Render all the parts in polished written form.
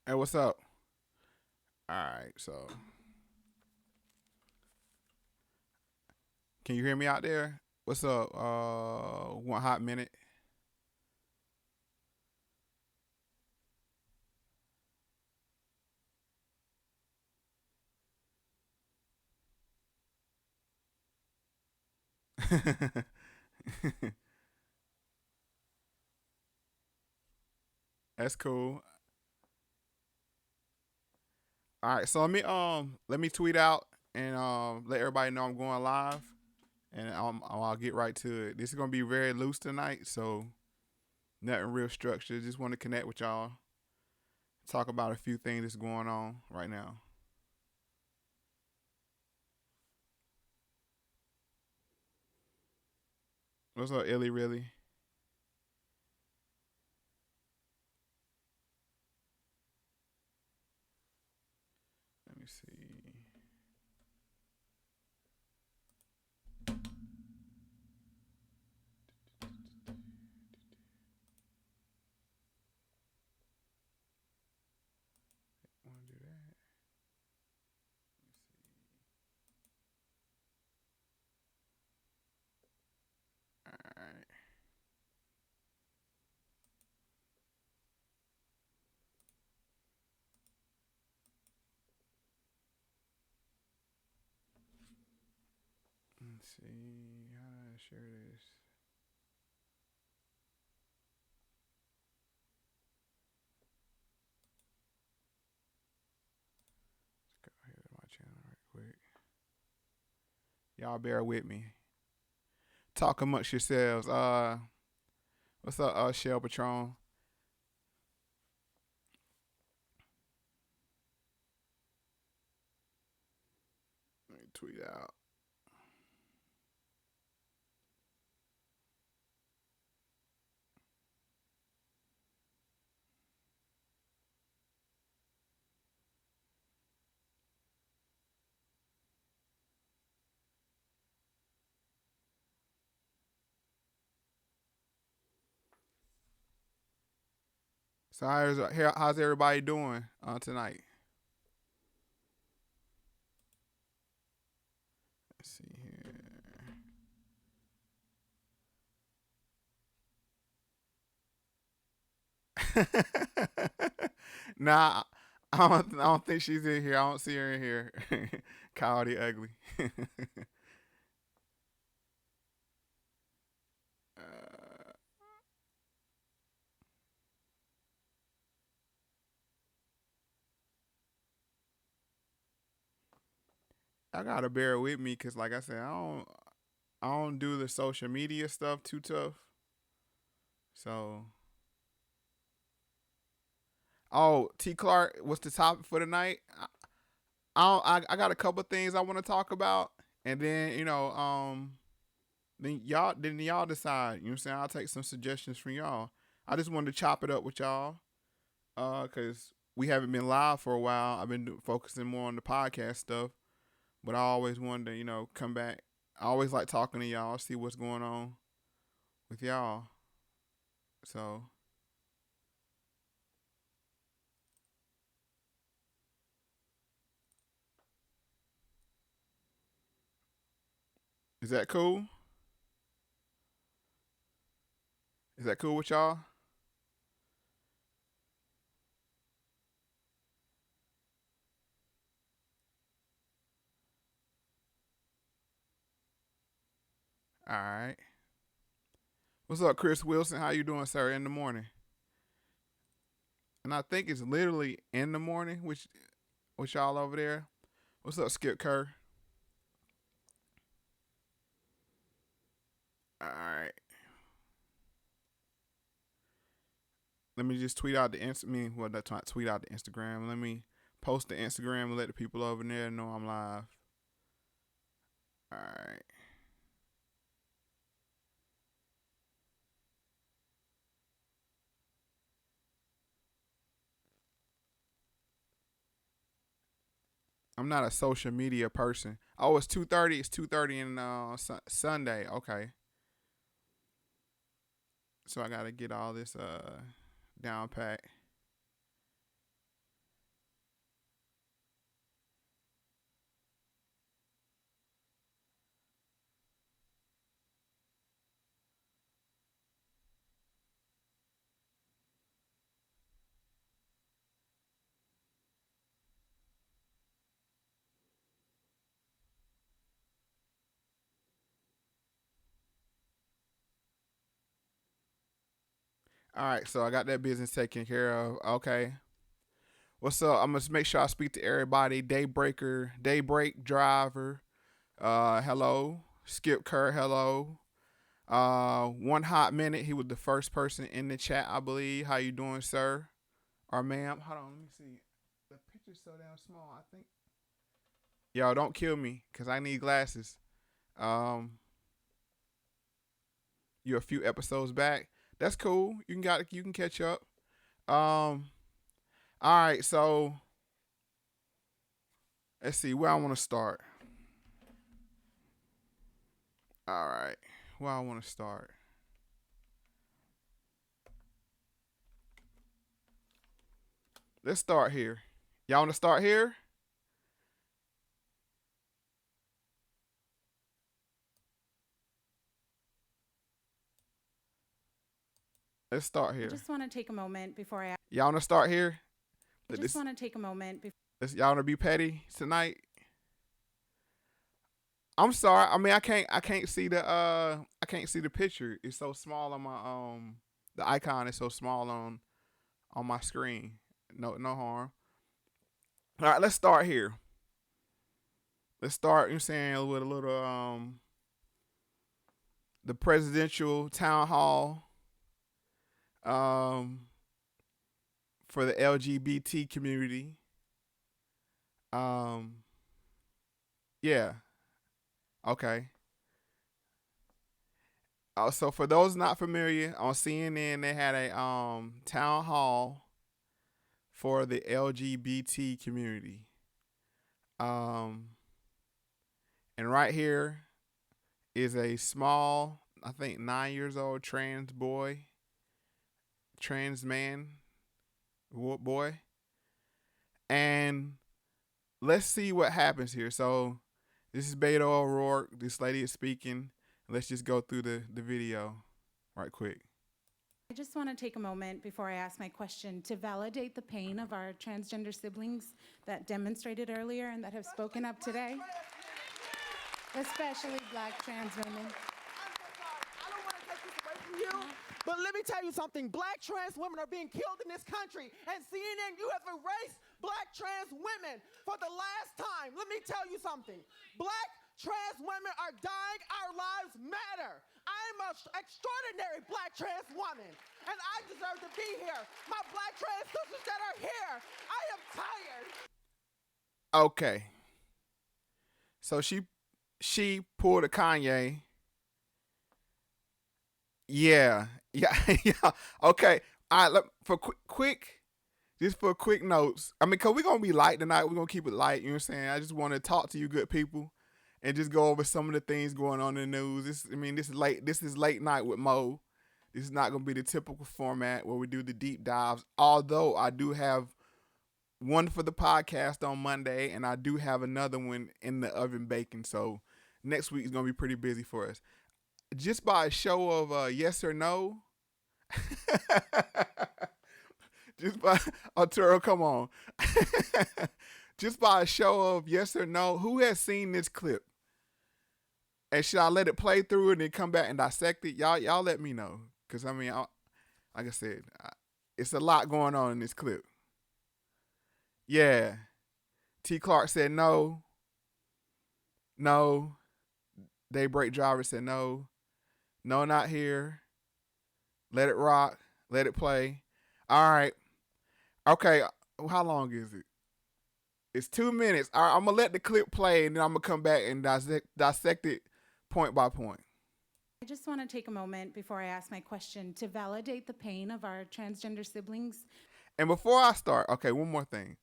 Hey, what's up? All right, so can you hear me out there? What's up? One hot minute. That's cool. All right, so let me tweet out and let everybody know I'm going live, and I'll get right to it. This is gonna be very loose tonight, so nothing real structured. Just want to connect with y'all, talk about a few things that's going on right now. What's up, Illy? Really? Let me see. Want to do that? All right. Let's see. How do I share this? Let's go ahead to my channel right quick. Y'all bear with me. Talk amongst yourselves. What's up, Shell Patron? Let me tweet out. So how's everybody doing tonight? Let's see here. Nah, I don't think she's in here. I don't see her in here. Coyote ugly. uh, I gotta bear with me because, like I said, I don't do the social media stuff too tough. So, oh, T Clark, what's the topic for tonight? I got a couple things I want to talk about, and then then y'all decide. You know what I'm saying? I'll take some suggestions from y'all. I just wanted to chop it up with y'all, cause we haven't been live for a while. I've been focusing more on the podcast stuff, but I always wanted to come back. I always like talking to y'all, see what's going on with y'all. So is that cool? Is that cool with y'all? All right. What's up, Chris Wilson? How you doing, sir? In the morning, and I think it's literally in the morning, which y'all over there. What's up, Skip Kerr? All right. Let me just tweet out the Insta. I mean, well, that's not tweet out the Instagram. Let me post the Instagram and let the people over there know I'm live. All right. I'm not a social media person. Oh, it's 2:30. It's 2:30 in Sunday. Okay. So I gotta get all this down pat. All right, so I got that business taken care of. Okay. What's up? I'm gonna make sure I speak to everybody. Daybreak driver. Hello. Skip Kerr, hello. One hot minute. He was the first person in the chat, I believe. How you doing, sir? Or ma'am? Hold on, let me see. The picture's so damn small. I think. Yo, don't kill me, cause I need glasses. Um, you're a few episodes back. That's cool. You can catch up. Um, all right. So let's see where I want to start. All right, where I want to start. Let's start here. Y'all want to start here? Let's start I here. just want to take a moment before I. Y'all want to start here? I just want to take a moment before. Y'all want to be petty tonight? I'm sorry. I mean, I can't see I can't see the picture. It's so small on my the icon is so small on my screen. No harm. All right, let's start here. Let's start. You're saying with a little the presidential town hall um for the LGBT community. Um, yeah. Okay. So for those not familiar, on CNN they had a town hall for the LGBT community. Um, and right here is a small, I think 9 years old trans boy, trans man, boy, and let's see what happens here. So this is Beto O'Rourke. This lady is speaking. Let's just go through the video right quick. I just want to take a moment before I ask my question to validate the pain of our transgender siblings that demonstrated earlier and that have spoken up today, especially Black trans women. I don't want to take this away from you, but let me tell you something. Black trans women are being killed in this country, and CNN, you have erased Black trans women for the last time. Let me tell you something. Black trans women are dying. Our lives matter. I'm an extraordinary Black trans woman, and I deserve to be here. My Black trans sisters that are here, I am tired. Okay. So she pulled a Kanye. Yeah. Yeah. Okay. All right. For quick, just for quick notes. I mean, cause we're gonna be light tonight. We're gonna keep it light. You know what I'm saying? I just want to talk to you, good people, and just go over some of the things going on in the news. This is late night with Moe. This is not gonna be the typical format where we do the deep dives. Although I do have one for the podcast on Monday, and I do have another one in the oven baking. So next week is gonna be pretty busy for us. Just by a show of yes or no. Just by Arturo, come on. Just by a show of yes or no, who has seen this clip? And should I let it play through and then come back and dissect it? Y'all let me know, cause I mean, like I said, it's a lot going on in this clip. Yeah, T. Clark said no. No. Daybreak Driver said no. No, not here. Let it rock. Let it play. All right. Okay. How long is it? It's 2 minutes. All right, I'm gonna let the clip play, and then I'm gonna come back and dissect it point by point. I just want to take a moment before I ask my question to validate the pain of our transgender siblings. And before I start, okay, one more thing.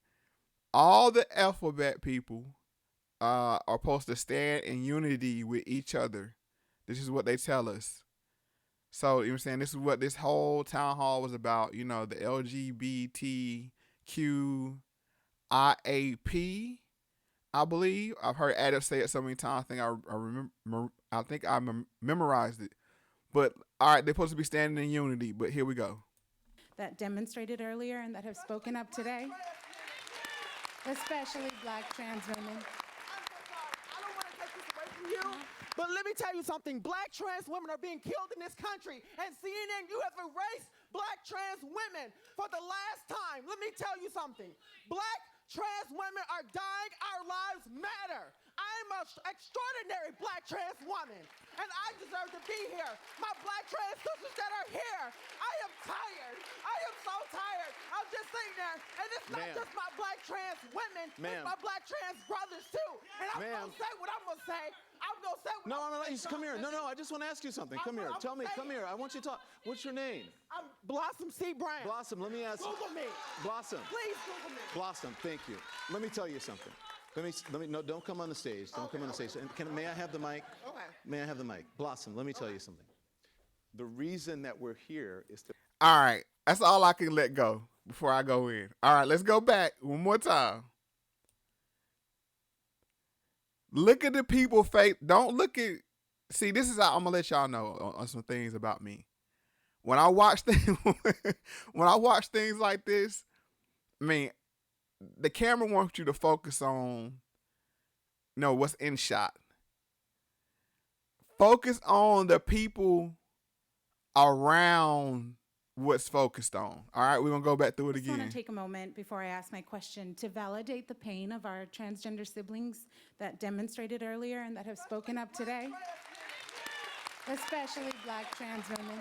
All the alphabet people are supposed to stand in unity with each other. This is what they tell us. So, you know what I'm saying? This is what this whole town hall was about. You know, the LGBTQIAP, I believe. I've heard Adam say it so many times. I think I memorized it. But all right, they're supposed to be standing in unity. But here we go. That demonstrated earlier and that have spoken up today, especially Black trans women. I don't want to take this away from you, but let me tell you something. Black trans women are being killed in this country, and CNN, you have erased black trans women for the last time. Let me tell you something. Black trans women are dying. Our lives matter. I am an extraordinary black trans woman, and I deserve to be here. My black trans sisters that are here, I am tired. I am so tired. I'm just sitting there, and it's not just my black trans women, it's my black trans brothers too. And I'm going to say what I'm going to say. I'm going to say what I'm going to say. Come here. No, I just want to ask you something. Come here. Tell me, come here. I want you to talk. What's your name? I'm Blossom C. Brown. Blossom, let me ask you. Google me. Blossom. Please Google me. Blossom, thank you. Let me tell you something. No, don't come on the stage. Don't come on the stage. And may I have the mic? Okay. May I have the mic? Blossom, let me tell you something. The reason that we're here is to. All right. That's all I can let go before I go in. All right, let's go back one more time. Look at the people face. Don't look at. See, this is how I'm gonna let y'all know on some things about me. When I watch things, like this, I mean, the camera wants you to focus on, what's in shot. Focus on the people around what's focused on. All right, we're going to go back through it I just want again. to take a moment before I ask my question to validate the pain of our transgender siblings that demonstrated earlier and that have spoken up today, especially black trans women.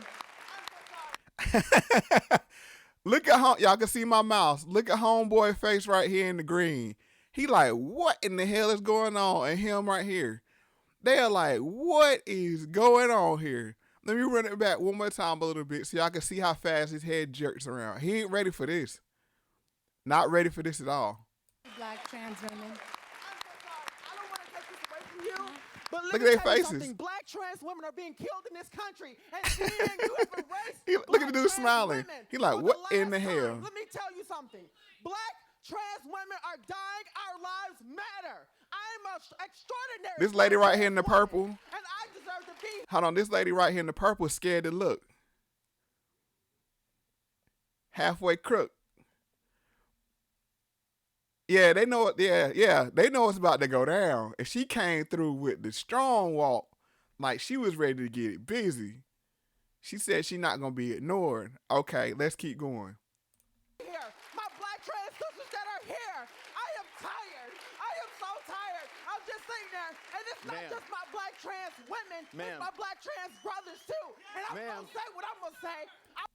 Look at y'all can see my mouse. Look at homeboy face right here in the green. He like, what in the hell is going on? And him right here. They are like, what is going on here? Let me run it back one more time a little bit so y'all can see how fast his head jerks around. He ain't ready for this. Not ready for this at all. Black trans women. I don't want to take this away from you, but Look let at me their tell you faces. something. Black trans women are being killed in this country, and seeing you have erased Look at the black dude trans smiling. women He like, for what the in the last hell? time. Let me tell you something. Black trans women are dying. Our lives matter. I am an extraordinary. This lady black right here in the trans woman, purple. and I deserve to be. Hold on, this lady right here in the purple is scared to look. Halfway crook. Yeah, they know it. Yeah, they know it's about to go down. And she came through with the strong walk, like she was ready to get it busy. She said she's not gonna be ignored. Okay, let's keep going. Here, my black trans sisters that are here. I am tired. I am so tired. I'm just sitting there, and it's not just my black trans women, it's my black trans brothers too. And I'm gonna say what I'm gonna say.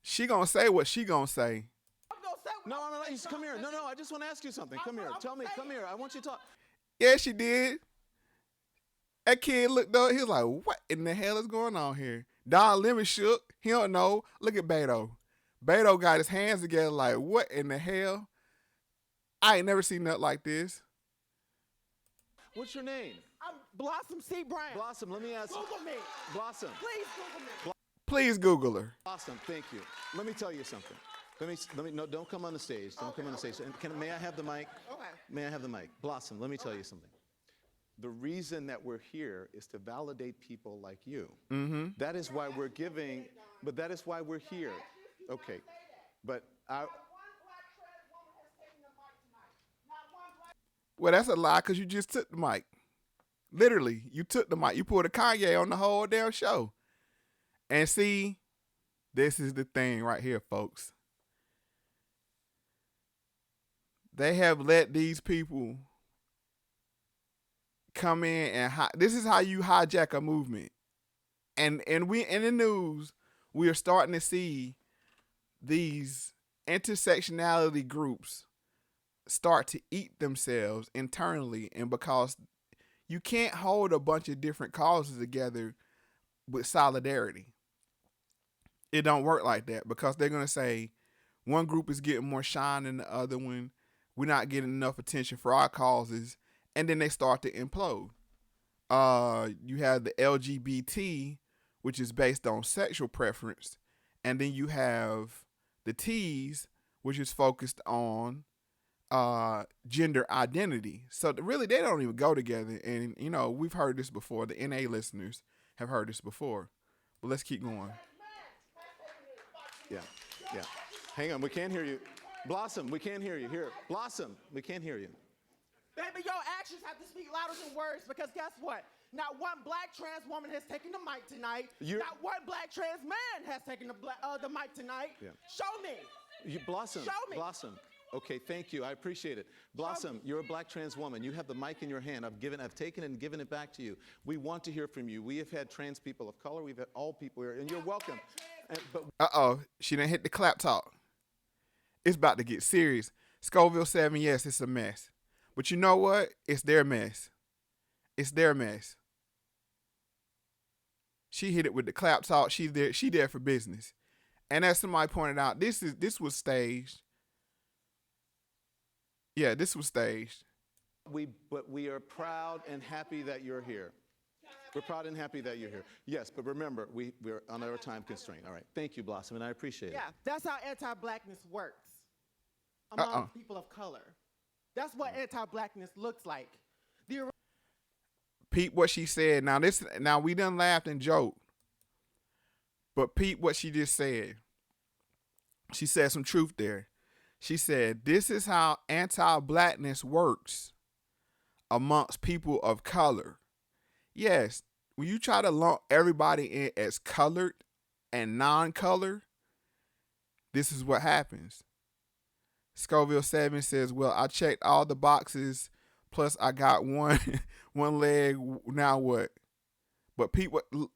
She gonna say what she gonna say. I'm gonna say what No, I'm no, gonna you say. come here. No, I just want to ask you something. Come here. Tell me. Come here. I want you to talk. Yeah, she did. That kid looked up. He was like, what in the hell is going on here? Don Lemon shook. He don't know. Look at Beto. Beto got his hands together like, what in the hell? I ain't never seen nothing like this. What's your name? I'm Blossom C. Brown. Blossom, let me ask you. Google me. Blossom. Please Google me. Please Google her. Blossom, thank you. Let me tell you something. No, don't come on the stage. Don't come on the stage. And may I have the mic? Okay. May I have the mic? Blossom, let me tell you something. The reason that we're here is to validate people like you. Mm-hmm. That is why we're giving, but that is why we're here. Okay. But Well, that's a lie because you just took the mic. Literally, you took the mic. You pulled a Kanye on the whole damn show. And see, this is the thing right here, folks. They have let these people come in and this is how you hijack a movement. And we in the news, we are starting to see these intersectionality groups start to eat themselves internally, and because you can't hold a bunch of different causes together with solidarity. It don't work like that because they're going to say one group is getting more shine than the other one. We're not getting enough attention for our causes. And then they start to implode. You have the LGBT, which is based on sexual preference. And then you have the T's, which is focused on gender identity. So really, they don't even go together. And, we've heard this before. The NA listeners have heard this before. But let's keep going. yeah. Hang on, we can't hear you. Blossom, we can't hear you. Here, Blossom, we can't hear you. Baby, your actions have to speak louder than words because guess what? Not one black trans woman has taken the mic tonight. Not one black trans man has taken the mic tonight. Yeah. Show me. Blossom. Show me. Blossom. Okay, thank you. I appreciate it. Blossom, you're a black trans woman. You have the mic in your hand. I've taken it and given it back to you. We want to hear from you. We have had trans people of color. We've had all people here, and you're welcome. Uh-oh, she done hit the clap talk. It's about to get serious. Scoville 7, yes, it's a mess. But you know what? It's their mess. It's their mess. She hit it with the clap talk. She there for business. And as somebody pointed out, this was staged. Yeah, this was staged. But we are proud and happy that you're here. We're proud and happy that you're here. Yes, but remember, we're on our time constraint. All right. Thank you, Blossom, and I appreciate it. Yeah, that's how anti-blackness works among people of color. That's what anti-blackness looks like. Peep what she said. Now we done laughed and joked. But peep what she just said. She said some truth there. She said, this is how anti-blackness works amongst people of color. Yes, when you try to lump everybody in as colored and non-color, this is what happens. Scoville 7 says, well, I checked all the boxes, plus I got one leg, now what? But Pete,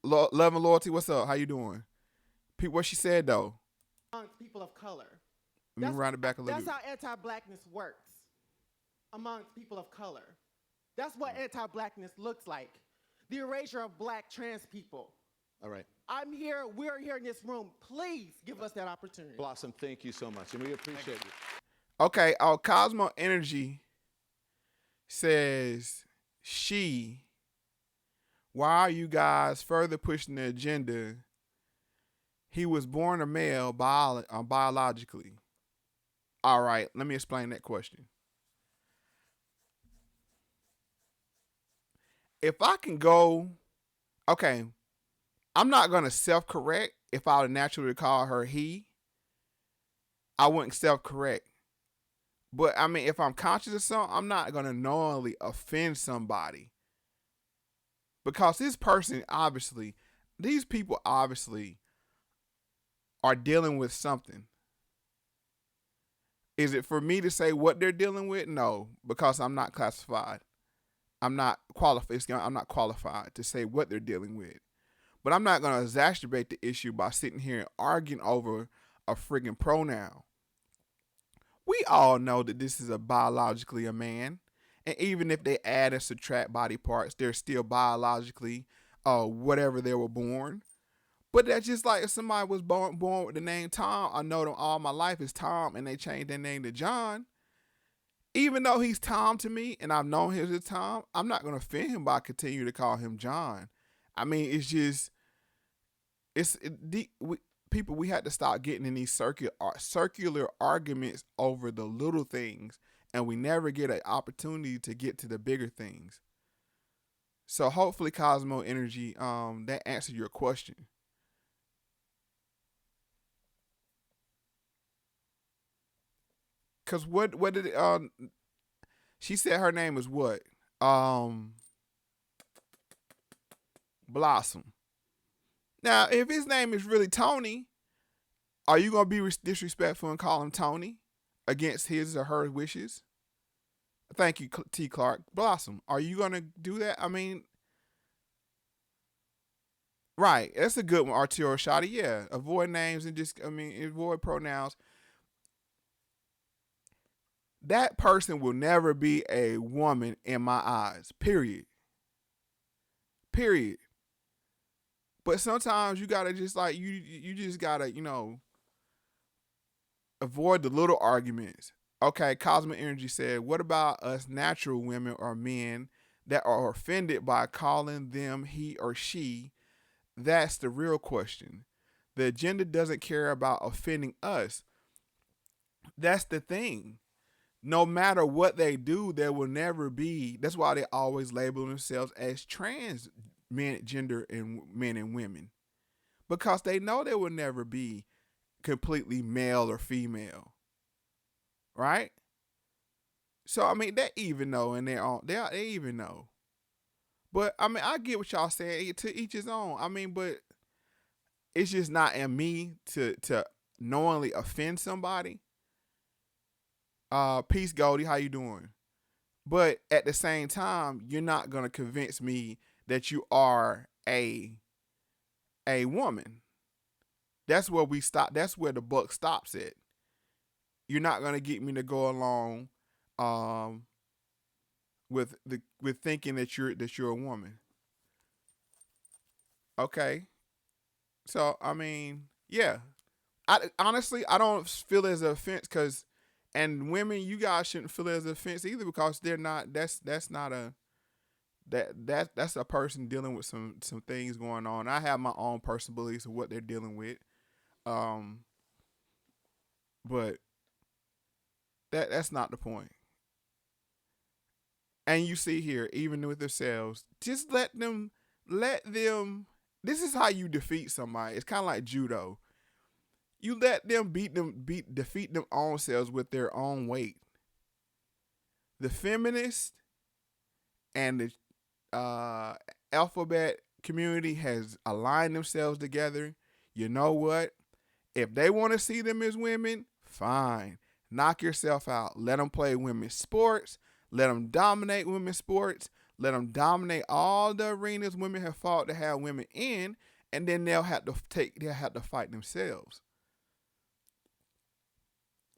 love and loyalty, what's up? How you doing? Pete, what she said, though? Amongst people of color. Let me round it back a little bit. That's how anti-blackness works amongst people of color. That's what anti-blackness looks like. The erasure of black trans people. All right. I'm here. We're here in this room. Please give us that opportunity. Blossom, thank you so much, and we appreciate you. Okay, our Cosmo Energy says, why are you guys further pushing the agenda? He was born a male biologically. All right, let me explain that question. If I can go, okay, I'm not going to self-correct. If I would naturally call her he, I wouldn't self-correct. But, I mean, if I'm conscious of something, I'm not going to knowingly offend somebody. Because this person, obviously, these people obviously are dealing with something. Is it for me to say what they're dealing with? No, because I'm not classified. I'm not qualified. I'm not qualified to say what they're dealing with. But I'm not going to exacerbate the issue by sitting here and arguing over a friggin' pronoun. We all know that this is biologically a man. And even if they add and subtract body parts, they're still biologically whatever they were born. But that's just like if somebody was born with the name Tom. I know them all my life is Tom, and they changed their name to John. Even though he's Tom to me, and I've known him as Tom, I'm not going to offend him by continuing to call him John. I mean, it's just, people, we had to stop getting in these circular arguments over the little things, and we never get an opportunity to get to the bigger things. So hopefully, Cosmo Energy, that answered your question. Cause what did it, she said her name is what? Blossom. Now, if his name is really Tony, are you gonna be disrespectful and call him Tony against his or her wishes? Thank you, T. Clark. Blossom, are you gonna do that? I mean, right? That's a good one, Arturo Shotty. Yeah, avoid names and avoid pronouns. That person will never be a woman in my eyes, period. Period. But sometimes you gotta just like, you just gotta, avoid the little arguments. Okay, Cosmic Energy said, what about us natural women or men that are offended by calling them he or she? That's the real question. The agenda doesn't care about offending us. That's the thing. No matter what they do, there will never be. That's why they always label themselves as trans men, gender, and men and women, because they know they will never be completely male or female, right? So I mean, they even know in their own. They even know. But I mean, I get what y'all saying. To each his own. I mean, but it's just not in me to knowingly offend somebody. Peace, Goldie. How you doing? But at the same time, you're not gonna convince me that you are a woman. That's where we stop. That's where the buck stops at. You're not gonna get me to go along um, with thinking that you're a woman. Okay, so I mean, yeah. I honestly I don't feel it as an offense because, and women, you guys shouldn't feel it as an offense either because they're not. That's not a that's a person dealing with some things going on. I have my own personal beliefs of what they're dealing with. Um, but that's not the point. And you see here, even with themselves, just let them. This is how you defeat somebody. It's kind of like judo. You let them defeat them own selves with their own weight. The feminist and the alphabet community has aligned themselves together. You know what? If they want to see them as women, fine. Knock yourself out. Let them play women's sports. Let them dominate women's sports. Let them dominate all the arenas women have fought to have women in, and then they'll have to fight themselves.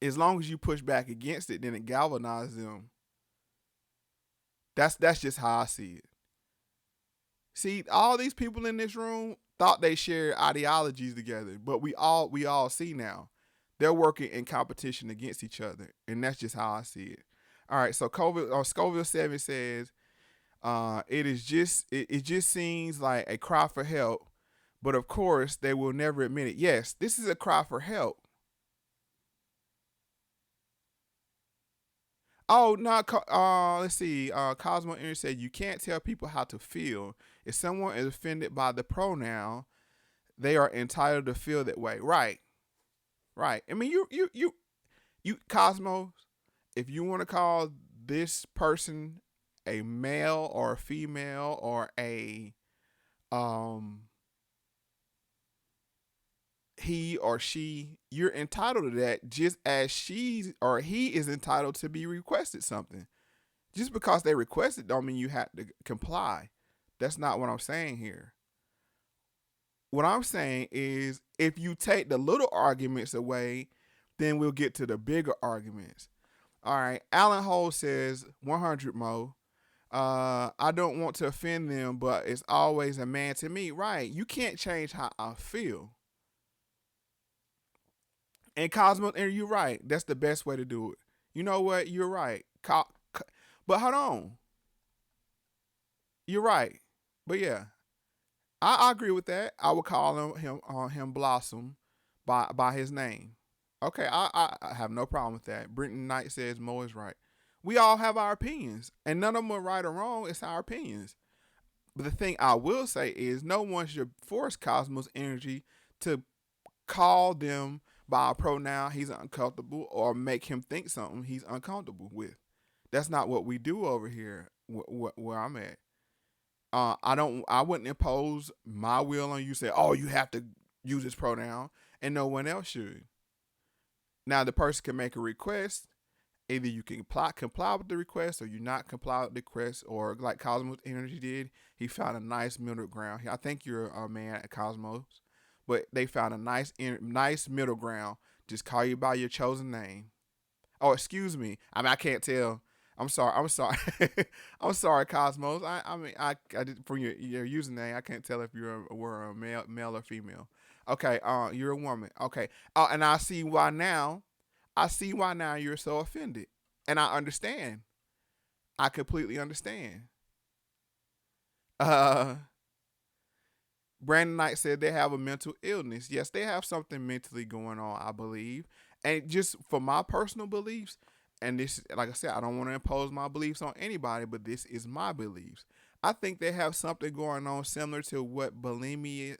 As long as you push back against it, then it galvanizes them. That's just how I see it. See, all these people in this room thought they shared ideologies together, but we all see now they're working in competition against each other, and that's just how I see it. All right, so Scoville 7 says it just seems like a cry for help, but of course they will never admit it. Yes, this is a cry for help. Oh no, let's see. Cosmo Energy said you can't tell people how to feel. If someone is offended by the pronoun, they are entitled to feel that way. Right, right. I mean, you Cosmos. If you want to call this person a male or a female or a he or she, you're entitled to that just as she or he is entitled to be requested something. Just because they requested don't mean you have to comply. That's not what I'm saying here. What I'm saying is if you take the little arguments away, then we'll get to the bigger arguments. All right. Alan Hole says 100 Mo. I don't want to offend them, but it's always a man to me. Right. You can't change how I feel. And Cosmo, and you're right. That's the best way to do it. You know what? You're right. But hold on. You're right. But yeah, I agree with that. I would call him Blossom by his name. Okay, I have no problem with that. Brenton Knight says Mo is right. We all have our opinions, and none of them are right or wrong. It's our opinions. But the thing I will say is no one should force Cosmos Energy to call them by a pronoun he's uncomfortable or make him think something he's uncomfortable with. That's not what we do over here where I'm at. I wouldn't impose my will on you. Say, oh, you have to use this pronoun, and no one else should. Now the person can make a request. Either you can comply with the request, or you not comply with the request, or like Cosmos Energy did, he found a nice middle ground. I think you're a man at Cosmos, but they found a nice middle ground. Just call you by your chosen name. Oh, excuse me. I mean, I can't tell. I'm sorry. I'm sorry, Cosmos. I did from your username. I can't tell if were a male or female. Okay. You're a woman. Okay. And I see why now. I see why now you're so offended, and I understand. I completely understand. Brandon Knight said they have a mental illness. Yes, they have something mentally going on, I believe. And just for my personal beliefs, and this, like I said, I don't want to impose my beliefs on anybody, but this is my beliefs. I think they have something going on similar to what bulimics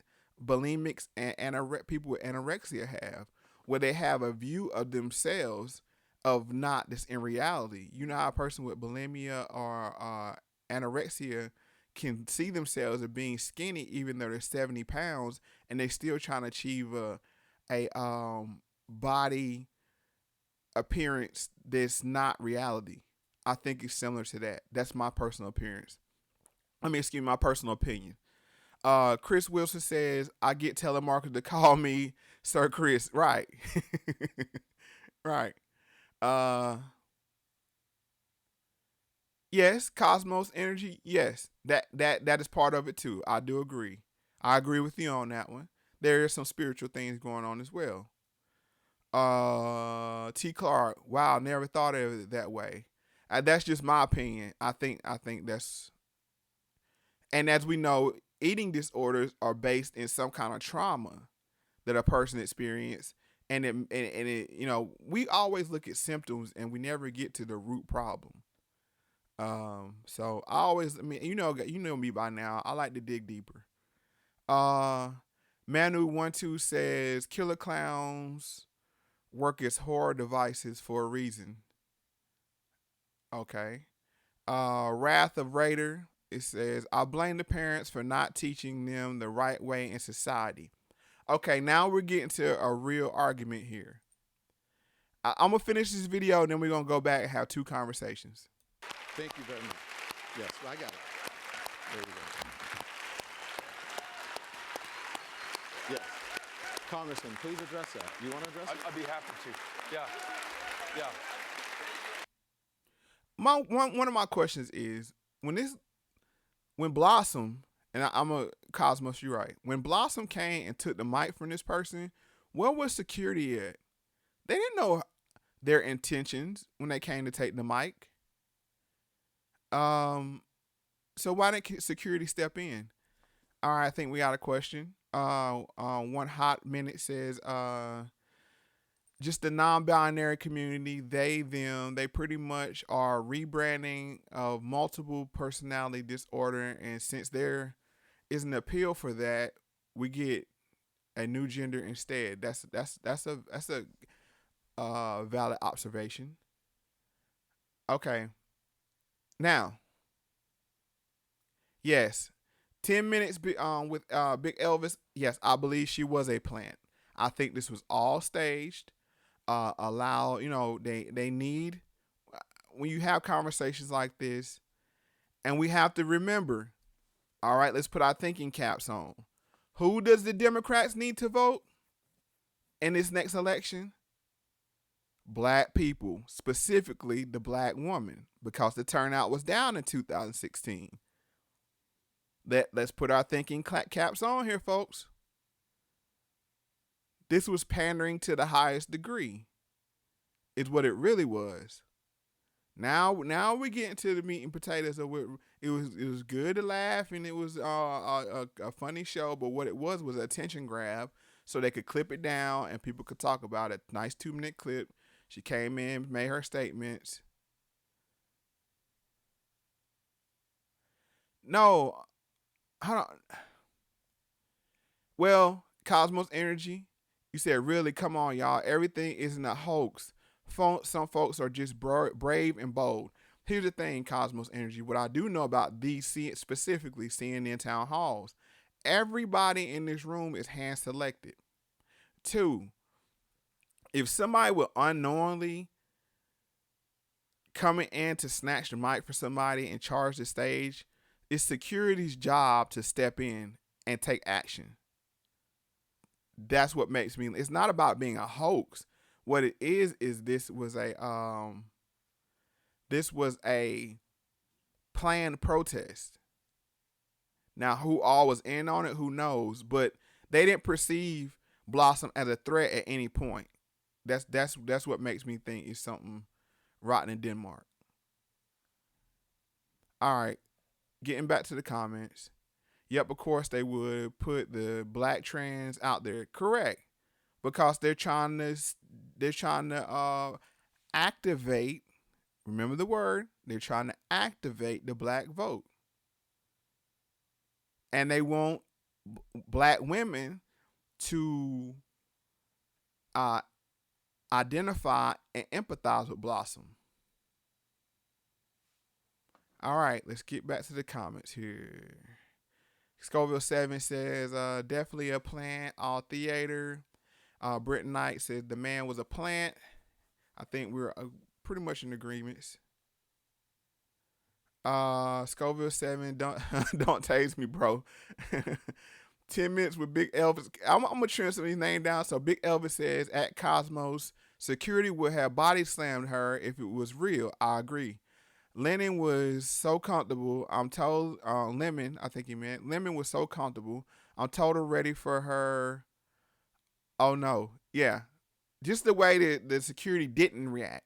and people with anorexia have, where they have a view of themselves of not this in reality. You know how a person with bulimia or anorexia can see themselves as being skinny even though they're 70 pounds and they still trying to achieve a body appearance that's not reality. I think it's similar to that. That's my personal appearance. My personal opinion. Chris Wilson says, I get telemarketers to call me Sir Chris. Right. Right. Uh, yes, Cosmos Energy. Yes, that is part of it too. I do agree. I agree with you on that one. There are some spiritual things going on as well. T. Clark. Wow, never thought of it that way. That's just my opinion. I think that's, and as we know, eating disorders are based in some kind of trauma that a person experienced, and it we always look at symptoms and we never get to the root problem. So you know me by now. I like to dig deeper. Uh, Manu12 says killer clowns work as horror devices for a reason. Okay. Wrath of Raider, it says, I blame the parents for not teaching them the right way in society. Okay, now we're getting to a real argument here. I'm going to finish this video and then we're going to go back and have two conversations. Thank you very much. Yes, I got it. There you go. Yes. Congressman, please address that. You want to address it? I'd be happy to. Yeah. Yeah. One of my questions is when Blossom, and I'm a Cosmos, you're right. When Blossom came and took the mic from this person, where was security at? They didn't know their intentions when they came to take the mic. So why didn't security step in? All right, I think we got a question. One hot minute says, just the non-binary community, they, them, they pretty much are rebranding of multiple personality disorder, and since there is an appeal for that, we get a new gender instead. That's a valid observation. Okay. Now, yes, 10 minutes with Big Elvis. Yes, I believe she was a plant. I think this was all staged. They need, when you have conversations like this, and we have to remember, all right, let's put our thinking caps on. Who does the Democrats need to vote in this next election? Black people, specifically the black woman, because the turnout was down in 2016. Let's put our thinking caps on here, folks. This was pandering to the highest degree, is what it really was. Now we get into the meat and potatoes of it. It was good to laugh, and it was a funny show, but what it was an attention grab, so they could clip it down and people could talk about it. Nice 2-minute clip. She came in, made her statements. No, hold on. Well, Cosmos Energy, you said, really? Come on, y'all. Everything isn't a hoax. Some folks are just brave and bold. Here's the thing, Cosmos Energy. What I do know about these, specifically CNN town halls, everybody in this room is hand selected. 2, if somebody will unknowingly coming in to snatch the mic for somebody and charge the stage, it's security's job to step in and take action. That's what makes me. It's not about being a hoax. What it is this was a planned protest. Now, who all was in on it, who knows? But they didn't perceive Blossom as a threat at any point. That's what makes me think it's something rotten in Denmark. All right, getting back to the comments. Yep, of course they would put the black trans out there. Correct. Because they're trying to activate, remember the word, they're trying to activate the black vote. And they want black women to identify and empathize with Blossom. All right, let's get back to the comments here. Scoville 7 says, definitely a plant, all theater. Britton Knight said the man was a plant. I think we're pretty much in agreements. Scoville 7, don't don't tase me, bro. 10 minutes with Big Elvis. I'm gonna trim some of these names down. So Big Elvis says at Cosmos, security would have body slammed her if it was real. I agree. Lennon was so comfortable. I'm told Lemon, I think he meant Lemon was so comfortable. I'm told her ready for her. Oh no, yeah, just the way that the security didn't react.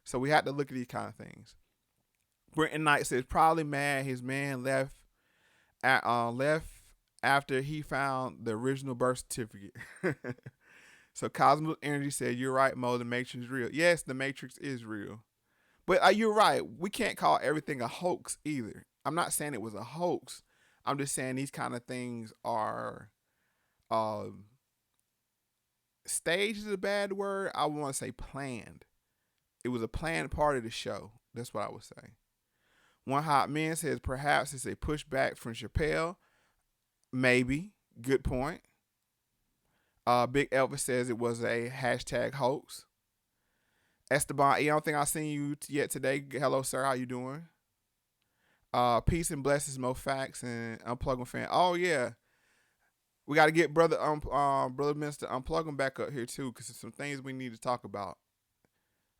So we had to look at these kind of things. Brenton Knight says probably mad his man left after he found the original birth certificate. So Cosmic Energy said, you're right, Mo, the Matrix is real. Yes, the Matrix is real. But you're right. We can't call everything a hoax either. I'm not saying it was a hoax. I'm just saying these kind of things are staged is a bad word. I want to say planned. It was a planned part of the show. That's what I would say. One Hot Man says perhaps it's a pushback from Chappelle. Maybe. Good point. Big Elvis says it was a hashtag hoax. Esteban, I don't think I've seen you yet today. Hello, sir. How you doing? Peace and blessings, Moe Factz and Unplugging fan. Oh yeah, we got to get brother Minister Unplugging back up here too, because there's some things we need to talk about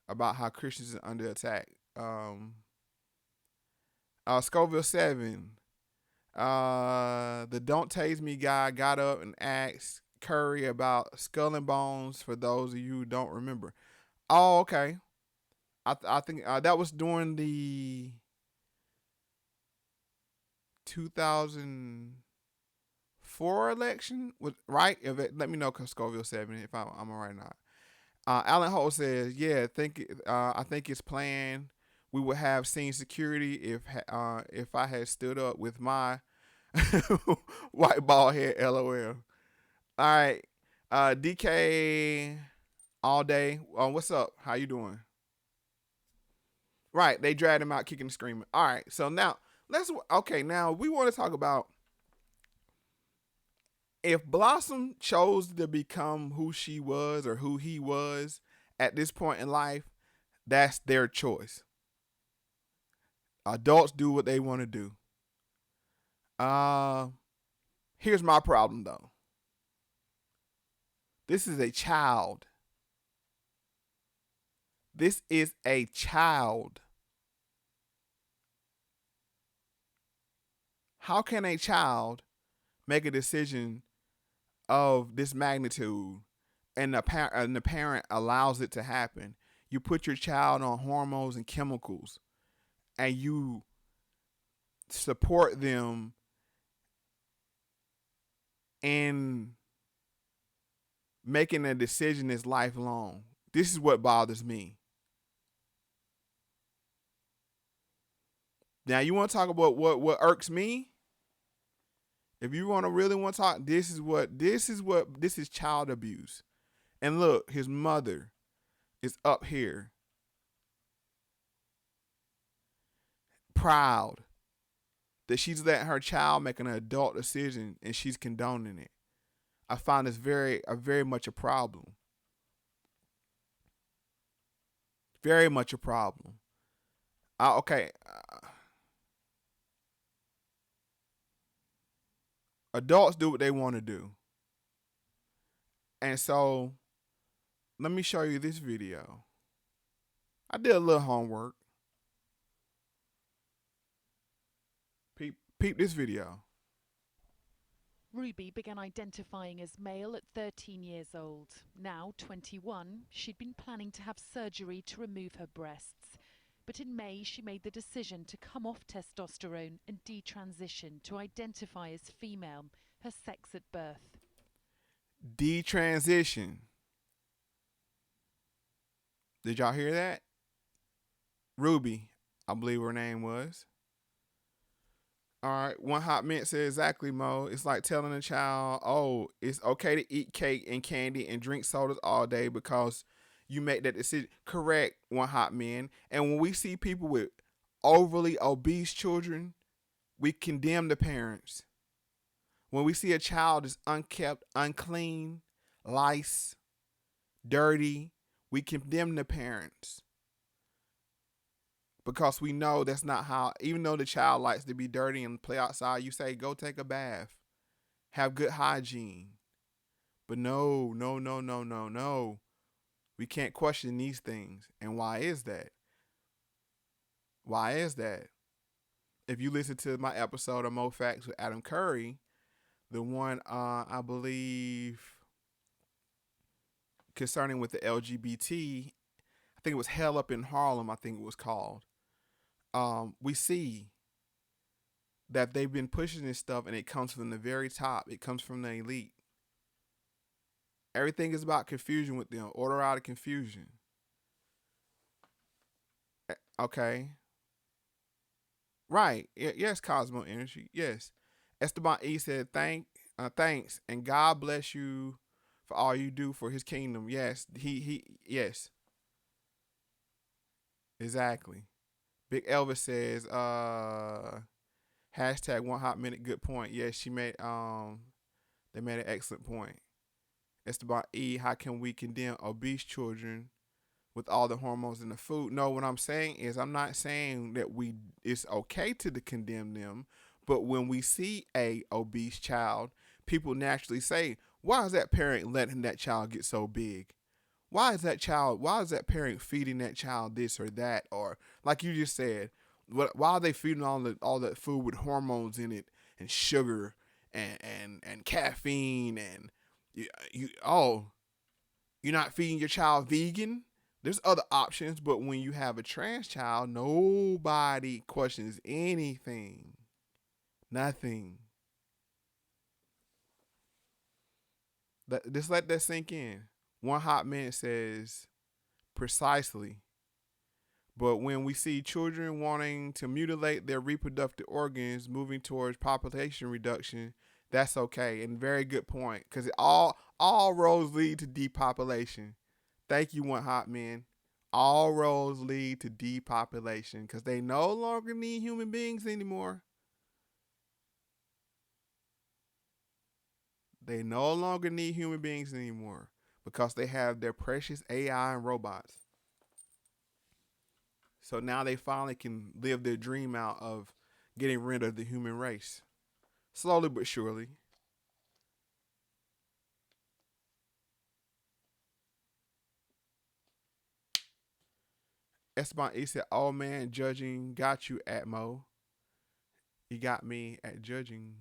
how Christians are under attack. Scoville 7. The Don't Tase Me guy got up and asked Curry about Skull and Bones. For those of you who don't remember. Oh, okay. I think that was during the 2004 election, right? Let me know, Scoville 7, if I'm all right or not. Alan Holt says, yeah, I think it's planned. We would have seen security if I had stood up with my white bald head. LOL. All right, DK. All day. What's up? How you doing? Right, they dragged him out kicking and screaming. All right, so now now we want to talk about if Blossom chose to become who she was or who he was at this point in life, that's their choice. Adults do what they want to do. Here's my problem though. This is a child. This is a child. How can a child make a decision of this magnitude and the parent allows it to happen? You put your child on hormones and chemicals and you support them in making a decision that's lifelong. This is what bothers me. Now, you want to talk about what irks me? If you really want to talk, this is child abuse. And look, his mother is up here, proud that she's letting her child make an adult decision and she's condoning it. I find this very much a problem. Very much a problem. Adults do what they want to do. And so, let me show you this video. I did a little homework. Peep this video. Ruby began identifying as male at 13 years old. Now 21, she'd been planning to have surgery to remove her breasts. But in May, she made the decision to come off testosterone and detransition to identify as female, her sex at birth. Detransition. Did y'all hear that? Ruby, I believe her name was. All right, One Hot Mint said exactly, Mo. It's like telling a child, oh, it's okay to eat cake and candy and drink sodas all day because you make that decision. Correct, One Hot Man. And when we see people with overly obese children, we condemn the parents. When we see a child is unkept, unclean, lice, dirty, we condemn the parents. Because we know that's not how, even though the child likes to be dirty and play outside, you say, go take a bath. Have good hygiene. But no. We can't question these things. And why is that? Why is that? If you listen to my episode of Moe Factz with Adam Curry, the one I believe concerning with the LGBT, I think it was Hell Up in Harlem, I think it was called. We see that they've been pushing this stuff and it comes from the very top. It comes from the elite. Everything is about confusion with them. Order out of confusion. Okay. Right. Yes, Cosmo Energy. Yes. Esteban E said, thanks, and God bless you for all you do for his kingdom. Yes. Yes. Exactly. Big Elvis says, hashtag 1 hot minute, good point. Yes, they made an excellent point. Esteban E, how can we condemn obese children with all the hormones in the food? No, what I'm saying is I'm not saying that it's okay to condemn them, but when we see a obese child, people naturally say, why is that parent letting that child get so big? Why is that parent feeding that child this or that? Or like you just said, why are they feeding all that food with hormones in it and sugar and caffeine and you're not feeding your child vegan? There's other options, but when you have a trans child, nobody questions anything. Nothing. Just let that sink in. One Hot Man says, precisely. But when we see children wanting to mutilate their reproductive organs, moving towards population reduction, that's okay. And very good point. Because all roads lead to depopulation. Thank you, One Hot Man. All roads lead to depopulation because they no longer need human beings anymore. They no longer need human beings anymore because they have their precious AI and robots. So now they finally can live their dream out of getting rid of the human race. Slowly but surely. Esteban E said, oh man, judging got you, Atmo. He got me at judging.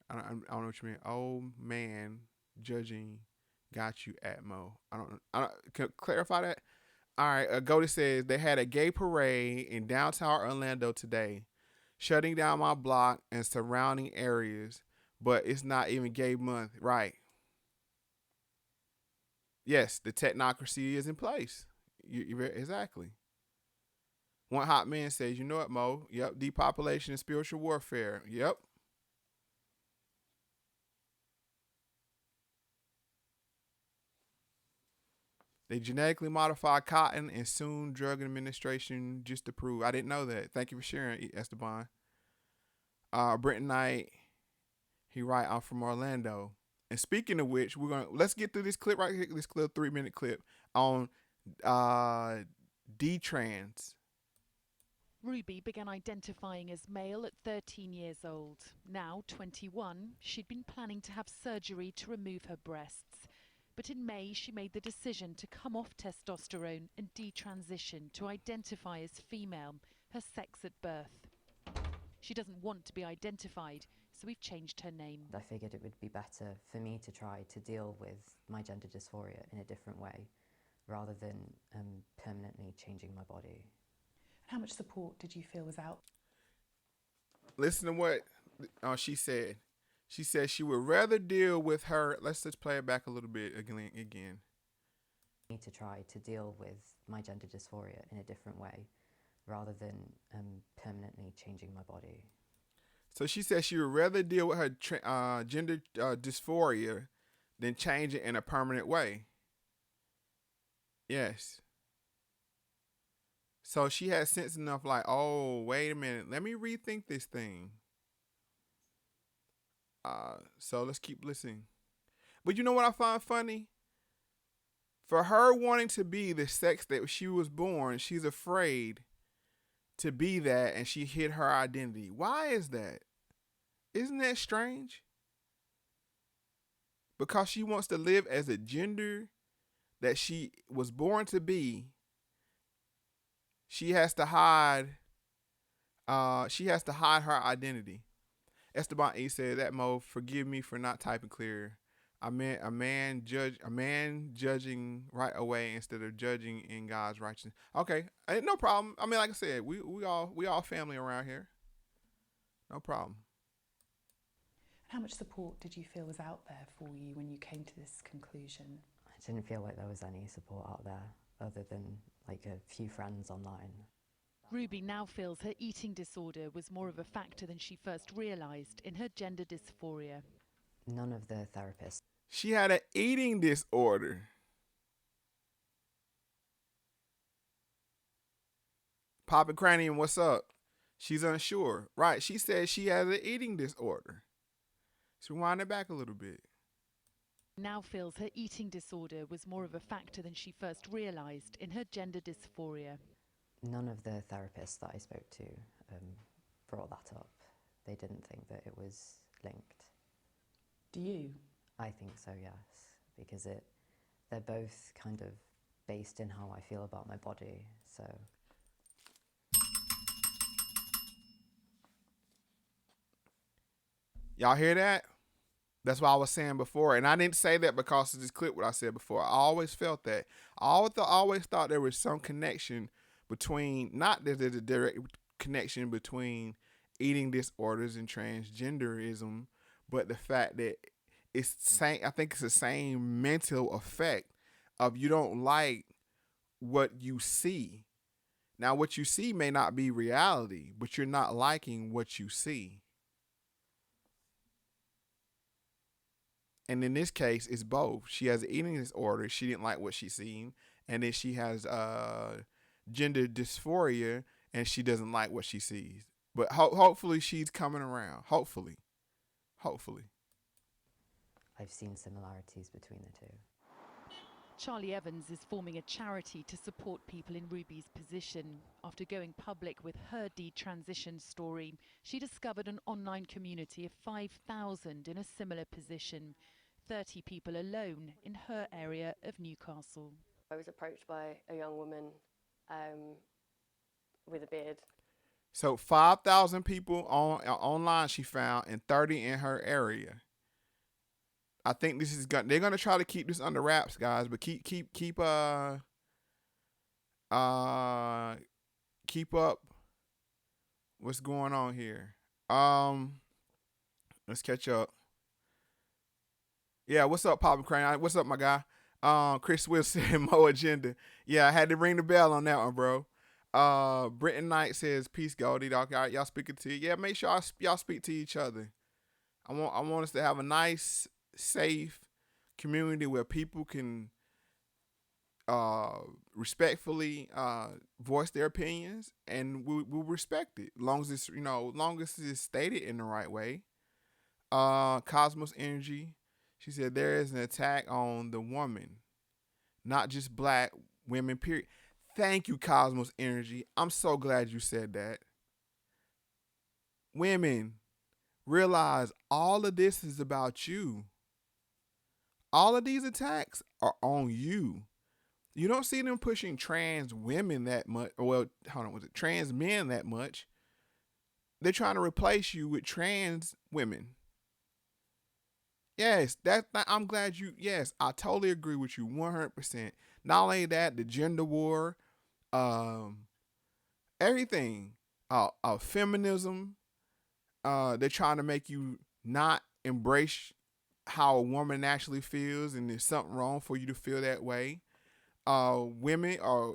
I don't know what you mean. Oh man, judging got you, Atmo. I don't can you clarify that? All right, Goldie says they had a gay parade in downtown Orlando today, shutting down my block and surrounding areas, but it's not even gay month, right? Yes, the technocracy is in place. Exactly. One Hot Man says, you know what, Mo? Yep, depopulation and spiritual warfare. Yep. They genetically modify cotton and soon drug administration just to prove. I didn't know that. Thank you for sharing, Esteban. Brenton Knight, he right, I'm from Orlando. And speaking of which, let's get through this clip right here, this little 3-minute clip on D-trans. Ruby began identifying as male at 13 years old. Now 21, she'd been planning to have surgery to remove her breasts. But in May, she made the decision to come off testosterone and detransition to identify as female, her sex at birth. She doesn't want to be identified, so we've changed her name. I figured it would be better for me to try to deal with my gender dysphoria in a different way, rather than permanently changing my body. How much support did you feel was out? Listen to what she said. She said she would rather deal with her. Let's just play it back a little bit again. Need to try to deal with my gender dysphoria in a different way, rather than permanently changing my body. So she said she would rather deal with her gender dysphoria then change it in a permanent way. Yes. So she had sense enough, like, oh, wait a minute, let me rethink this thing. So let's keep listening. But you know what I find funny? For her wanting to be the sex that she was born, she's afraid to be that, and she hid her identity. Why is that? Isn't that strange? Because she wants to live as a gender that she was born to be. She has to hide. She has to hide her identity. Esteban E said that, Mo, forgive me for not typing clear. I meant a man judging right away instead of judging in God's righteousness. Okay, no problem. I mean, like I said, we all family around here. No problem. How much support did you feel was out there for you when you came to this conclusion? I didn't feel like there was any support out there other than like a few friends online. Ruby now feels her eating disorder was more of a factor than she first realised in her gender dysphoria. None of the therapists. She had an eating disorder. Papa Cranium, what's up? She's unsure. Right, she said she has an eating disorder. So rewind it back a little bit. Now feels her eating disorder was more of a factor than she first realised in her gender dysphoria. None of the therapists that I spoke to brought that up. They didn't think that it was linked. Do you? I think so, yes, because they're both kind of based in how I feel about my body, so. Y'all hear that? That's what I was saying before. And I didn't say that because of this clip, what I said before. I always felt that. I always thought there was some connection between, not that there's a direct connection between eating disorders and transgenderism, but the fact that it's same. I think it's the same mental effect of you don't like what you see. Now, what you see may not be reality, but you're not liking what you see. And in this case, it's both. She has an eating disorder. She didn't like what she's seen. And then she has gender dysphoria, and she doesn't like what she sees. But hopefully she's coming around. Hopefully. I've seen similarities between the two. Charlie Evans is forming a charity to support people in Ruby's position. After going public with her detransition story, she discovered an online community of 5,000 in a similar position. 30 people alone in her area of Newcastle. I was approached by a young woman with a beard. So 5,000 people online she found, and 30 in her area. I think this is they're gonna try to keep this under wraps, guys. But keep up what's going on here. Let's catch up. Yeah, what's up, Papa Crane? What's up, my guy? Chris Will said Mo agenda. Yeah, I had to ring the bell on that one, bro. Britton Knight says peace, Goldie Dog. All right, y'all speaking to you. Yeah, make sure y'all speak to each other. I want us to have a nice, safe community where people can respectfully voice their opinions, and we'll respect it, long as it's stated in the right way. Cosmos Energy, she said there is an attack on the woman, not just black women, period. Thank you, Cosmos Energy. I'm so glad you said that. Women, realize all of this is about you. All of these attacks are on you. You don't see them pushing trans women that much. Well, trans men that much? They're trying to replace you with trans women. Yes, I'm glad yes, I totally agree with you 100%. Not only that, the gender war, everything, feminism, they're trying to make you not embrace how a woman actually feels, and there's something wrong for you to feel that way. Women are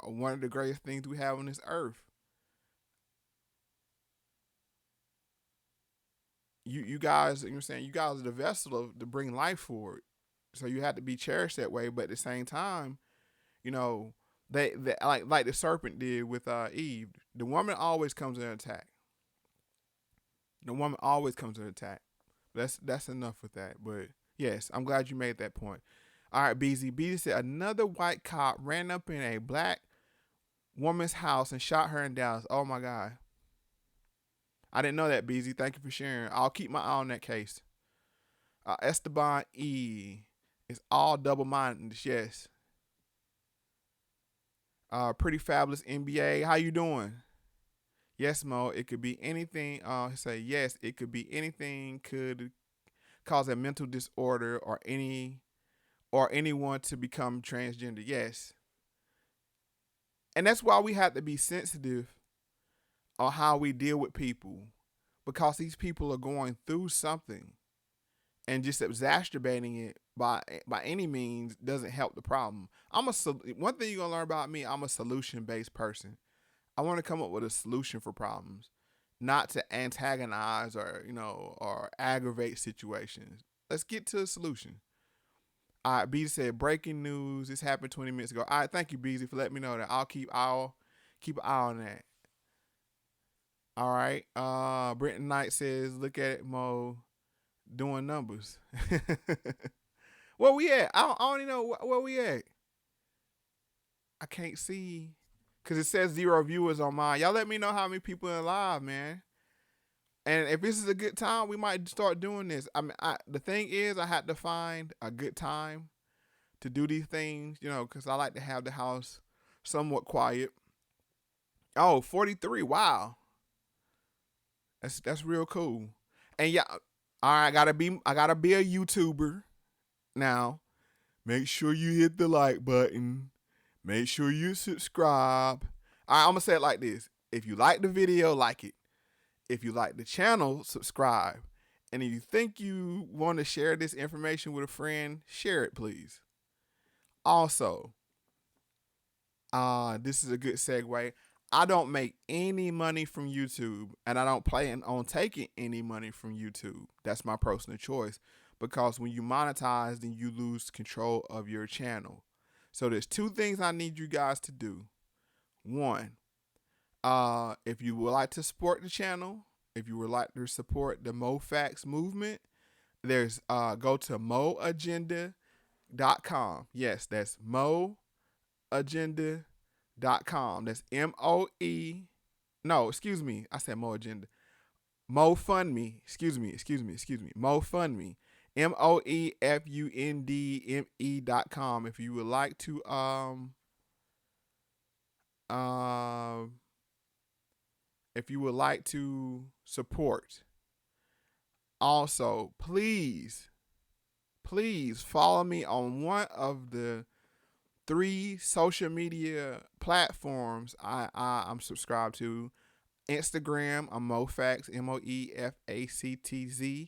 one of the greatest things we have on this earth. You guys, you know what I'm saying? You guys are the vessel to bring life forward. So you have to be cherished that way. But at the same time, you know, they like the serpent did with Eve. The woman always comes in attack. The woman always comes in attack. That's enough with that. But yes, I'm glad you made that point. All right, BZ. BZ said another white cop ran up in a black woman's house and shot her in Dallas. Oh my God. I didn't know that, BZ. Thank you for sharing. I'll keep my eye on that case. Esteban E. It's all double-minded. Yes. Pretty fabulous NBA. How you doing? Yes, Mo. It could be anything. Say yes. It could be anything. Could cause a mental disorder or anyone to become transgender. Yes. And that's why we have to be sensitive on how we deal with people, because these people are going through something, and just exacerbating it by any means doesn't help the problem. One thing you're gonna learn about me, I'm a solution-based person. I want to come up with a solution for problems, not to antagonize or aggravate situations. Let's get to a solution. All right, Beezy said breaking news. This happened 20 minutes ago. All right, thank you, Beezy, for letting me know that. I'll keep an eye on that. All right. Brenton Knight says, look at it, Mo, doing numbers. Where we at? I don't even know where we at. I can't see, because it says 0 viewers on mine. Y'all let me know how many people are live, man. And if this is a good time, we might start doing this. I mean, the thing is, I had to find a good time to do these things, because I like to have the house somewhat quiet. Oh, 43. Wow. That's real cool. And yeah, all right, I gotta be a YouTuber now. Make sure you hit the like button. Make sure you subscribe. All right, I'm gonna say it like this. If you like the video, like it. If you like the channel, subscribe. And if you think you want to share this information with a friend, share it, please. Also, this is a good segue. I don't make any money from YouTube, and I don't plan on taking any money from YouTube. That's my personal choice, because when you monetize, then you lose control of your channel. So there's 2 things I need you guys to do. 1, if you would like to support the channel, if you would like to support the Moe Factz movement, there's go to moeagenda.com. Yes, that's moeagenda.com. That's MOE. No, excuse me. I said Moe Agenda. MoeFundMe. Excuse me. MoeFundMe. MoeFundme.com. If you would like to support. Also, please follow me on one of the 3 social media platforms I'm subscribed to. Instagram, I'm Moe Factz, MoeFactz,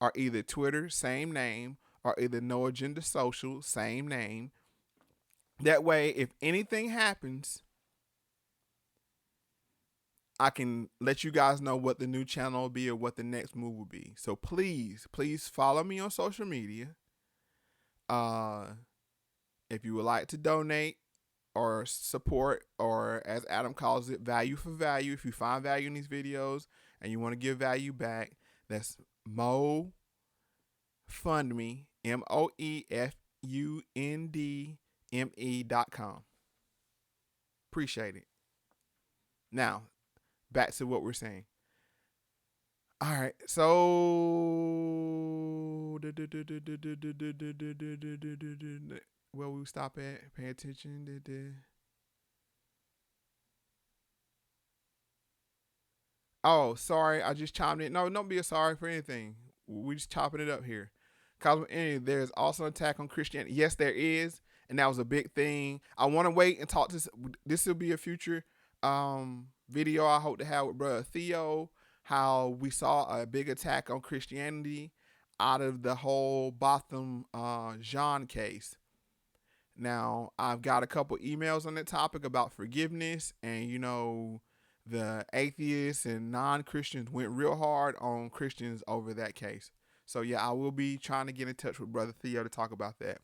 or either Twitter, same name, or either No Agenda Social, same name. That way, if anything happens, I can let you guys know what the new channel will be or what the next move will be. So please follow me on social media. If you would like to donate or support, or as Adam calls it, value for value, if you find value in these videos and you want to give value back, that's MoeFundMe, MoeFundme.com. Appreciate it. Now, back to what we're saying. All right, so where we stop at? Pay attention. Oh, sorry, I just chimed in. No, don't be sorry for anything. We just chopping it up here. Cause there's also an attack on Christianity. Yes, there is, and that was a big thing. I want to wait and talk to this. Will be a future video I hope to have with Brother Theo. How we saw a big attack on Christianity out of the whole Botham Jean case. Now, I've got a couple emails on that topic about forgiveness, and the atheists and non-Christians went real hard on Christians over that case. So yeah, I will be trying to get in touch with Brother Theo to talk about that.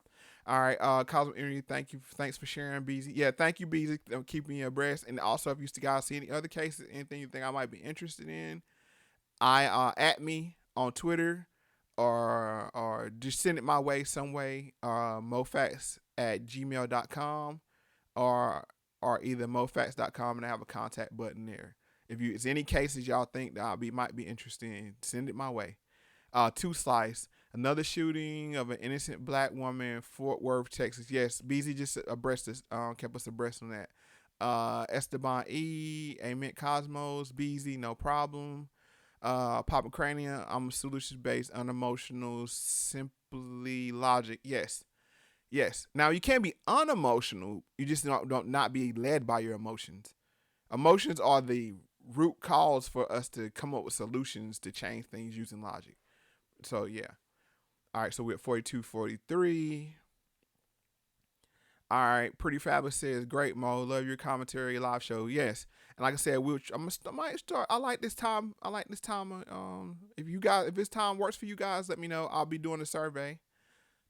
All right, Cosmic Energy, thanks for sharing, BZ. Yeah, thank you, BZ, keeping me abreast. And also, if you guys see any other cases, anything you think I might be interested in, at me on Twitter, or just send it my way some way. Moe Factz at gmail.com, or either mofactz.com, and I have a contact button there. If it's any cases y'all think that might be interested in, send it my way. Two Slice, another shooting of an innocent black woman in Fort Worth, Texas. Yes, BZ just kept us abreast on that. Esteban E, Amen Cosmos, BZ, no problem. Papa Cranium, I'm solutions based, unemotional, simply logic. Yes. Now you can't be unemotional. You just don't not be led by your emotions. Emotions are the root cause for us to come up with solutions to change things using logic. So yeah. All right, so we're at 42:43. All right, Pretty Fabulous says, great, Mo. Love your commentary live show. Yes. And like I said, I might start. I like this time. If this time works for you guys, let me know. I'll be doing a survey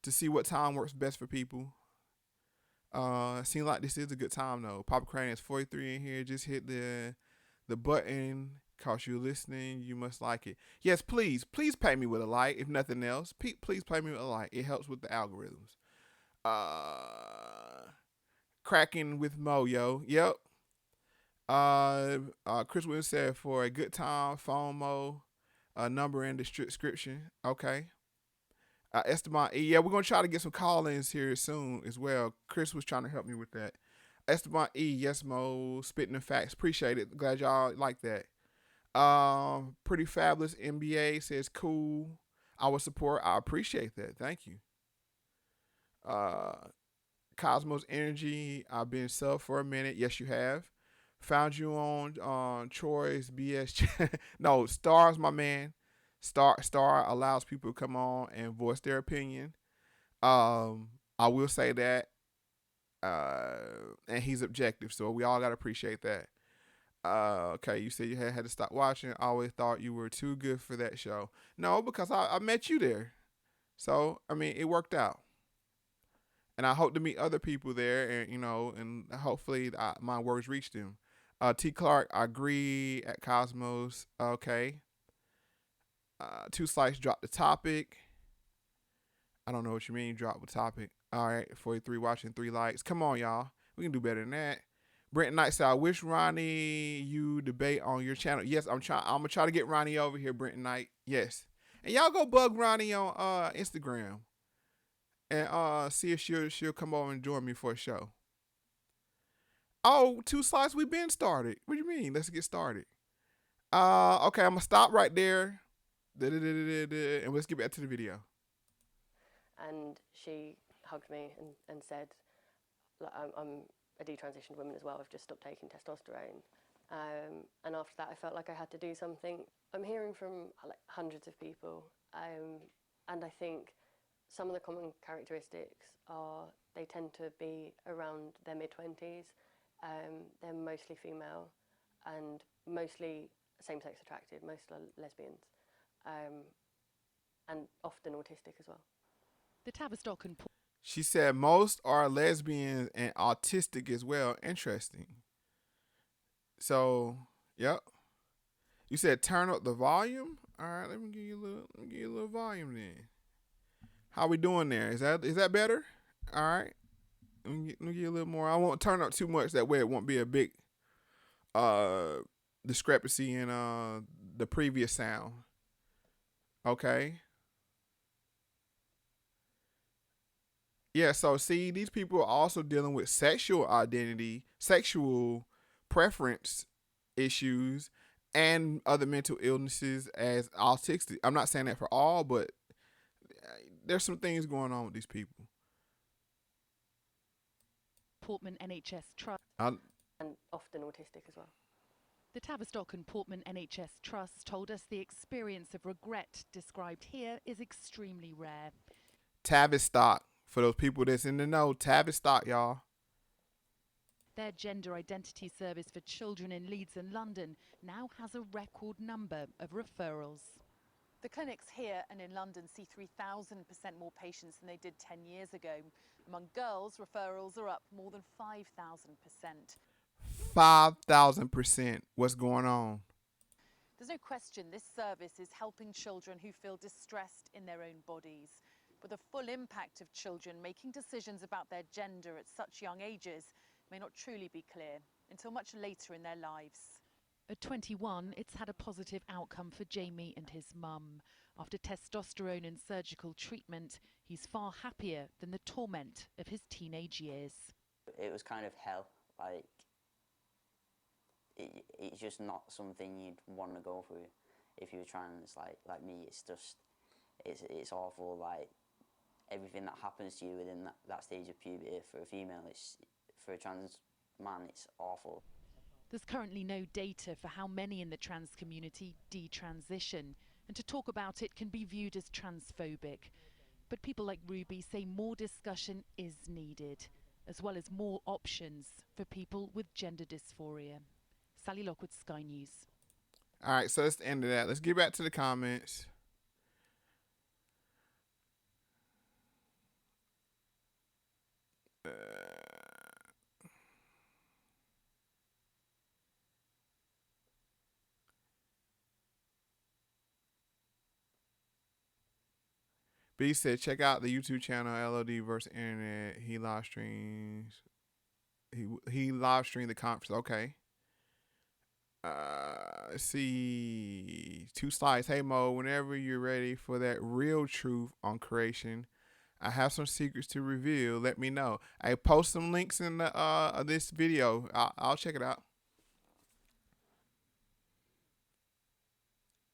to see what time works best for people. Seems like this is a good time though. Papa Crane is 43 in here. Just hit the button. Cause you're listening, you must like it. Yes, please pay me with a like. If nothing else, please pay me with a like. It helps with the algorithms. Cracking with Mo, yo. Yep. Chris Williams said, for a good time, phone Mo, number in the description. Okay. Esteban E, yeah, we're gonna try to get some call-ins here soon as well. Chris was trying to help me with that. Esteban E, yes, Mo, spitting the facts. Appreciate it. Glad y'all like that. Pretty Fabulous NBA says, cool. I will support. I appreciate that. Thank you. Cosmos Energy, I've been sub for a minute. Yes, you have. Found you on Troy's BS. No, Star's my man. Star allows people to come on and voice their opinion. I will say that. And he's objective, so we all gotta appreciate that. Okay, you said you had to stop watching. I always thought you were too good for that show. No, because I met you there. So, I mean, it worked out. And I hope to meet other people there, and hopefully my words reach them. T. Clark, I agree at Cosmos. Okay. Two Slice dropped the topic. I don't know what you mean, drop the topic. All right, 43 watching, 3 likes. Come on, y'all. We can do better than that. Brent Knight said, I wish Ronnie you debate on your channel. Yes, I'm gonna try to get Ronnie over here, Brent Knight. Yes. And y'all go bug Ronnie on Instagram. And see if she'll come over and join me for a show. Oh, 2 Slides, we've been started. What do you mean? Let's get started. Okay, I'm gonna stop right there. And let's get back to the video. And she hugged me and said, I'm a detransitioned woman as well. I've just stopped taking testosterone. And after that, I felt like I had to do something. I'm hearing from hundreds of people. And I think some of the common characteristics are they tend to be around their mid-20s. They're mostly female and mostly same-sex attracted, most are lesbians, and often autistic as well. The Tavistock and She said most are lesbians and autistic as well. Interesting. So, yep. You said turn up the volume? All right, let me give you a little volume then. How we doing there? Is that better? All right. Let me give you a little more. I won't turn up too much. That way it won't be a big discrepancy in the previous sound. Okay. Yeah, so see, these people are also dealing with sexual identity, sexual preference issues, and other mental illnesses as autistic. I'm not saying that for all, but there's some things going on with these people. Portman NHS Trust. And often autistic as well. The Tavistock and Portman NHS Trust told us the experience of regret described here is extremely rare. Tavistock, for those people that's in the know, Tavistock, y'all. Their gender identity service for children in Leeds and London now has a record number of referrals. The clinics here and in London see 3,000% more patients than they did 10 years ago. Among girls, referrals are up more than 5,000%. 5,000%. What's going on? There's no question this service is helping children who feel distressed in their own bodies. But the full impact of children making decisions about their gender at such young ages may not truly be clear until much later in their lives. At 21, it's had a positive outcome for Jamie and his mum. After testosterone and surgical treatment, he's far happier than the torment of his teenage years. It was kind of hell. Like, it's just not something you'd want to go through if you were trans. Like me, it's just, it's awful. Like, everything that happens to you within that stage of puberty for a female, for a trans man, it's awful. There's currently no data for how many in the trans community detransition, and to talk about it can be viewed as transphobic. But people like Ruby say more discussion is needed, as well as more options for people with gender dysphoria. Sally Lockwood, Sky News. All right, so that's the end of that. Let's get back to the comments. B said, check out the YouTube channel LOD versus Internet. He live streams. He live streamed the conference. Okay. Let's see. 2 slides. Hey Mo, whenever you're ready for that real truth on creation, I have some secrets to reveal. Let me know. I post some links in the this video. I'll check it out.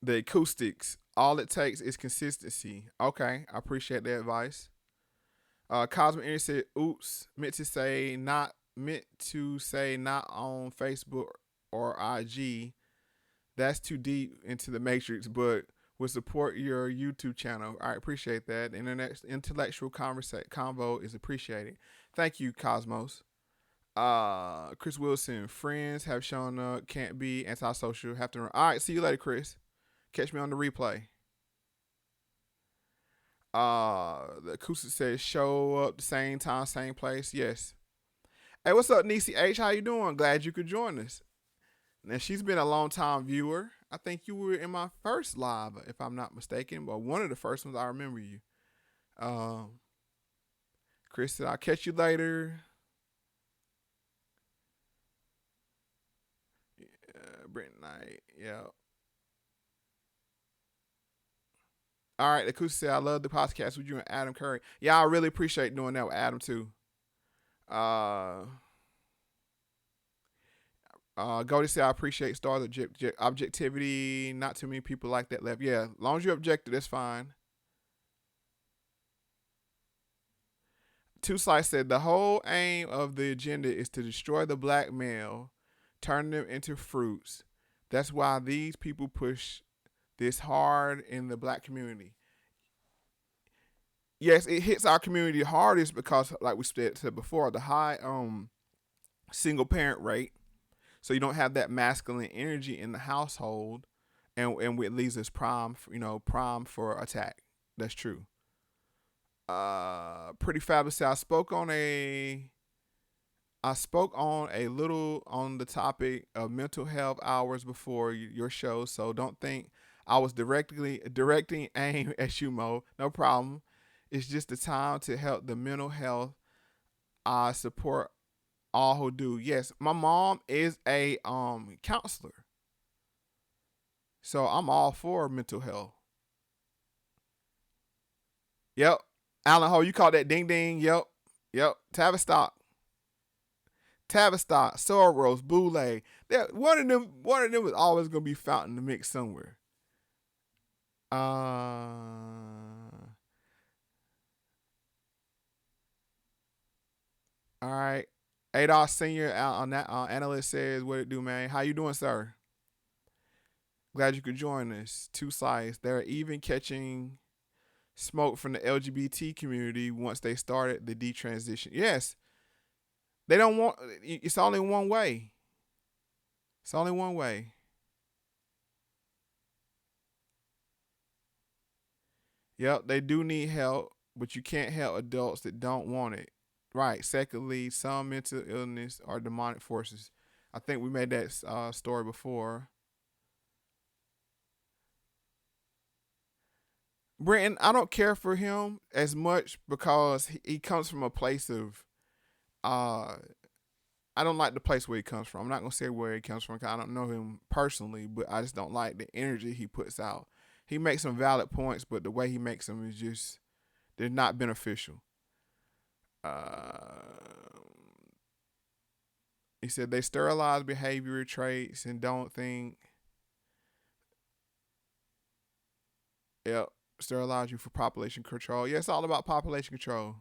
The acoustics. All it takes is consistency. Okay, I appreciate the advice. Cosmic Energy said, oops, meant to say not on Facebook or IG. That's too deep into the matrix, but would support your YouTube channel. I appreciate that. Intellectual convo is appreciated. Thank you, Cosmos. Chris Wilson, friends have shown up, can't be antisocial, have to run. All right, see you later, Chris. Catch me on the replay. The acoustic says show up the same time, same place. Yes. Hey, what's up, Niecy H? How you doing? Glad you could join us. Now, she's been a long time viewer. I think you were in my first live, if I'm not mistaken, but one of the first ones I remember you. Chris said, I'll catch you later. Brent Knight, yeah. All right, Acoustic said, I love the podcast with you and Adam Curry. Yeah, I really appreciate doing that with Adam, too. Goldie said, I appreciate Star's objectivity. Not too many people like that left. Yeah, as long as you're objective, that's fine. 2 Slice said, the whole aim of the agenda is to destroy the black male, turn them into fruits. That's why these people push this hard in the black community. Yes, it hits our community hardest because, like we said before, the high single parent rate. So you don't have that masculine energy in the household, and it leaves us prime for attack. That's true. Pretty fabulous. I spoke on a little on the topic of mental health hours before your show, so don't think I was directing aim at you, Mo. No problem. It's just the time to help the mental health. I support all who do. Yes, my mom is a counselor, so I'm all for mental health. Yep, Alan Ho, you call that ding ding? Yep. Tavistock, Soros, Boulay. One of them was always gonna be found in the mix somewhere. All right. ADOS Senior analyst says, what it do, man? How you doing, sir? Glad you could join us. 2 Sides. They're even catching smoke from the LGBT community once they started the detransition. Yes. They don't want, it's only one way. It's only one way. Yep, they do need help, but you can't help adults that don't want it. Right. Secondly, some mental illness or demonic forces. I think we made that story before. Brenton, I don't care for him as much because he comes from a place of, uh, I don't like the place where he comes from. I'm not gonna say where he comes from 'cause I don't know him personally, but I just don't like the energy he puts out. He makes some valid points, but the way he makes them is just they're not beneficial. He said they sterilize behavior traits and don't think. Yep, sterilize you for population control. Yeah, it's all about population control.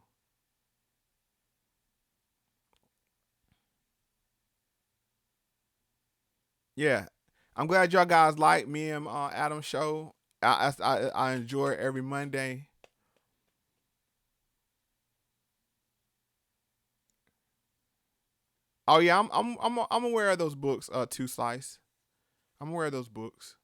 Yeah, I'm glad y'all guys like me and Adam's show. I enjoy it every Monday. Oh yeah, I'm aware of those books. Two Slice. I'm aware of those books.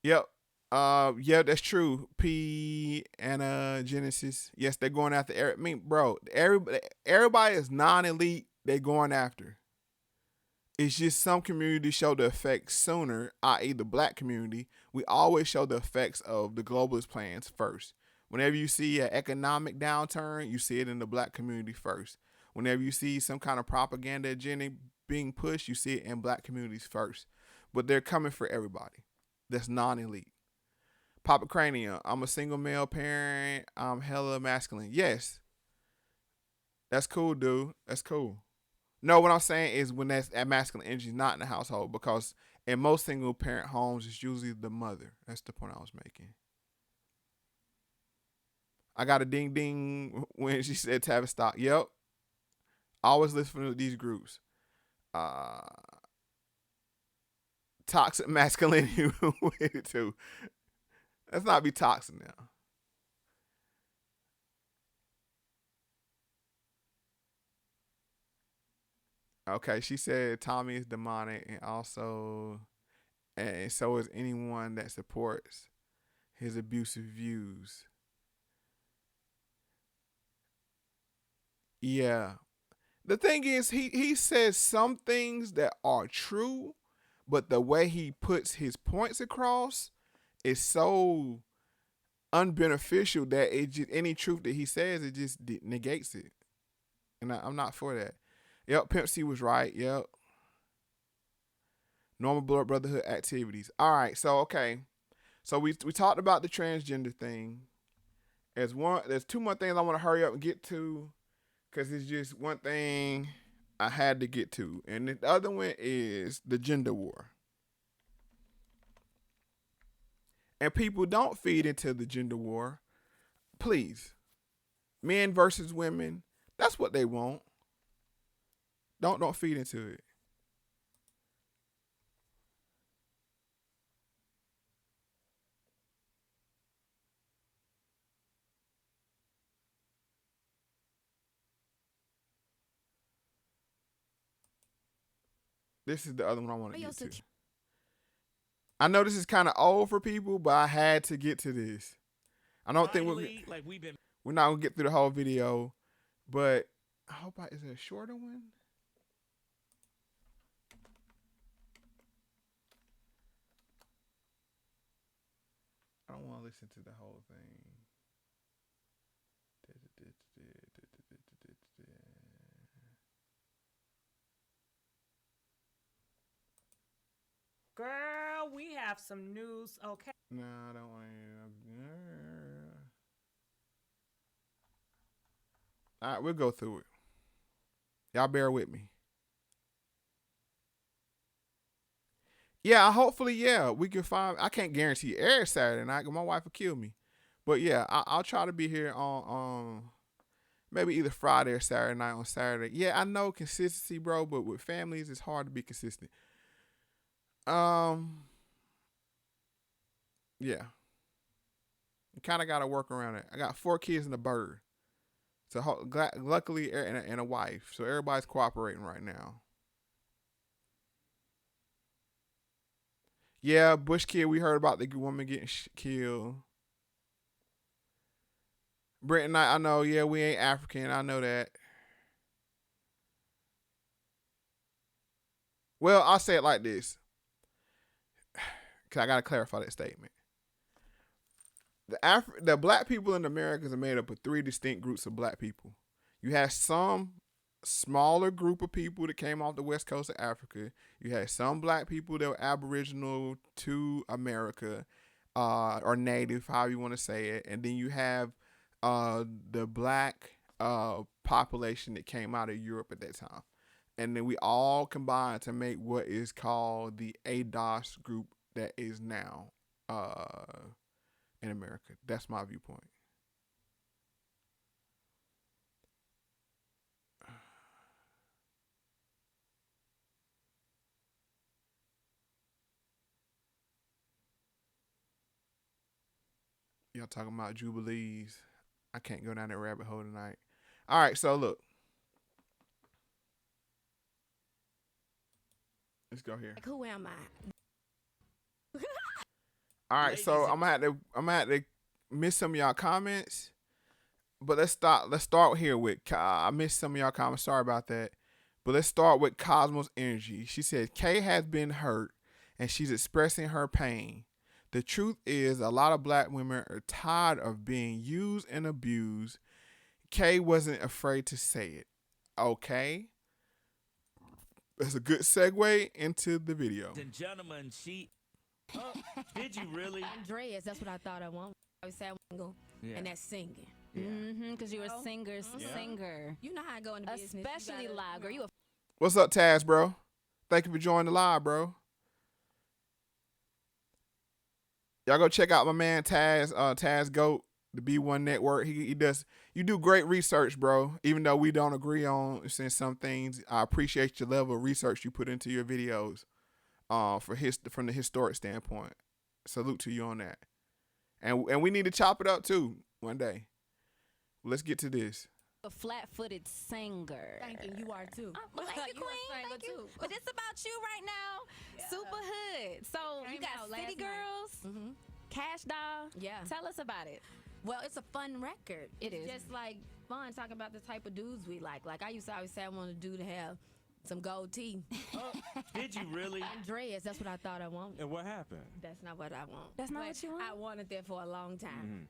Yep. Yeah, that's true. P and Genesis. Yes, they're going after. I mean, bro, everybody is non-elite. They're going after. It's just some communities show the effects sooner, i.e., the black community. We always show the effects of the globalist plans first. Whenever you see an economic downturn, you see it in the black community first. Whenever you see some kind of propaganda agenda being pushed, you see it in black communities first. But they're coming for everybody that's non-elite. Papa Cranium, I'm a single male parent. I'm hella masculine. Yes, that's cool, dude. That's cool. No, what I'm saying is when that masculine energy is not in the household, because in most single parent homes, it's usually the mother. That's the point I was making. I got a ding ding when she said Tavistock. Yep. Always listening to these groups. Uh, Toxic masculinity with it too. Let's not be toxic now. Okay, she said Tommy is demonic and so is anyone that supports his abusive views. Yeah. The thing is he says some things that are true, but the way he puts his points across is so unbeneficial that it just any truth that he says it just negates it. And I'm not for that. Yep, Pimp C was right. Yep. Normal blood brotherhood activities. All right, so okay. So we talked about the transgender thing. There's two more things I want to hurry up and get to because it's just one thing I had to get to. And the other one is the gender war. And people don't feed into the gender war. Please. Men versus women. That's what they want. Don't feed into it. This is the other one I want to get to. I know this is kind of old for people, but I had to get to this. I don't think we're not gonna get through the whole video, but I hope is it a shorter one? I don't want to listen to the whole thing. Girl, we have some news, okay? No, I don't want to. All right, we'll go through it. Y'all bear with me. Yeah, hopefully, yeah, we can find. I can't guarantee every Saturday night, 'cause my wife will kill me. But yeah, I'll try to be here on maybe either Friday or Saturday night. On Saturday, yeah, I know consistency, bro, but with families, it's hard to be consistent. Yeah, you kind of got to work around it. I got 4 kids and a bird, so luckily and a wife, so everybody's cooperating right now. Yeah, Bush kid. We heard about the woman getting killed. Britain, I know. Yeah, we ain't African. I know that. Well, I'll say it like this, because I got to clarify that statement. The black people in America are made up of three distinct groups of black people. You have some smaller group of people that came off the west coast of Africa. You had some black people that were aboriginal to America, or native, however you want to say it. And then you have the black population that came out of Europe at that time. And then we all combined to make what is called the ADOS group that is now in America. That's my viewpoint. Y'all talking about jubilees. I can't go down that rabbit hole tonight. All right, so look. Let's go here. Like, who am I? All right, so I'm gonna have to miss some of y'all comments, but let's start here with I missed some of y'all comments. Sorry about that, but let's start with Cosmos Energy. She said Kay has been hurt and she's expressing her pain. The truth is, a lot of black women are tired of being used and abused. Kay wasn't afraid to say it. Okay. That's a good segue into the video. And gentlemen, did you really? Andreas, that's what I thought I wanted. I was saying, and that's singing. Because you're a singer. You know how I go into business. Especially live, girl. You a What's up, Taz, bro? Thank you for joining the live, bro. Y'all go check out my man Taz, Taz Goat, the B1 Network. He does. You do great research, bro. Even though we don't agree on some things, I appreciate your level of research you put into your videos. From the historic standpoint, salute to you on that. And we need to chop it up too one day. Let's get to this. a flat-footed singer. Thank you. You are too. Thank you, Queen. Thank you. But it's about you right now. Yeah. Super hood. So you got City Girls, Cash Doll. Yeah. Tell us about it. Well, it's a fun record. It is. Just like fun talking about the type of dudes we like. Like I used to always say I want a dude to have some gold teeth. Did you really? Andreas, that's what I thought I wanted. And what happened? That's not what I want. That's not what you want? I wanted that for a long time.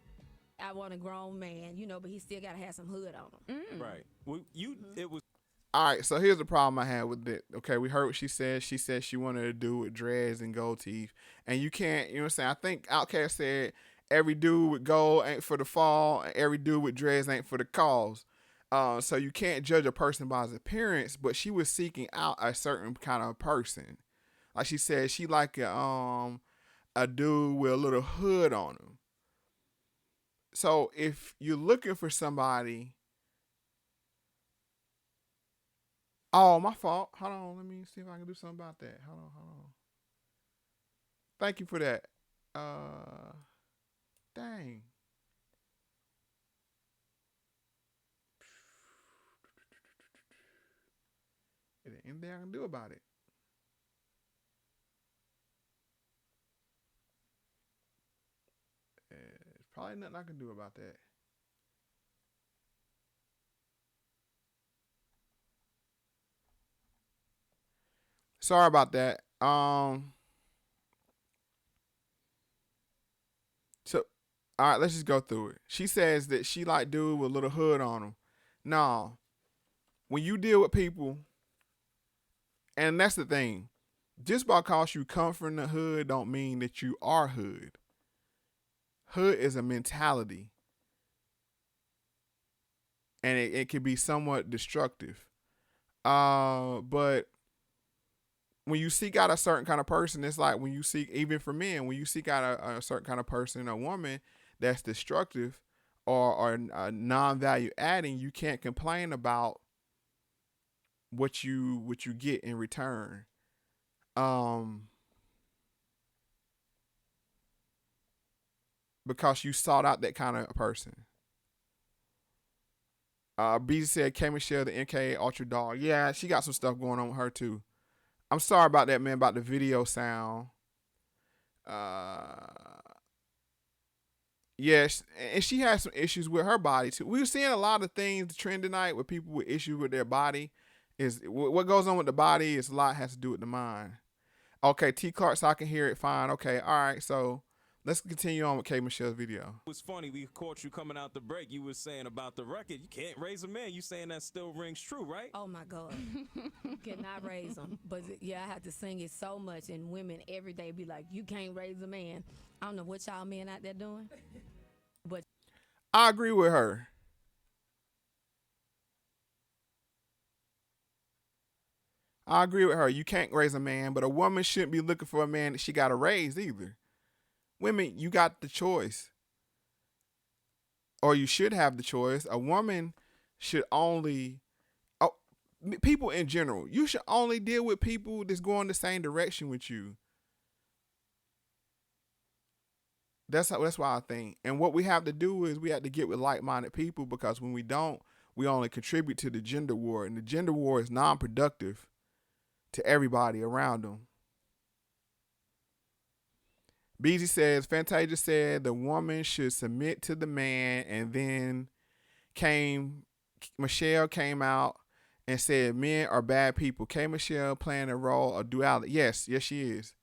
I want a grown man, you know, but he still got to have some hood on him. Right. Well, it was. All right, so here's the problem I had with it. Okay, we heard what she said. She said she wanted to do with dreads and gold teeth. And you can't, you know what I'm saying? I think Outkast said every dude with gold ain't for the fall, and every dude with dreads ain't for the cause. So you can't judge a person by his appearance, but she was seeking out a certain kind of person. Like she said, she like a dude with a little hood on him. So if you're looking for somebody, oh, my fault. Hold on, let me see if I can do something about that. Hold on. Thank you for that. Dang. Is there anything I can do about it? There's probably nothing I can do about that. Sorry about that. So, all right, let's just go through it. She says that she like dude with a little hood on him. No. When you deal with people, and that's the thing, just because you come from the hood don't mean that you are hood. Hood is a mentality. And it can be somewhat destructive. But when you seek out a certain kind of person, it's like when you seek, even for men, when you seek out a certain kind of person, a woman that's destructive or non-value adding, you can't complain about what you get in return. Because you sought out that kind of person. B said K Michelle, the MK Ultra Dog. Yeah, she got some stuff going on with her too. I'm sorry about that, man, about the video sound. Yes, and she has some issues with her body too. We were seeing a lot of things the trend tonight with people with issues with their body. Is what goes on with the body is a lot has to do with the mind. Okay, T Clark, so I can hear it fine. Okay, all right, so let's continue on with K Michelle's video. It was funny. We caught you coming out the break. You were saying about the record, you can't raise a man. You saying that still rings true, right? Oh my God. Cannot raise them. But yeah, I have to sing it so much, and women every day be like, you can't raise a man. I don't know what y'all men out there doing, but I agree with her. I agree with her. You can't raise a man, but a woman shouldn't be looking for a man that she got to raise either. Women, you got the choice. Or you should have the choice. A woman should only, people in general, you should only deal with people that's going the same direction with you. That's why I think. And what we have to do is we have to get with like-minded people, because when we don't, we only contribute to the gender war. And the gender war is non-productive to everybody around them. BG says, Fantasia said the woman should submit to the man, and then Michelle came out and said men are bad people. K Michelle playing a role of duality. Yes, she is.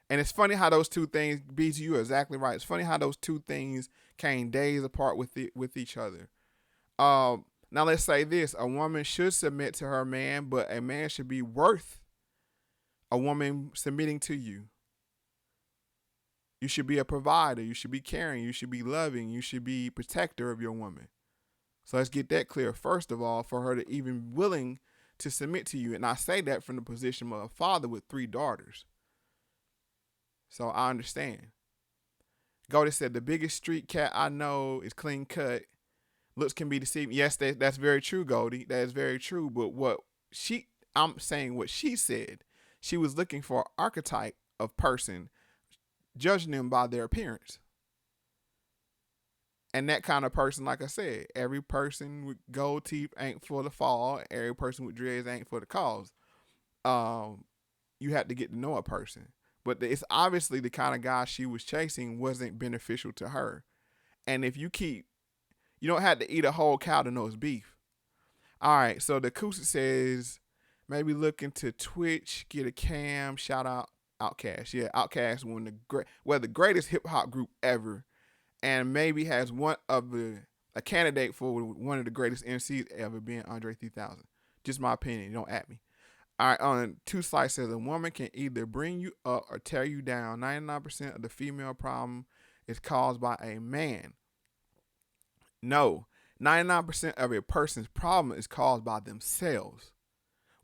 And it's funny how those two things, BG, you're exactly right. It's funny how those two things came days apart with each other. Now let's say this. A woman should submit to her man, but a man should be worth a woman submitting to you. You should be a provider. You should be caring. You should be loving. You should be protector of your woman. So let's get that clear. First of all, for her to even willing to submit to you. And I say that from the position of a father with 3 daughters. So I understand. Goldie said, the biggest street cat I know is clean cut. Looks can be deceiving. Yes, that's very true, Goldie. That is very true. But I'm saying what she said. She was looking for an archetype of person, judging them by their appearance. And that kind of person, like I said, every person with gold teeth ain't for the fall. Every person with dreads ain't for the cause. You have to get to know a person. But it's obviously the kind of guy she was chasing wasn't beneficial to her. And if you don't have to eat a whole cow to know it's beef. All right, so the Kusa says, maybe look into Twitch, get a cam, shout out Outkast. Yeah, Outkast, the greatest hip hop group ever, and maybe has a candidate for one of the greatest MCs ever, being Andre 3000. Just my opinion. Don't at me. All right, on Two Slice says, a woman can either bring you up or tear you down. 99% of the female problem is caused by a man. No, 99% of a person's problem is caused by themselves.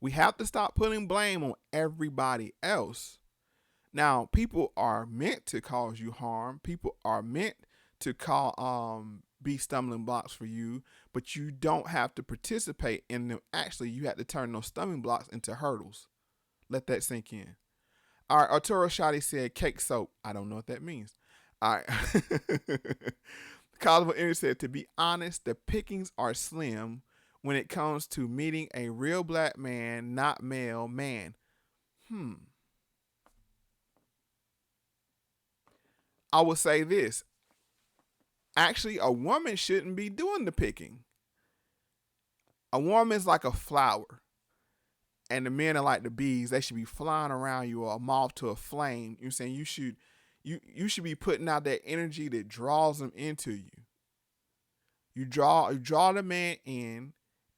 We have to stop putting blame on everybody else. Now, people are meant to cause you harm. People are meant to be stumbling blocks for you, but you don't have to participate in them. Actually, you have to turn those stumbling blocks into hurdles. Let that sink in. All right, Arturo Shotty said cake soap. I don't know what that means. All right. Cosmo Energy said, to be honest, the pickings are slim when it comes to meeting a real black man, not male man. I will say this. Actually, a woman shouldn't be doing the picking. A woman's like a flower, and the men are like the bees. They should be flying around you, or a moth to a flame. You're saying you should be putting out that energy that draws them into you. You draw the man in,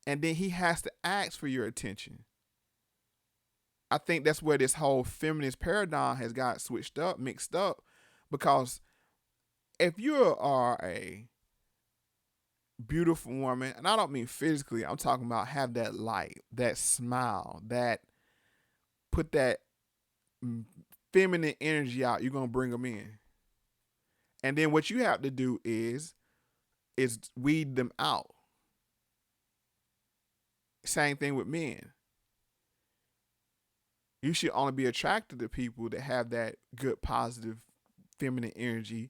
and then he has to ask for your attention. I think that's where this whole feminist paradigm has got mixed up, because if you are a beautiful woman, and I don't mean physically, I'm talking about have that light, that smile, that put that feminine energy out, you're going to bring them in. And then what you have to do is weed them out. Same thing with men. You should only be attracted to people that have that good, positive, feminine energy.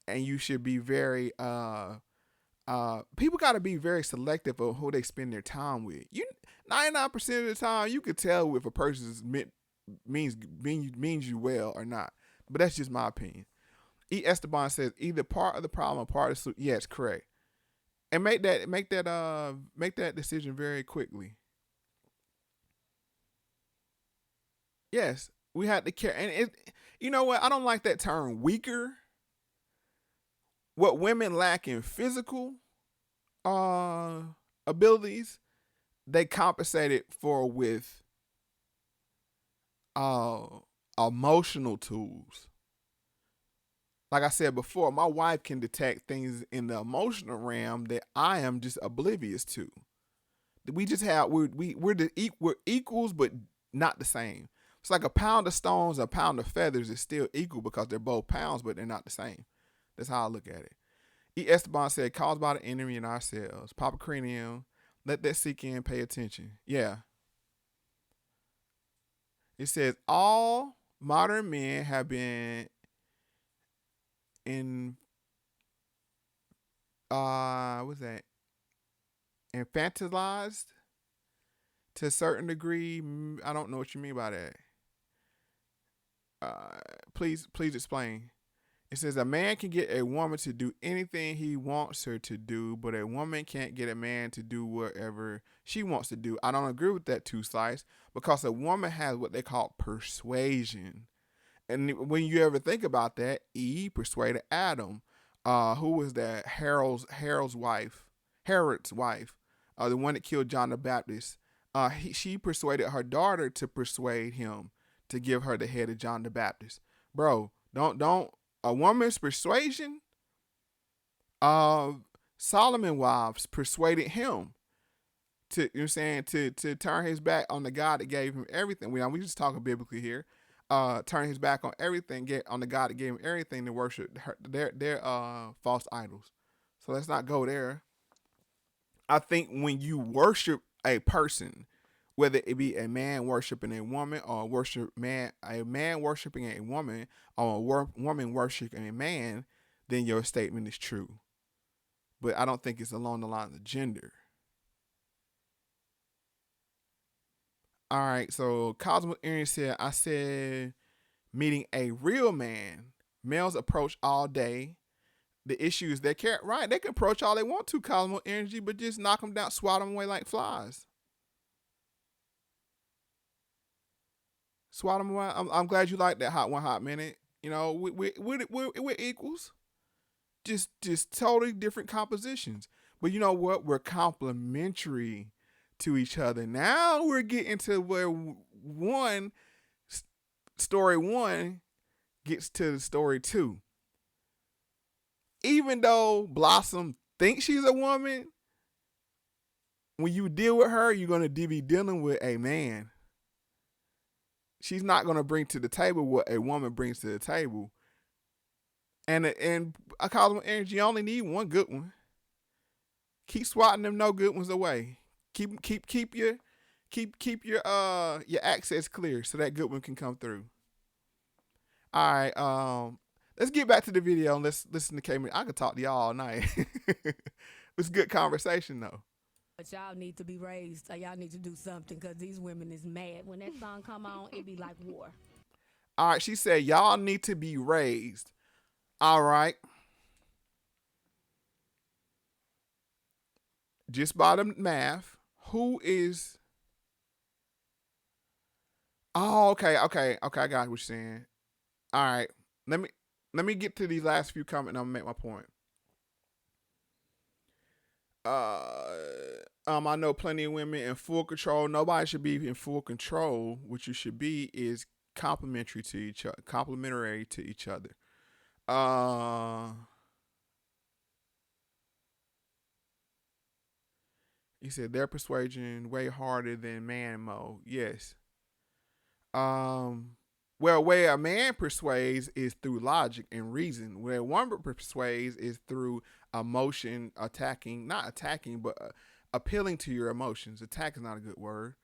And you should be very, people got to be very selective of who they spend their time with. 99% of the time, you could tell if a person means you well or not. but that's just my opinion. E. Esteban says either part of the problem or part of the solution. Yes, correct. And make that decision very quickly. Yes, we had to care. And you know what? I don't like that term weaker. What women lack in physical abilities, they compensated for with emotional tools. Like I said before, my wife can detect things in the emotional realm that I am just oblivious to. We just have we're equals, but not the same. It's like a pound of stones, a pound of feathers is still equal because they're both pounds, but they're not the same. That's how I look at it. E. Esteban said, caused by the enemy in ourselves. Papa Cranium, let that sink in, pay attention. Yeah. It says, all modern men have been what's that? Infantilized to a certain degree. I don't know what you mean by that. Please explain. It says a man can get a woman to do anything he wants her to do, but a woman can't get a man to do whatever she wants to do. I don't agree with that two sides because a woman has what they call persuasion. And when you ever think about that, Eve persuaded Adam. Who was that? Herod's wife, the one that killed John the Baptist. She persuaded her daughter to persuade him to give her the head of John the Baptist. Bro, don't a woman's persuasion. Solomon wives persuaded him to, you know what I'm saying, to turn his back on the God that gave him everything. We just talking biblically here. Turn his back on everything, get on the God that gave him everything to worship their false idols. So let's not go there. I think when you worship a person, whether it be a man worshiping a woman or a man worshiping a woman or a woman worshiping a man, then your statement is true. But I don't think it's along the lines of gender. All right, so Cosmo Aaron said, I said, meeting a real man. Males approach all day. The issue is they can't, right? They can approach all they want to, Cosmo Energy, but just knock them down, swat them away like flies. Swat them away. I'm glad you like that hot minute. You know, we're equals. Just totally different compositions. But you know what? We're complementary to each other. Now we're getting to where story one gets to story two. Even though Blossom thinks she's a woman, when you deal with her, you're going to be dealing with a man. She's not going to bring to the table what a woman brings to the table. And I call them energy. You only need one good one. Keep swatting them no good ones away. Keep your access clear so that good one can come through. All right, let's get back to the video and let's listen to K. I could talk to y'all all night. It's good conversation though. But y'all need to be raised. Y'all need to do something because these women is mad. When that song come on, it be like war. All right, she said y'all need to be raised. All right. Just by the math, who is... Oh, okay. I got what you're saying. All right. Let me get to these last few comments and I'm gonna make my point. I know plenty of women in full control. Nobody should be in full control. What you should be is complementary to each other. He said their persuasion way harder than man mode. Yes. Well, where a man persuades is through logic and reason. Where a woman persuades is through emotion, not attacking, but appealing to your emotions. Attack is not a good word.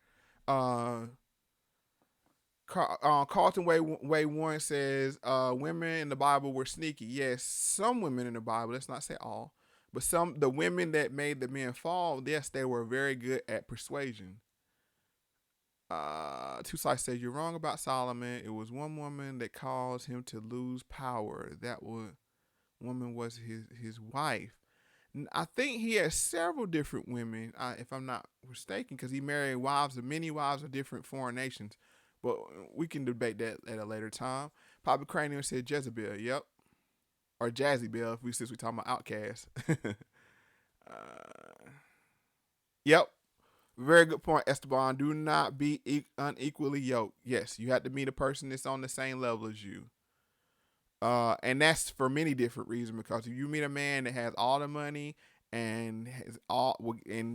Carlton Way Warren says women in the Bible were sneaky. Yes, some women in the Bible. Let's not say all, but the women that made the men fall. Yes, they were very good at persuasion. Two Slice says you're wrong about Solomon. It was one woman that caused him to lose power. That woman was his wife. I think he had several different women, if I'm not mistaken, because he married many wives of different foreign nations. But we can debate that at a later time. Papa Cranium said Jezebel. Yep. Or Jazzy Bell, since we talking about Outcast. Yep. Very good point, Esteban. Do not be unequally yoked. Yes, you have to meet a person that's on the same level as you. And that's for many different reasons, because if you meet a man that has all the money and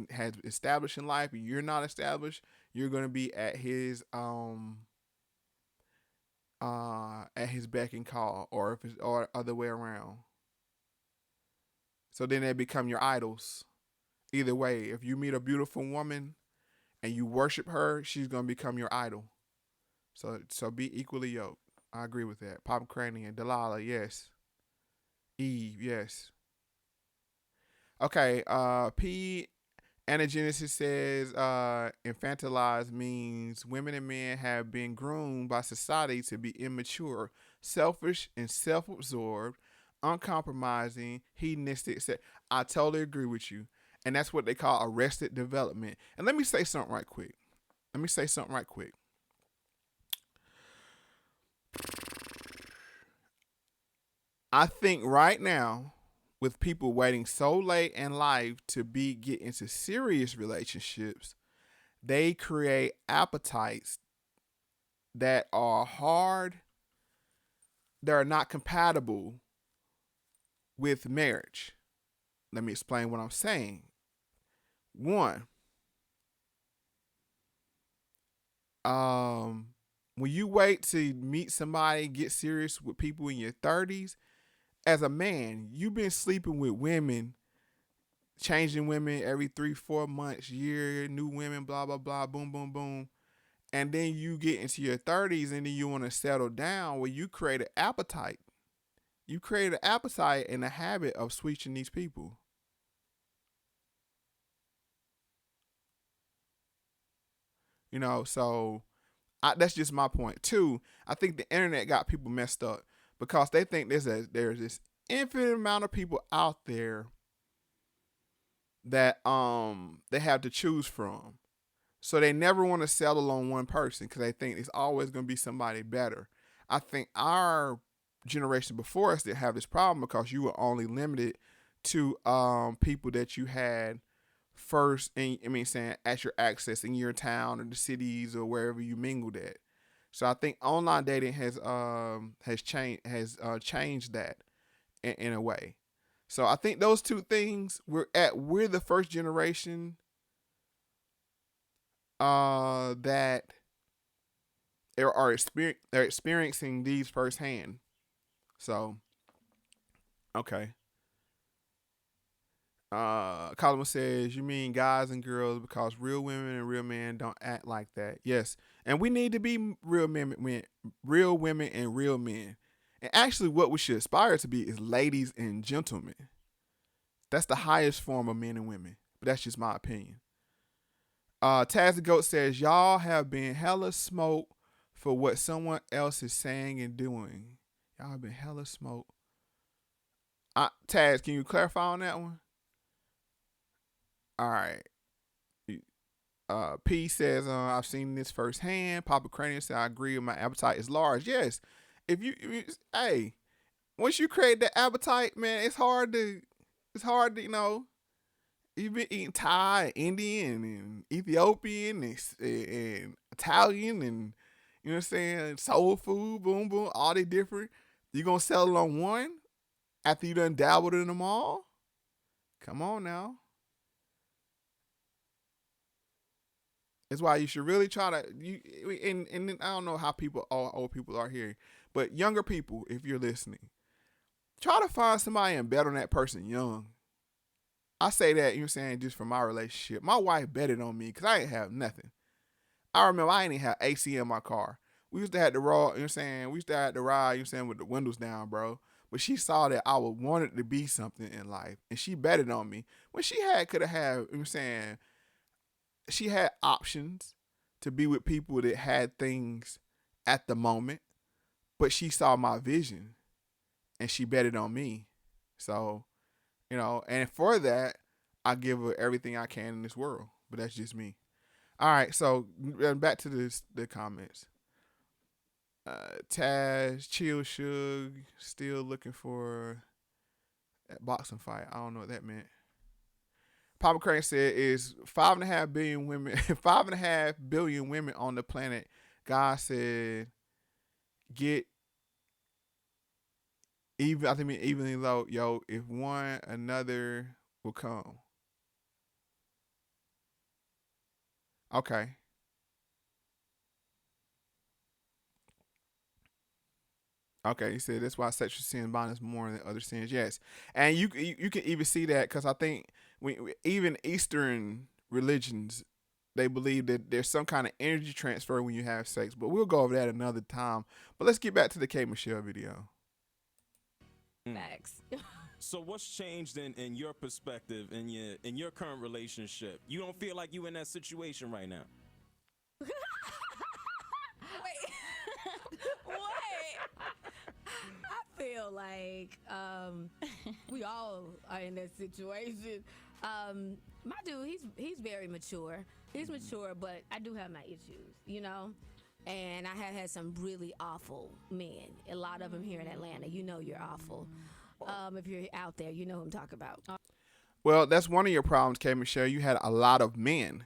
has established in life and you're not established, you're going to be at his beck and call, or other way around. So then they become your idols. Either way, if you meet a beautiful woman and you worship her, she's going to become your idol. So be equally yoked. I agree with that. Pop Cranium, Delilah, yes. Eve, yes. Okay, P. Anagenesis says infantilized means women and men have been groomed by society to be immature, selfish, and self-absorbed, uncompromising, hedonistic. I totally agree with you. And that's what they call arrested development. And let me say something right quick. I think right now, with people waiting so late in life to get into serious relationships, they create appetites that are hard, that are not compatible with marriage. Let me explain what I'm saying. One, when you wait to meet somebody, get serious with people in your 30s, as a man, you've been sleeping with women, changing women every 3-4 months, year, new women, blah, blah, blah, boom, boom, boom. And then you get into your 30s and then you want to settle down, where you create an appetite. You create an appetite and a habit of switching these people. So that's just my point. Two, I think the internet got people messed up, because they think there's this infinite amount of people out there that they have to choose from. So they never want to settle on one person, because they think it's always going to be somebody better. I think our generation before us didn't have this problem, because you were only limited to people that you had first, at your access in your town or the cities or wherever you mingled at. So I think online dating has changed that in a way. So I think those two things, we're the first generation that are experiencing these firsthand. So okay. Colin says, you mean guys and girls, because real women and real men don't act like that. Yes. And we need to be real women and real men. And actually what we should aspire to be is ladies and gentlemen. That's the highest form of men and women. But that's just my opinion. Taz the Goat says, y'all have been hella smoked for what someone else is saying and doing. Y'all have been hella smoked. Taz, can you clarify on that one? All right. P says, I've seen this firsthand. Papa Cranium said, I agree, my appetite is large. Yes. Hey, once you create that appetite, man, it's hard to, you've been eating Thai, Indian, and Ethiopian, and Italian, and, you know what I'm saying, soul food, boom, boom, all they different. You gonna settle on one after you done dabbled in them all? Come on now. That's why you should really try to, and I don't know how old people are here, but younger people, if you're listening, try to find somebody and bet on that person young. I say that, you know what I'm saying, just from my relationship. My wife betted on me because I ain't have nothing. I remember I ain't even have AC in my car. We used to have to roll, you know what I'm saying, we used to have to ride, you know what I'm saying, with the windows down, bro. But she saw that I wanted to be something in life, and she betted on me. When she could have had, you know what I'm saying, she had options, to be with people that had things at the moment, but she saw my vision and she betted on me. So, and for that, I give her everything I can in this world. But that's just me. All right, so back to the comments. Taz, Chill Shug, still looking for that boxing fight. I don't know what that meant. Papa Crane said, "Is 5.5 billion women, 5.5 billion women on the planet?" God said, "Get even." I think evenly low, yo. If one another will come. Okay. Okay, he said that's why sexual sin bond is more than other sins. Yes, and you can even see that because I think even Eastern religions, they believe that there's some kind of energy transfer when you have sex. But we'll go over that another time. But let's get back to the K Michelle video. Facts. So what's changed in your perspective in your current relationship? You don't feel like you in that situation right now? I feel like we all are in that situation. My dude, he's very mature. He's mature, but I do have my issues, And I have had some really awful men. A lot of them here in Atlanta. You're awful. If you're out there, you know who I'm talking about. Well, that's one of your problems, K Michelle. You had a lot of men.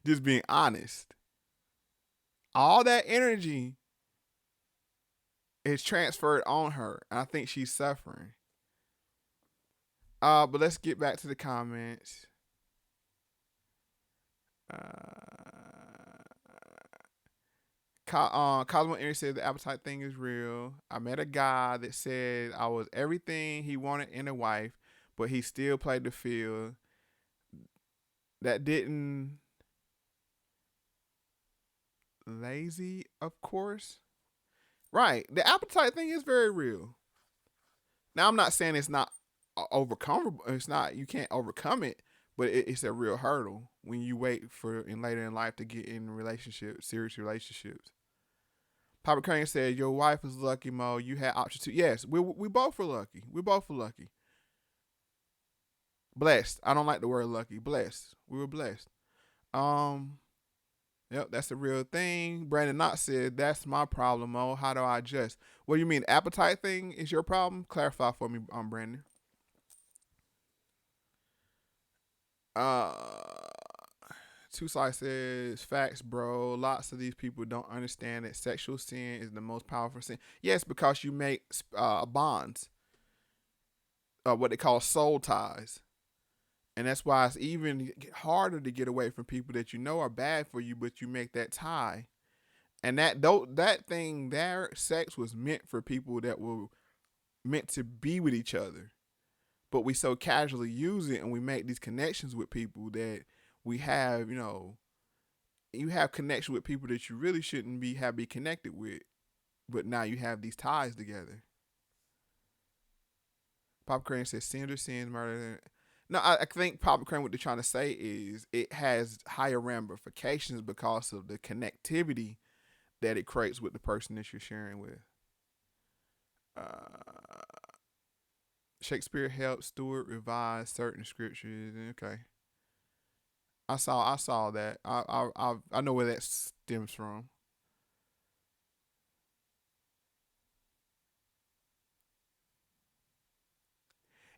Just being honest. All that energy is transferred on her, and I think she's suffering. But let's get back to the comments. Cosmo Energy said the appetite thing is real. I met a guy that said I was everything he wanted in a wife, but he still played the field. That didn't lazy, of course. Right. The appetite thing is very real. Now, I'm not saying it's not overcomable. It's not, you can't overcome it, but it's a real hurdle when you wait for later in life to get in relationships, serious relationships. Papa Crane said, your wife is lucky, Mo. You had option 2. Yes, we both were lucky. We both were lucky. Blessed. I don't like the word lucky. Blessed. We were blessed. Yep, that's the real thing. Brandon Knott said, that's my problem, Mo. How do I adjust? What do you mean? Appetite thing is your problem? Clarify for me, Brandon. Two Slice says, facts, bro. Lots of these people don't understand that sexual sin is the most powerful sin. Yes, because you make bonds, what they call soul ties. And that's why it's even harder to get away from people that you know are bad for you, but you make that tie. And that thing there, sex was meant for people that were meant to be with each other. But we so casually use it and we make these connections with people that we have, you have connection with people that you really shouldn't be connected with. But now you have these ties together. Papa Crane says, sin or sins, murder. No, I think Papa Crane, what they're trying to say is it has higher ramifications because of the connectivity that it creates with the person that you're sharing with. Shakespeare helped Stewart revise certain scriptures. Okay, I saw that. I know where that stems from.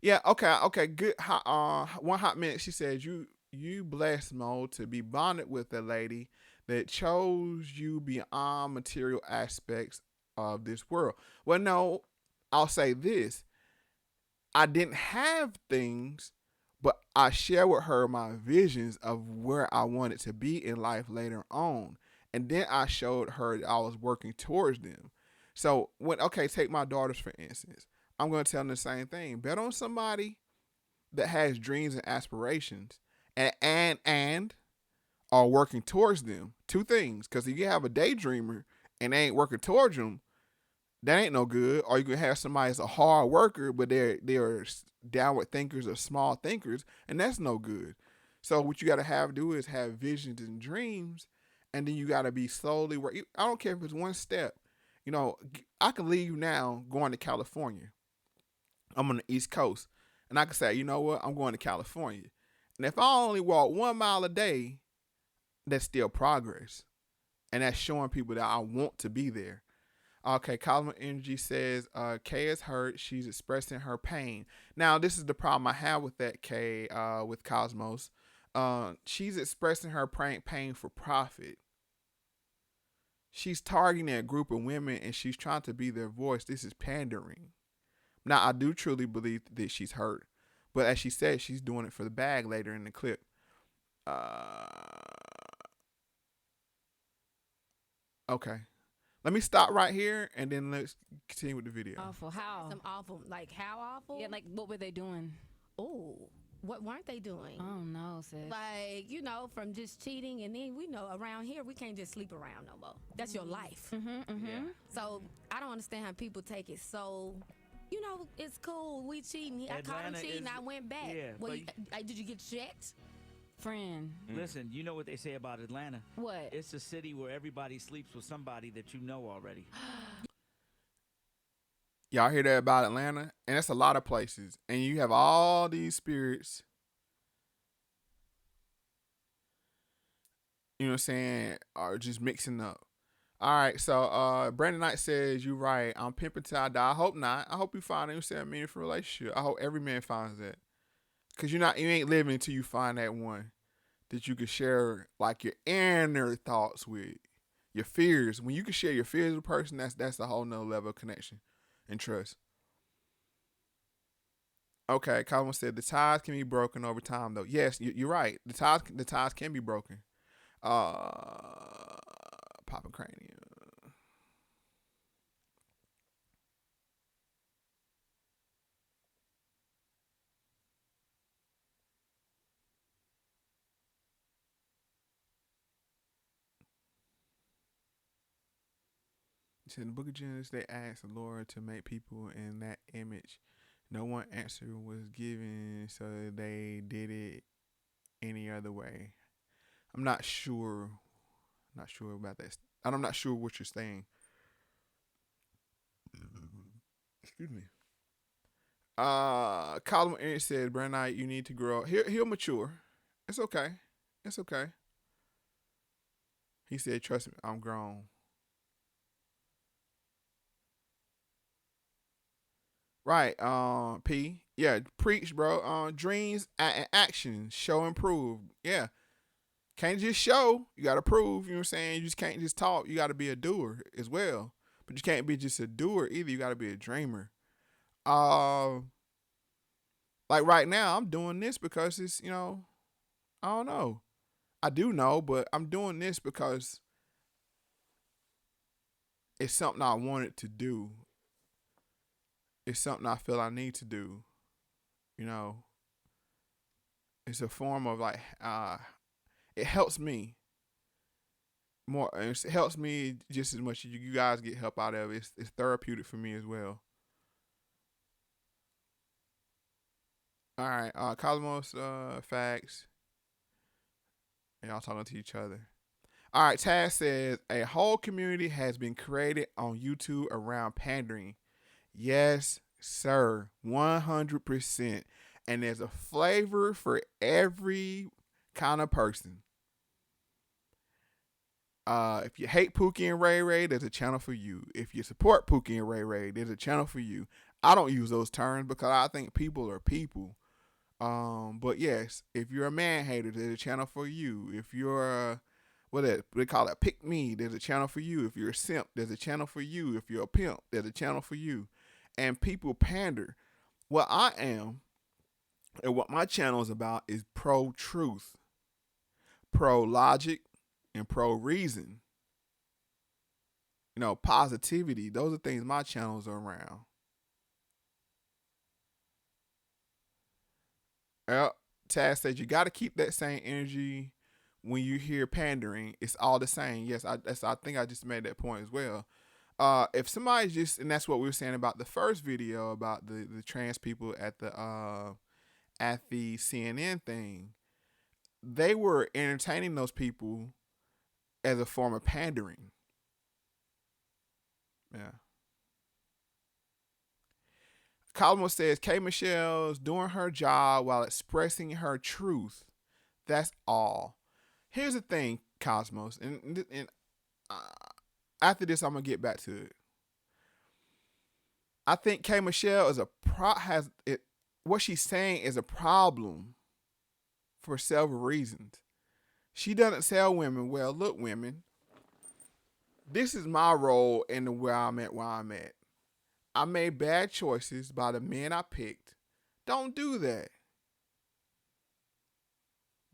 Yeah, okay, good. One hot minute, she said, you blessed, Mo, to be bonded with a lady that chose you beyond material aspects of this world. Well, no, I'll say this. I didn't have things, but I share with her my visions of where I wanted to be in life later on. And then I showed her that I was working towards them. So take my daughters, for instance. I'm going to tell them the same thing. Bet on somebody that has dreams and aspirations and are working towards them. Two things. Because if you have a daydreamer and they ain't working towards them, that ain't no good. Or you can have somebody that's a hard worker, but they're downward thinkers or small thinkers, and that's no good. So what you got to do is have visions and dreams, and then you got to be slowly work. I don't care if it's one step. You know, I can leave now going to California. I'm on the East Coast, and I can say, you know what, I'm going to California. And if I only walk 1 mile a day, that's still progress. And that's showing people that I want to be there. Okay, Cosmo Energy says, Kay is hurt. She's expressing her pain. Now, this is the problem I have with that, Kay, with Cosmos. She's expressing her pain for profit. She's targeting a group of women, and she's trying to be their voice. This is pandering. Now, I do truly believe that she's hurt. But as she said, she's doing it for the bag later in the clip. Okay. Let me stop right here, and then let's continue with the video. Awful. How? Some awful. Like, how awful? Yeah, like, what were they doing? Oh, what weren't they doing? Oh, no, sis. Like, you know, from just cheating, and then we know around here, we can't just sleep around no more. That's your life. Yeah. So, I don't understand how people take it so... You know, it's cool. We cheating. I caught him cheating. I went back. Yeah, well, did you get checked? Friend. Listen, you know what they say about Atlanta? What? It's a city where everybody sleeps with somebody that you know already. Y'all hear that about Atlanta? And that's a lot of places. And you have all these spirits. You know what I'm saying? Are just mixing up. All right, so Brandon Knight says, you're right. I'm pimping till I die. I hope not. I hope you find a meaningful relationship. I hope every man finds that. Because you ain't living until you find that one that you can share like your inner thoughts with, your fears. When you can share your fears with a person, that's a whole nother level of connection and trust. Okay, Colin said the ties can be broken over time, though. Yes, you're right. The ties can be broken. Popping cranium. In the Book of Genesis, they asked the Lord to make people in that image. No one answer was given, so they did it any other way. I'm not sure. Not sure about that. I'm not sure what you're saying. Excuse me. Colin Aaron said, Brandon, you need to grow up. He'll mature. It's okay. It's okay. He said, trust me, I'm grown. Right, P. Yeah, preach, bro. Dreams and actions show and prove. Yeah. Can't just show, you gotta prove, you know what I'm saying? You just can't just talk, you gotta be a doer as well. But you can't be just a doer either, you gotta be a dreamer. Like right now, I'm doing this because it's, I don't know. I do know, but I'm doing this because it's something I wanted to do. It's something I feel I need to do. It's a form of like, it helps me more. It helps me just as much as you guys get help out of it. It's therapeutic for me as well. All right, Cosmos Factz. Y'all talking to each other. All right, Taz says a whole community has been created on YouTube around pandering. Yes, sir, 100%. And there's a flavor for every kind of person. If you hate Pookie and Ray Ray, there's a channel for you. If you support Pookie and Ray Ray, there's a channel for you. I don't use those terms because I think people are people. But yes, if you're a man hater, there's a channel for you. If you're what they call it, pick me, there's a channel for you. If you're a simp, there's a channel for you. If you're a pimp, there's a channel for you. And people pander. What I am and what my channel is about is pro-truth, pro-logic, and pro-reason. Positivity. Those are things my channels are around. Taz says you got to keep that same energy when you hear pandering. It's all the same. Yes, I think I just made that point as well. If somebody and that's what we were saying about the first video about the trans people at the CNN thing. they were entertaining those people as a form of pandering. Yeah. Cosmo says K. Michelle's doing her job while expressing her truth. That's all. Here's the thing, Cosmos, and after this, I'm gonna get back to it. I think K. Michelle is what she's saying is a problem for several reasons. She doesn't tell women, well, look, women, this is my role in where I'm at. I made bad choices by the men I picked. Don't do that.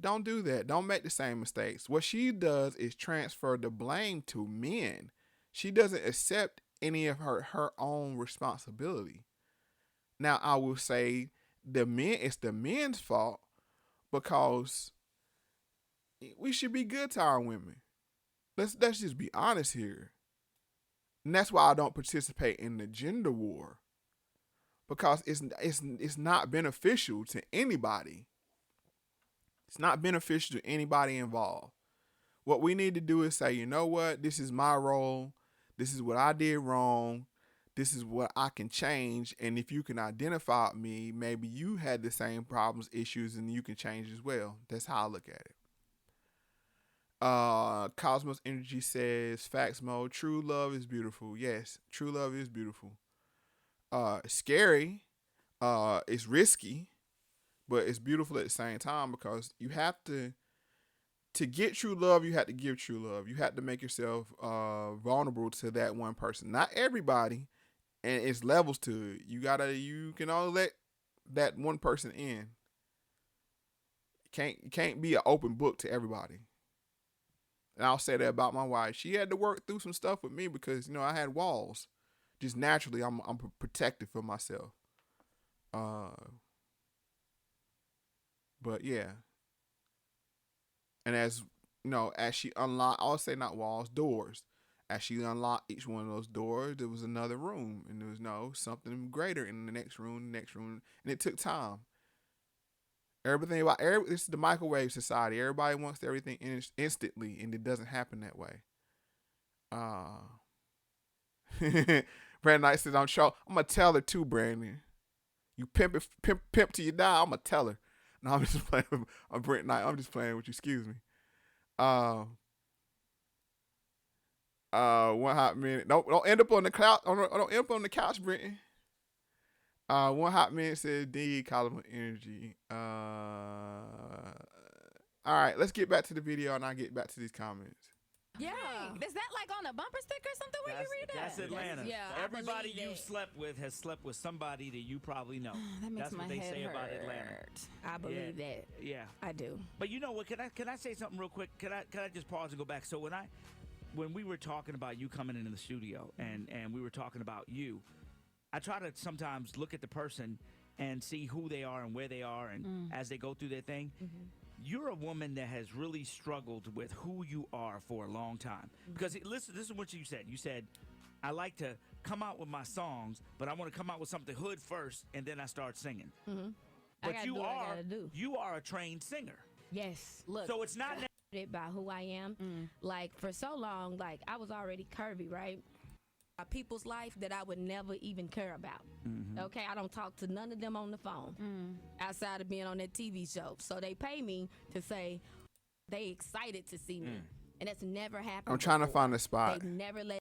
Don't do that. Don't make the same mistakes. What she does is transfer the blame to men. She doesn't accept any of her own responsibility. Now, I will say it's the men's fault because we should be good to our women. Let's just be honest here. And that's why I don't participate in the gender war, because it's not beneficial to anybody. It's not beneficial to anybody involved. What we need to do is say, you know what? This is my role. This is what I did wrong. This is what I can change. And if you can identify me, maybe you had the same problems, issues, and you can change as well. That's how I look at it. Cosmos Energy says, facts mode, true love is beautiful. Yes, true love is beautiful. Scary. It's risky, but it's beautiful at the same time, because you have to get true love, you have to give true love. You have to make yourself vulnerable to that one person. Not everybody, and it's levels to it. You can only let that one person in. You can't be an open book to everybody. And I'll say that about my wife. She had to work through some stuff with me because, I had walls. Just naturally, I'm protective for myself. But yeah. And as she unlocked, I'll say not walls, doors. As she unlocked each one of those doors, there was another room, and there was something greater in the next room, and it took time. This is the microwave society. Everybody wants everything instantly, and it doesn't happen that way. Brandon Knight says, I'm gonna tell her too, Brandon. You pimp till you die. I'm gonna tell her. No, I'm just playing. I'm Brent Knight. I'm just playing with you. Excuse me. One hot minute. Don't end up on the couch. Don't end up on the couch, Brenton. One hot minute says D column energy. All right, let's get back to the video, and I'll get back to these comments. Yeah. Is that like on a bumper sticker or something? Where you read that? That's Atlanta. Yeah. Everybody you slept with has slept with somebody that you probably know. That makes That's my what they head say hurt. about Atlanta. I believe that. Yeah. I do. But you know what? Can I say something real quick? Can I just pause and go back? So when we were talking about you coming into the studio and we were talking about you, I try to sometimes look at the person and see who they are and where they are, and as they go through their thing. Mm-hmm. You're a woman that has really struggled with who you are for a long time. Because listen, this is what you said. You said, I like to come out with my songs, but I want to come out with something hood first, and then I start singing. Mm-hmm. But you are a trained singer. Yes. Look. So it's not by who I am. Like, for so long, like, I was already curvy, right? People's life that I would never even care about. Okay, I don't talk to none of them on the phone outside of being on that TV show. So they pay me to say they excited to see me, and that's never happened. I'm trying to find a spot. They never let.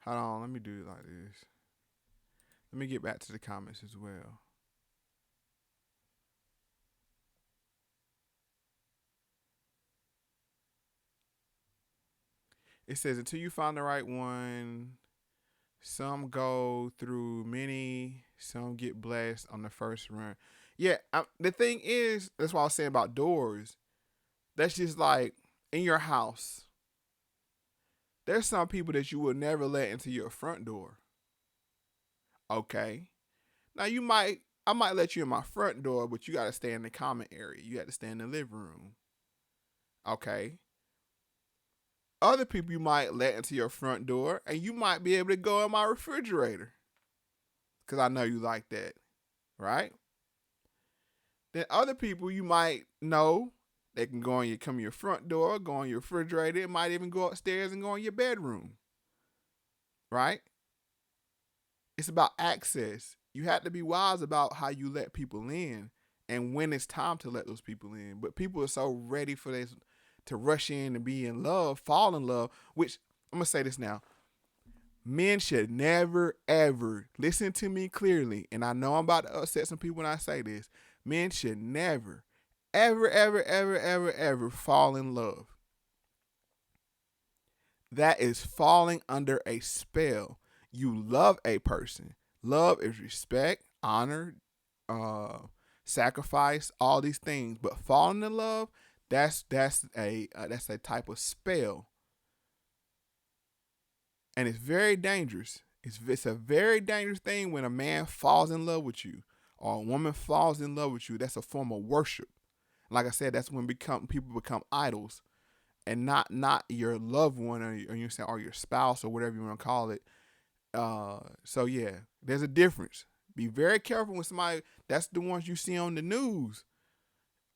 Hold on, let me do it like this. Let me get back to the comments as well. It says, until you find the right one, some go through many, some get blessed on the first run. Yeah, the thing is, that's what I was saying about doors. That's just like in your house. There's some people that you will never let into your front door. Okay. Now I might let you in my front door, but you got to stay in the common area. You got to stay in the living room. Okay. Other people you might let into your front door, and you might be able to go in my refrigerator. Because I know you like that. Right? Then other people you might know They can come in your front door, go on your refrigerator. It might even go upstairs and go in your bedroom. Right? It's about access. You have to be wise about how you let people in and when it's time to let those people in. But people are so ready for this to rush in and be in love, fall in love, which I'm going to say this now. Men should never, ever, listen to me clearly, and I know I'm about to upset some people when I say this. Men should never, ever, ever, ever, ever, ever fall in love. That is falling under a spell. You love a person. Love is respect, honor, sacrifice, all these things. But falling in love, that's a type of spell, and it's very dangerous. It's a very dangerous thing when a man falls in love with you or a woman falls in love with you. That's a form of worship. Like I said, that's when people become idols, and not your loved one or your spouse or whatever you want to call it. So yeah, there's a difference. Be very careful when somebody, that's the ones you see on the news,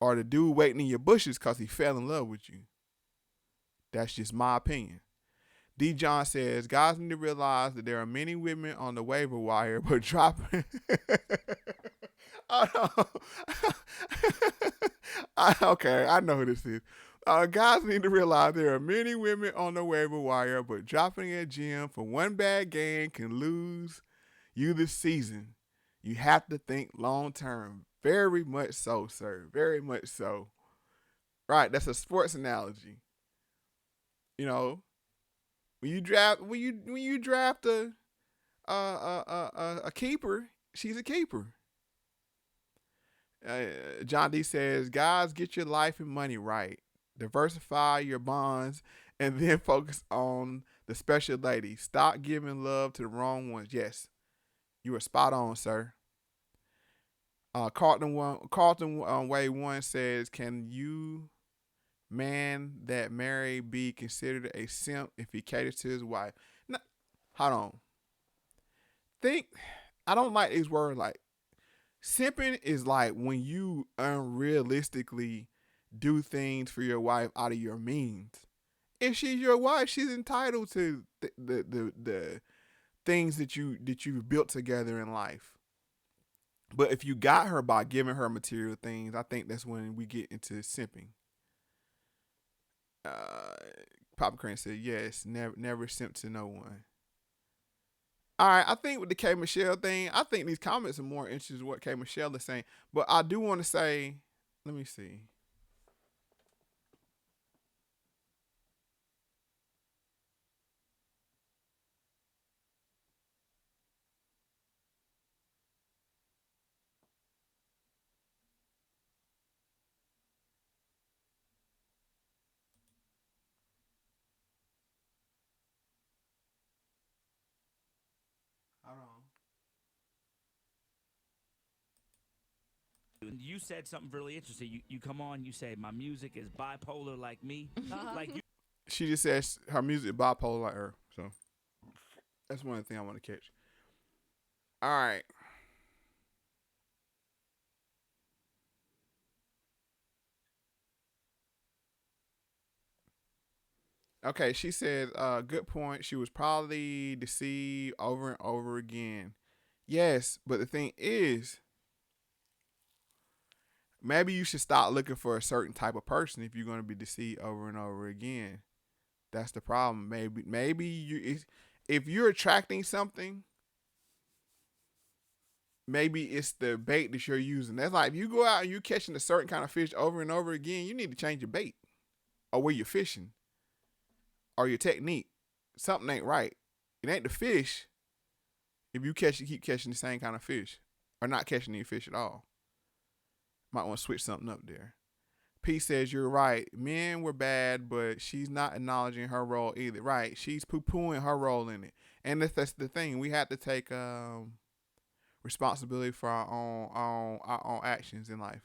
or the dude waiting in your bushes because he fell in love with you. That's just my opinion. D. John says, guys need to realize that there are many women on the waiver wire, but dropping. Okay, I know who this is. Guys need to realize there are many women on the waiver wire, but dropping a gem for one bad game can lose you this season. You have to think long term. Very much so, sir. Very much so. Right, that's a sports analogy. You know, when you draft a keeper, she's a keeper. John D says, guys, get your life and money right. Diversify your bonds and then focus on the special ladies. Stop giving love to the wrong ones. Yes, you are spot on, sir. Carlton Way 1 says, can you man that marry be considered a simp if he caters to his wife? No, hold on. I don't like these words. Like, simping is like when you unrealistically do things for your wife out of your means. If she's your wife, she's entitled to the things that you've built together in life. But if you got her by giving her material things, I think that's when we get into simping. Papa Crane said, yes, never simp to no one. All right, I think with the K. Michelle thing, I think these comments are more interesting in what K. Michelle is saying. But I do want to say, let me see. Hold on. You said something really interesting. You come on, you say my music is bipolar like me. Like you. She just says her music is bipolar like her. So that's one thing I want to catch. All right. Okay, she said, good point. She was probably deceived over and over again. Yes, but the thing is, maybe you should stop looking for a certain type of person if you're going to be deceived over and over again. That's the problem. Maybe if you're attracting something, maybe it's the bait that you're using. That's like if you go out and you're catching a certain kind of fish over and over again, you need to change your bait or where you're fishing or your technique. Something ain't right. It ain't the fish if you keep catching the same kind of fish or not catching any fish at all. Might want to switch something up there. P says, you're right. Men were bad, but she's not acknowledging her role either. Right. She's poo-pooing her role in it. And that's the thing. We have to take responsibility for our own actions in life.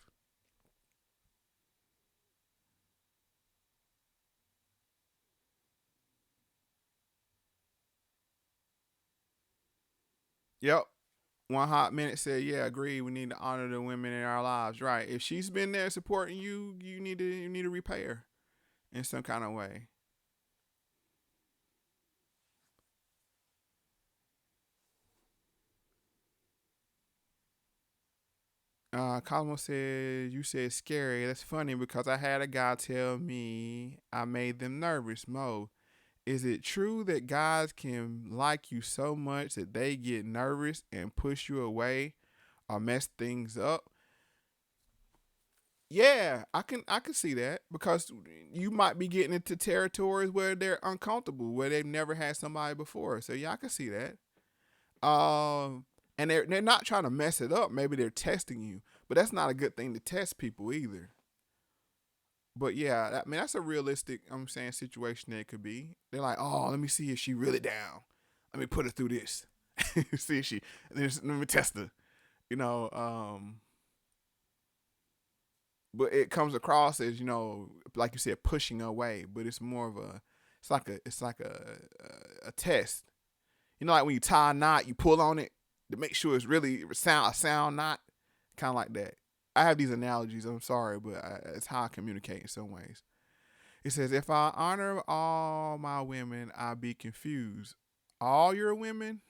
Yep. One Hot Minute said, yeah, agree. We need to honor the women in our lives. Right. If she's been there supporting you, you need to repay her in some kind of way. Cosmo said, you said scary. That's funny because I had a guy tell me I made them nervous. Mo, is it true that guys can like you so much that they get nervous and push you away or mess things up? Yeah, I can see that because you might be getting into territories where they're uncomfortable, where they've never had somebody before. So yeah, I can see that. And they're not trying to mess it up. Maybe they're testing you, but that's not a good thing to test people either. But yeah, I mean that's a realistic, I'm saying, situation that it could be. They're like, oh, let me see if she really down. Let me put her through this. See if she. Let me test her. You know. But it comes across as, like you said, pushing away. But it's more of it's like a test. Like when you tie a knot, you pull on it to make sure it's really a sound knot, kind of like that. I have these analogies. I'm sorry, but it's how I communicate in some ways. It says, if I honor all my women, I'll be confused. All your women?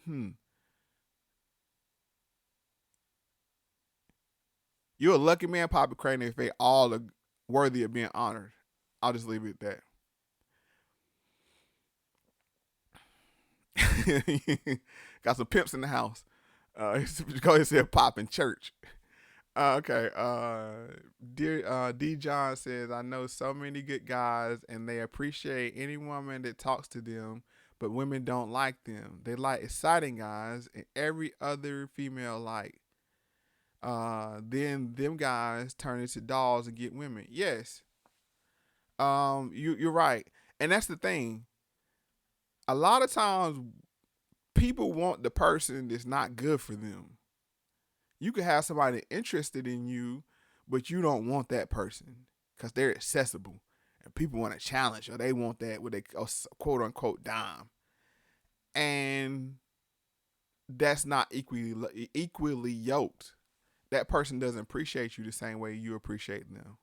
You're a lucky man, Papa Crane, if they all are worthy of being honored. I'll just leave it at that. Got some pimps in the house. Go ahead and say pop in church. Okay. Dear D. John says, I know so many good guys and they appreciate any woman that talks to them, but women don't like them. They like exciting guys and every other female like. Then them guys turn into dolls and get women. Yes. You're right. And that's the thing. A lot of times people want the person that's not good for them. You could have somebody interested in you, but you don't want that person because they're accessible and people want a challenge or they want that with a quote unquote dime. And that's not equally yoked. That person doesn't appreciate you the same way you appreciate them.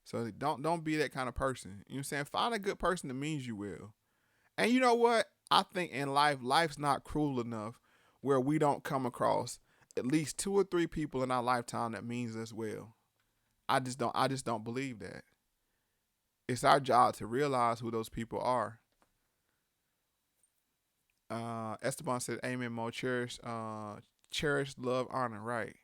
So don't be that kind of person. You know what I'm saying? Find a good person that means you well. And you know what? I think in life's not cruel enough where we don't come across at least 2 or 3 people in our lifetime that means us well. I just don't believe that. It's our job to realize who those people are. Esteban said, amen, Mo. Cherish, love, honor, right.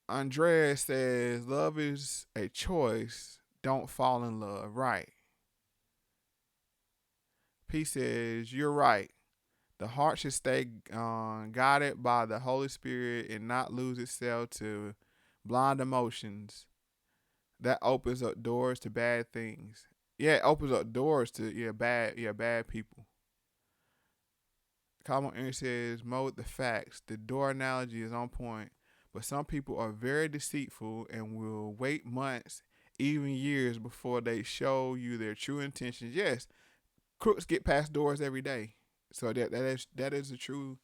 Andrea says, love is a choice. Don't fall in love. Right. P says, you're right. The heart should stay guided by the Holy Spirit and not lose itself to blind emotions. That opens up doors to bad things. Yeah, it opens up doors to bad people. Common Aaron says, Moe Factz. The door analogy is on point. But some people are very deceitful and will wait months, even years before they show you their true intentions. Yes, crooks get past doors every day. So that is a true,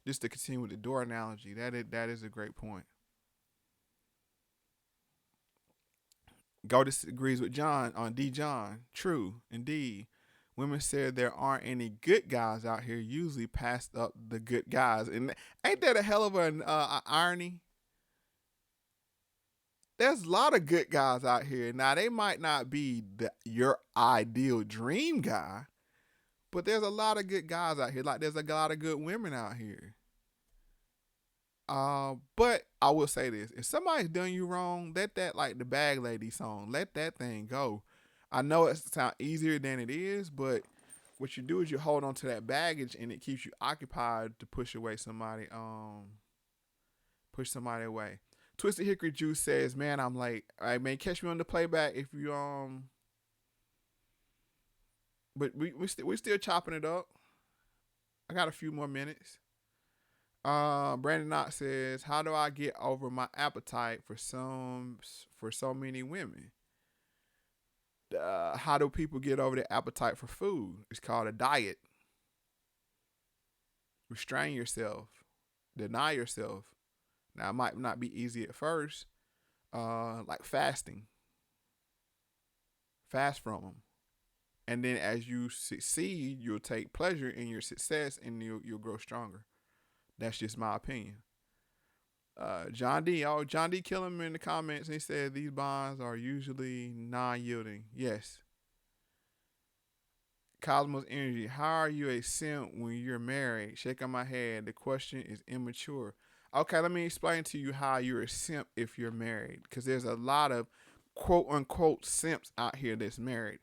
just to continue with the door analogy, that is a great point. Go disagrees with John on D. John. True, indeed. Women said there aren't any good guys out here, usually passed up the good guys. And ain't that a hell of an irony? There's a lot of good guys out here. Now, they might not be your ideal dream guy, but there's a lot of good guys out here. Like, there's a lot of good women out here. But I will say this. If somebody's done you wrong, let that, like the Bag Lady song, let that thing go. I know it sounds easier than it is, but what you do is you hold on to that baggage and it keeps you occupied to push somebody away. Twisted Hickory Juice says, man, I'm late. All right, man, catch me on the playback if you, but we still chopping it up. I got a few more minutes. Brandon Knott says, how do I get over my appetite for so many women? How do people get over their appetite for food? It's called a diet. Restrain yourself. deny yourself. Now, it might not be easy at first, like fasting. Fast from them. And then as you succeed, you'll take pleasure in your success and you'll grow stronger. That's just my opinion. John D. John D. Kill him in the comments. And he said these bonds are usually non-yielding. Yes. Cosmos Energy. How are you a simp when you're married? Shaking my head. The question is immature. Okay, let me explain to you how you're a simp if you're married. Because there's a lot of quote unquote simps out here that's married.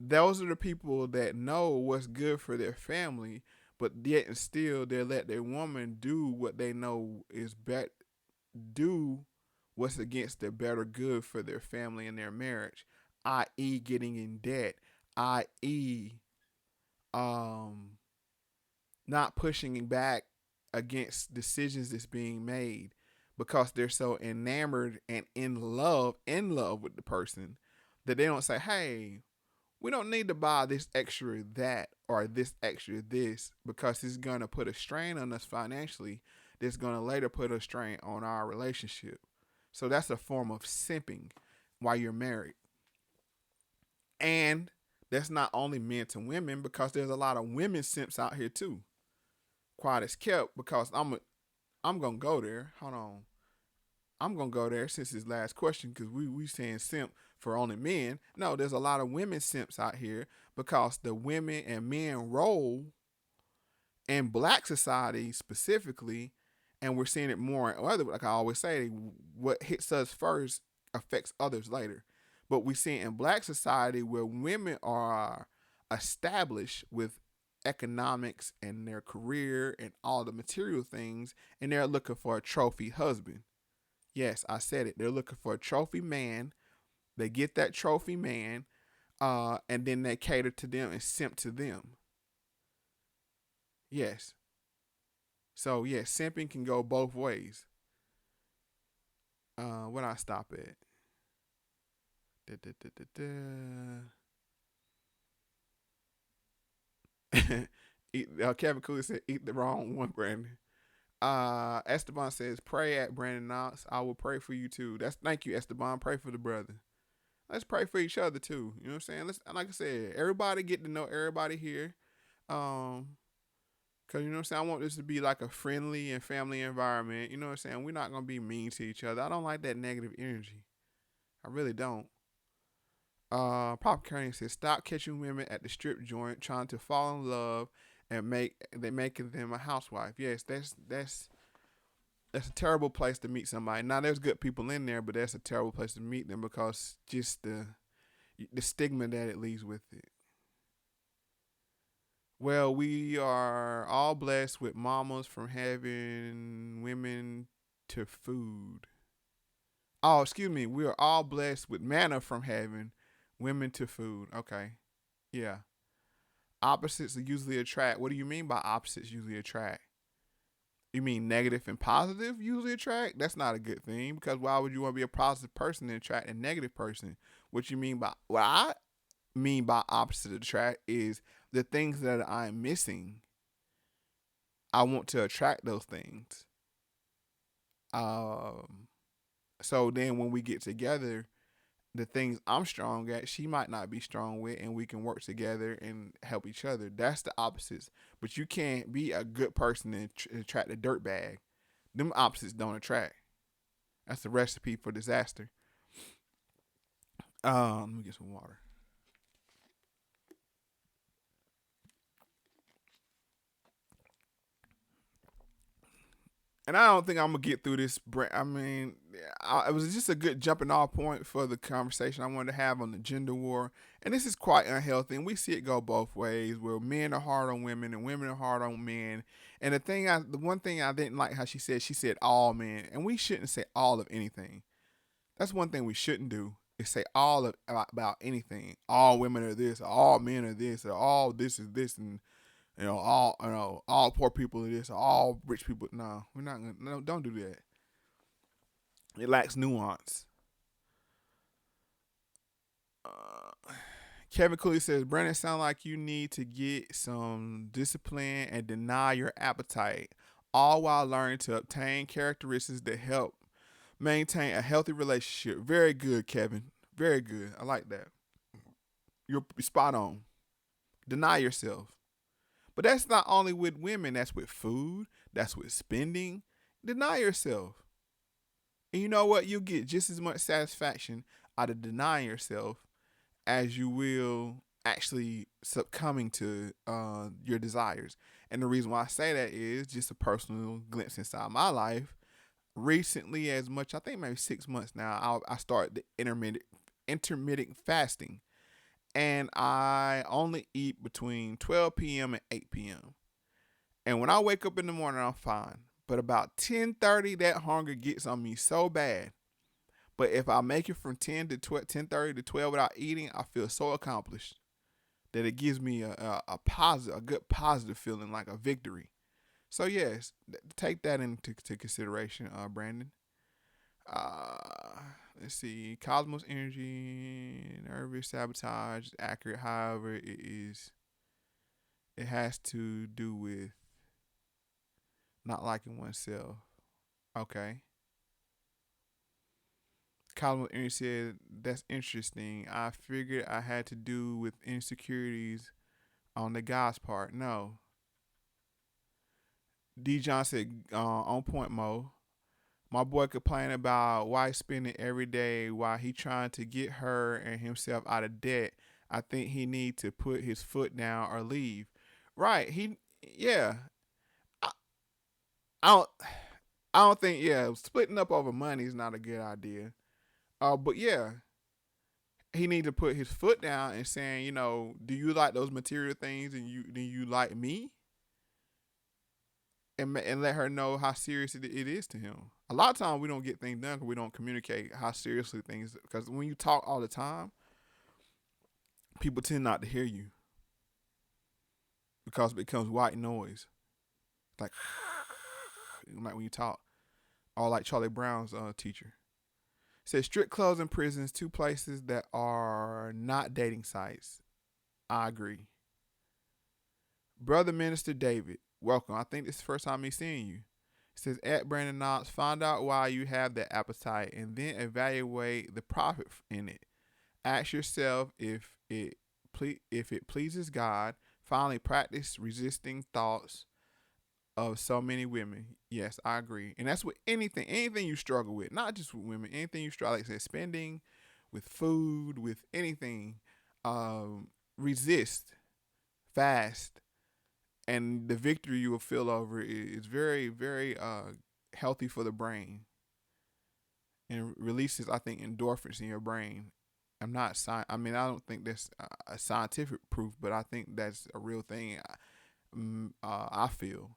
Those are the people that know what's good for their family, but yet and still they let their woman do what they know is do what's against the better good for their family and their marriage, i.e. getting in debt, i.e. not pushing back against decisions that's being made because they're so enamored and in love with the person that they don't say, hey, we don't need to buy this extra that or this extra this because it's going to put a strain on us financially that's going to later put a strain on our relationship. So that's a form of simping while you're married. And that's not only men to women because there's a lot of women simps out here too. Quiet as kept because I'm going to go there. Hold on. I'm going to go there since his last question because we saying simp for only men. No, there's a lot of women simps out here because the women and men role in black society specifically, and we're seeing it more in other, like I always say, what hits us first affects others later. But we see it in black society where women are established with economics and their career and all the material things, and they're looking for a trophy husband. Yes, I said it. They're looking for a trophy man. They get that trophy man, and then they cater to them and simp to them. Yes. So, yes, simping can go both ways. Where I stop at? Kevin Cooley said, eat the wrong one, Brandon. Esteban says, pray at Brandon Knox. I will pray for you too. Thank you, Esteban. Pray for the brother. Let's pray for each other too. You know what I'm saying? Like I said, everybody get to know everybody here. Cause you know what I'm saying? I want this to be like a friendly and family environment. You know what I'm saying? We're not gonna be mean to each other. I don't like that negative energy. I really don't. Pop Kearney says, stop catching women at the strip joint trying to fall in love and making them a housewife. Yes, that's a terrible place to meet somebody. Now there's good people in there, but that's a terrible place to meet them because just the stigma that it leaves with it. Well, we are all blessed with mamas from having women to food. Oh, excuse me. We are all blessed with manna from having women to food. Okay. Yeah. Opposites usually attract. What do you mean by opposites usually attract? You mean negative and positive usually attract? That's not a good thing because why would you want to be a positive person and attract a negative person? What I mean by opposite attract is the things that I'm missing. I want to attract those things. So then when we get together, the things I'm strong at, she might not be strong with, and we can work together and help each other. That's the opposites. But you can't be a good person and attract a dirt bag. Them opposites don't attract. That's a recipe for disaster. Let me get some water. And I don't think I'm going to get through this. I mean, it was just a good jumping off point for the conversation I wanted to have on the gender war. And this is quite unhealthy. And we see it go both ways where men are hard on women and women are hard on men. And the one thing I didn't like how she said all men. And we shouldn't say all of anything. That's one thing we shouldn't do is say all about anything. All women are this, or all men are this, or all this is this, and all poor people are this, or all rich people. No, we're not gonna. No, don't do that. It lacks nuance. Kevin Cooley says, Brandon, sound like you need to get some discipline and deny your appetite. all while learning to obtain characteristics that help maintain a healthy relationship. Very good, Kevin. Very good. I like that. You're spot on. Deny yourself. But that's not only with women, that's with food, that's with spending. Deny yourself. And you know what? You'll get just as much satisfaction out of denying yourself as you will actually succumbing to your desires. And the reason why I say that is just a personal glimpse inside my life. Recently, as much, I think maybe 6 months now, I started the intermittent fasting. And I only eat between 12 p.m. and 8 p.m. And when I wake up in the morning, I'm fine. But about 10:30, that hunger gets on me so bad. But if I make it from 10:30 to 12 without eating, I feel so accomplished that it gives me a good positive feeling, like a victory. So yes, take that into consideration, Brandon. Let's see. Cosmos energy, nervous sabotage is accurate. However, it has to do with not liking oneself. Okay. Cosmos energy said, that's interesting. I figured I had to do with insecurities on the guy's part. No. D. John said, on point, Mo. My boy complaining about wife spending every day while he trying to get her and himself out of debt. I think he need to put his foot down or leave. Right. Yeah. I don't think, splitting up over money is not a good idea. But yeah, he need to put his foot down and saying, do you like those material things and do you like me? And let her know how serious it is to him. A lot of times we don't get things done because we don't communicate how seriously things. Because when you talk all the time, people tend not to hear you because it becomes white noise, like when you talk, or like Charlie Brown's teacher says, strict clubs and prisons, two places that are not dating sites. I agree. Brother Minister David, welcome. I think this is the first time me seeing you. It says, at Brandon Knox, find out why you have that appetite and then evaluate the profit in it. Ask yourself if it pleases God. Finally, practice resisting thoughts of so many women. Yes, I agree. And that's with anything you struggle with, not just with women, anything you struggle, like I said, spending, with food, with anything. Resist, fast. And the victory you will feel over is very, very healthy for the brain, and releases, I think, endorphins in your brain. I don't think that's a scientific proof, but I think that's a real thing. I feel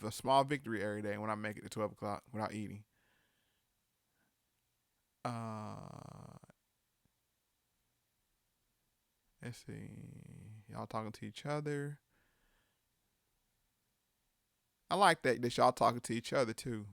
a small victory every day when I make it to 12 o'clock without eating. Let's see, y'all talking to each other. I like that y'all talking to each other too.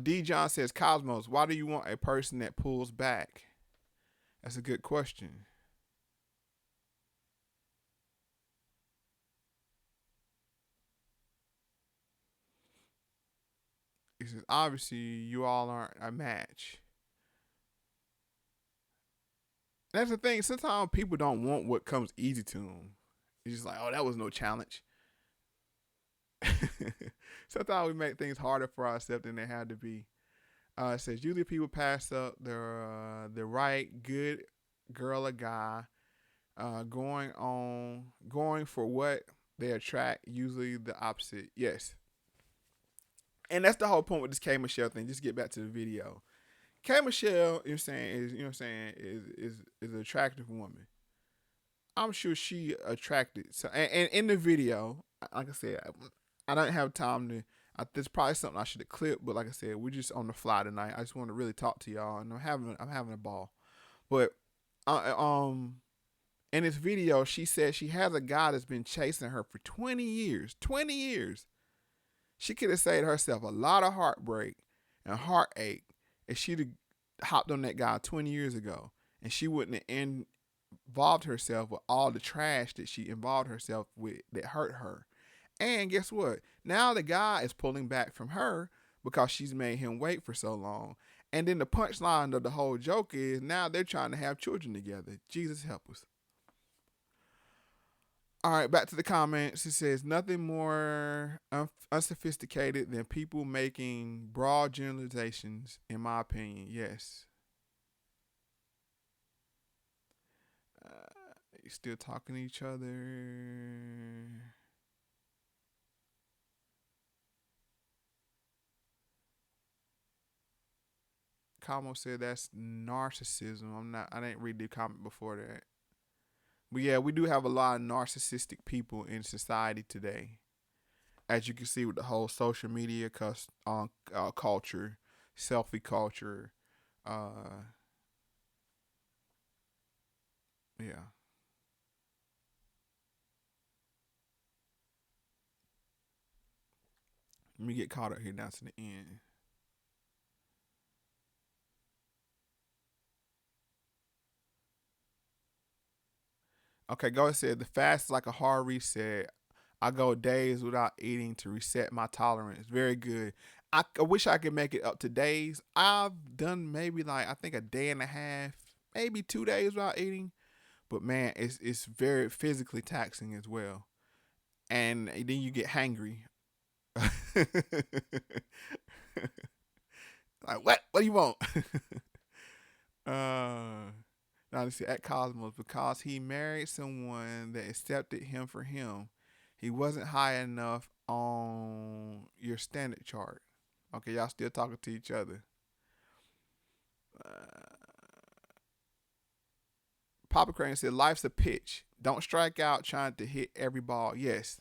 D. John says, Cosmos, why do you want a person that pulls back? That's a good question. He says, obviously, you all aren't a match. That's the thing. Sometimes people don't want what comes easy to them. It's just like, oh, that was no challenge. Sometimes we make things harder for ourselves than they had to be. It says, usually people pass up the right good girl or guy going for what they attract, usually the opposite. Yes. And that's the whole point with this K. Michelle thing. Just get back to the video. K. Michelle, is an attractive woman. I'm sure she attracted. So, and in the video, like I said, I don't have time to. There's probably something I should have clipped, but like I said, we're just on the fly tonight. I just want to really talk to y'all, and I'm having a ball. But in this video, she said she has a guy that's been chasing her for 20 years. 20 years. She could have saved herself a lot of heartbreak and heartache if she'd have hopped on that guy 20 years ago and she wouldn't have involved herself with all the trash that she involved herself with that hurt her. And guess what? Now the guy is pulling back from her because she's made him wait for so long. And then the punchline of the whole joke is now they're trying to have children together. Jesus help us. All right, back to the comments. It says, nothing more unsophisticated than people making broad generalizations, in my opinion. Yes. Still talking to each other. Kamo said that's narcissism. I didn't read the comment before that. But yeah, we do have a lot of narcissistic people in society today. As you can see with the whole social media culture, selfie culture. Yeah. Let me get caught up here down to the end. Okay, Go said, the fast is like a hard reset. I go days without eating to reset my tolerance. Very good. I wish I could make it up to days. I've done maybe like, I think a day and a half, maybe 2 days without eating. But man, it's very physically taxing as well. And then you get hangry. Like, what? What do you want? Now, let's see, at Cosmos, because he married someone that accepted him for him, he wasn't high enough on your standard chart. Okay, y'all still talking to each other. Papa Crane said, life's a pitch. Don't strike out trying to hit every ball. Yes.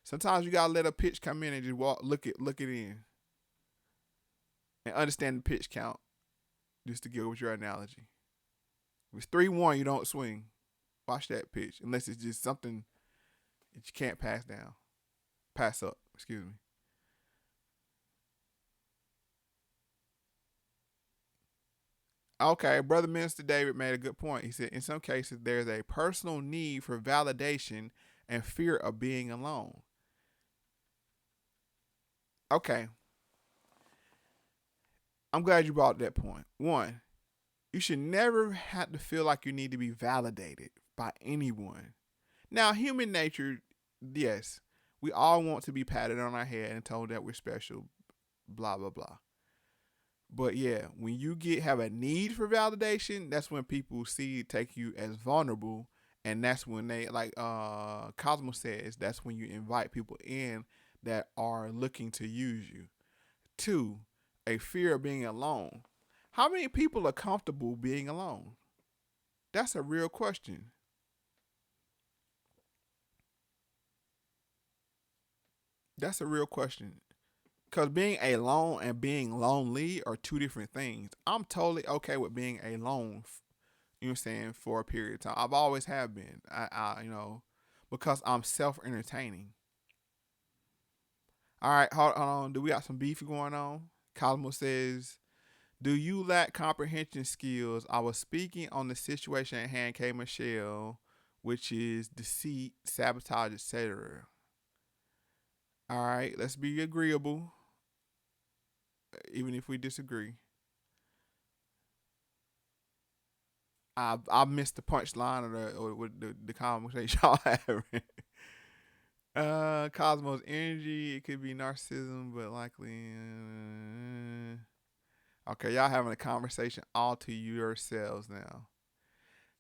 Sometimes you gotta let a pitch come in and just look it in. And understand the pitch count. Just to go with your analogy. If it's 3-1, you don't swing. Watch that pitch. Unless it's just something that you can't pass down. Pass up, excuse me. Okay, Brother Minister David made a good point. He said, in some cases, there's a personal need for validation and fear of being alone. Okay. I'm glad you brought that point. One, you should never have to feel like you need to be validated by anyone. Now, human nature, yes, we all want to be patted on our head and told that we're special, blah, blah, blah. But yeah, when you have a need for validation, that's when people take you as vulnerable. And that's when they, like Cosmo says, that's when you invite people in that are looking to use you. 2, a fear of being alone. How many people are comfortable being alone? That's a real question. That's a real question. Because being alone and being lonely are two different things. I'm totally okay with being alone, you know what I'm saying, for a period of time. I've always have been, because I'm self-entertaining. All right, hold on. Do we got some beef going on? Cosmo says, do you lack comprehension skills? I was speaking on the situation at hand, K. Michelle, which is deceit, sabotage, etc. All right, let's be agreeable, even if we disagree. I missed the punchline of the conversation y'all having. Cosmos energy, it could be narcissism, but likely. Okay, y'all having a conversation all to yourselves now.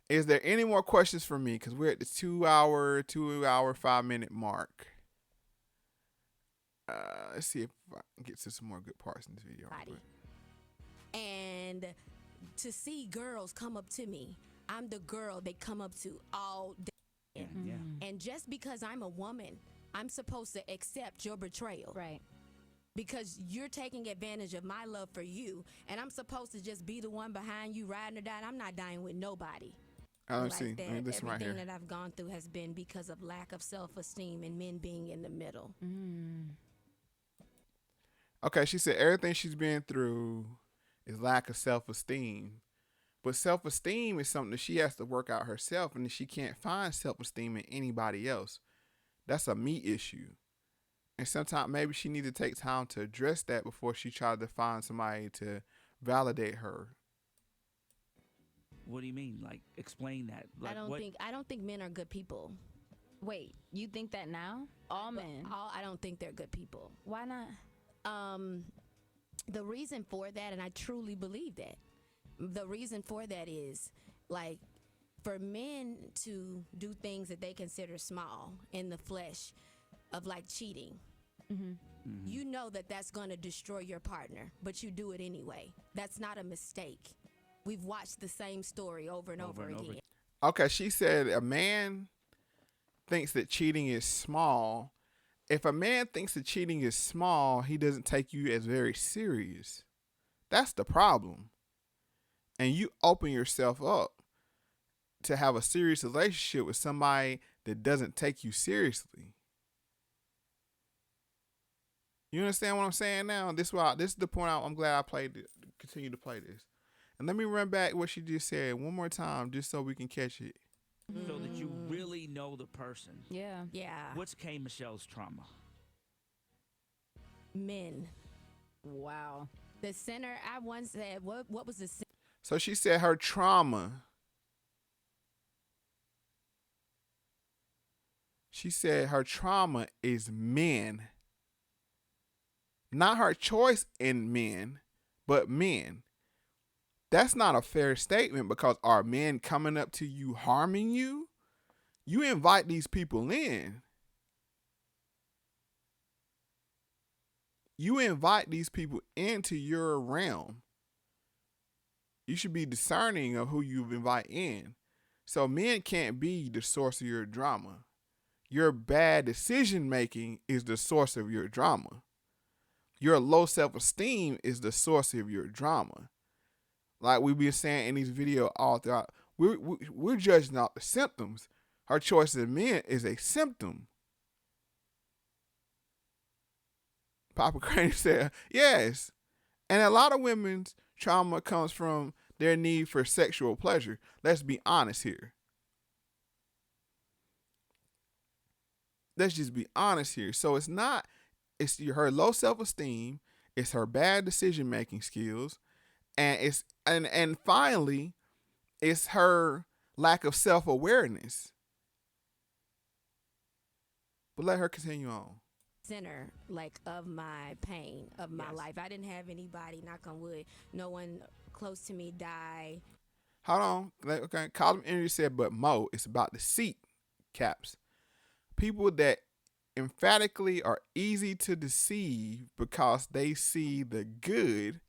Is there any more questions for me? Because we're at the 2 hour, 5-minute mark. Let's see if I can get to some more good parts in this video. And to see girls come up to me, I'm the girl they come up to all day. Yeah. And just because I'm a woman, I'm supposed to accept your betrayal. Right. Because you're taking advantage of my love for you, and I'm supposed to just be the one behind you riding or dying. I'm not dying with nobody. See. This right here. Everything that I've gone through has been because of lack of self-esteem and men being in the middle. Okay, she said everything she's been through is lack of self-esteem. But self-esteem is something that she has to work out herself, and she can't find self-esteem in anybody else. That's a me issue. And sometimes maybe she needs to take time to address that before she tries to find somebody to validate her. What do you mean? Like, explain that. Like, I don't think men are good people. Wait, you think that now? All men? I don't think they're good people. Why not? The reason for that, and I truly believe that, the reason for that is, like, for men to do things that they consider small in the flesh of, like, cheating. You know that that's going to destroy your partner, but you do it anyway. That's not a mistake. We've watched the same story over and over again. Okay, she said a man thinks that cheating is small. If a man thinks that cheating is small, he doesn't take you as very serious. That's the problem. And you open yourself up to have a serious relationship with somebody that doesn't take you seriously. You understand what I'm saying now? This is the point I'm glad I continue to play this. And let me run back what she just said one more time, just so we can catch it. So that you really know the person. Yeah. What's K. Michelle's trauma? Men. Wow. The center, I once said, what was the center? So she said her trauma. She said her trauma is men. Not her choice in men, but men. That's not a fair statement, because are men coming up to you harming you? You invite these people in. You invite these people into your realm. You should be discerning of who you invite in. So men can't be the source of your drama. Your bad decision making is the source of your drama. Your low self-esteem is the source of your drama. Like we've been saying in these videos all throughout, we're judging out the symptoms. Her choice of men is a symptom. Papa Crane said, yes. And a lot of women's trauma comes from their need for sexual pleasure. Let's be honest here. Let's just be honest here. So it's her low self-esteem, it's her bad decision-making skills, and finally, it's her lack of self-awareness. But let her continue on. Center, like, of my pain, of my life. I didn't have anybody, knock on wood, no one close to me die. Hold on. Okay. Column Energy said, but Mo, it's about the seat, Caps. People that emphatically are easy to deceive because they see the good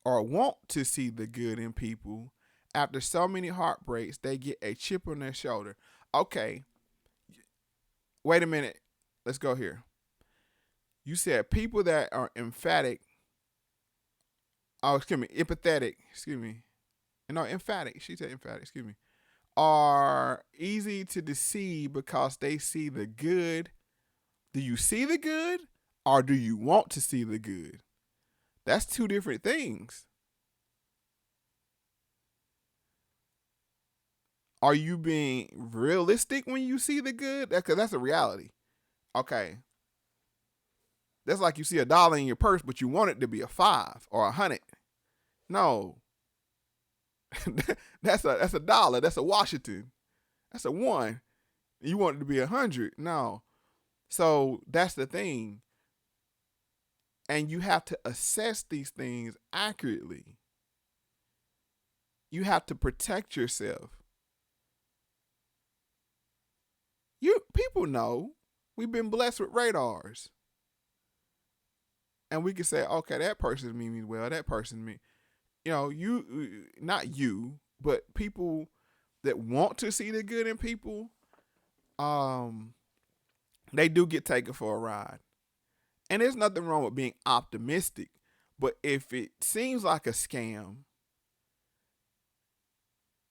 or want to see the good in people. After so many heartbreaks, they get a chip on their shoulder. Okay. Wait a minute. Let's go here. You said people that are empathetic. No, emphatic. She said emphatic. Are easy to deceive because they see the good. Do you see the good, or do you want to see the good? That's two different things. Are you being realistic when you see the good? Because that's a reality. Okay. That's like you see $1 in your purse, but you want it to be a 5 or 100. No. That's a dollar. That's a Washington. That's a 1. You want it to be 100. No. So that's the thing. And you have to assess these things accurately. You have to protect yourself. People know we've been blessed with radars. And we can say, okay, that person means me well, that person me. Not you, but people that want to see the good in people, they do get taken for a ride. And there's nothing wrong with being optimistic. But if it seems like a scam,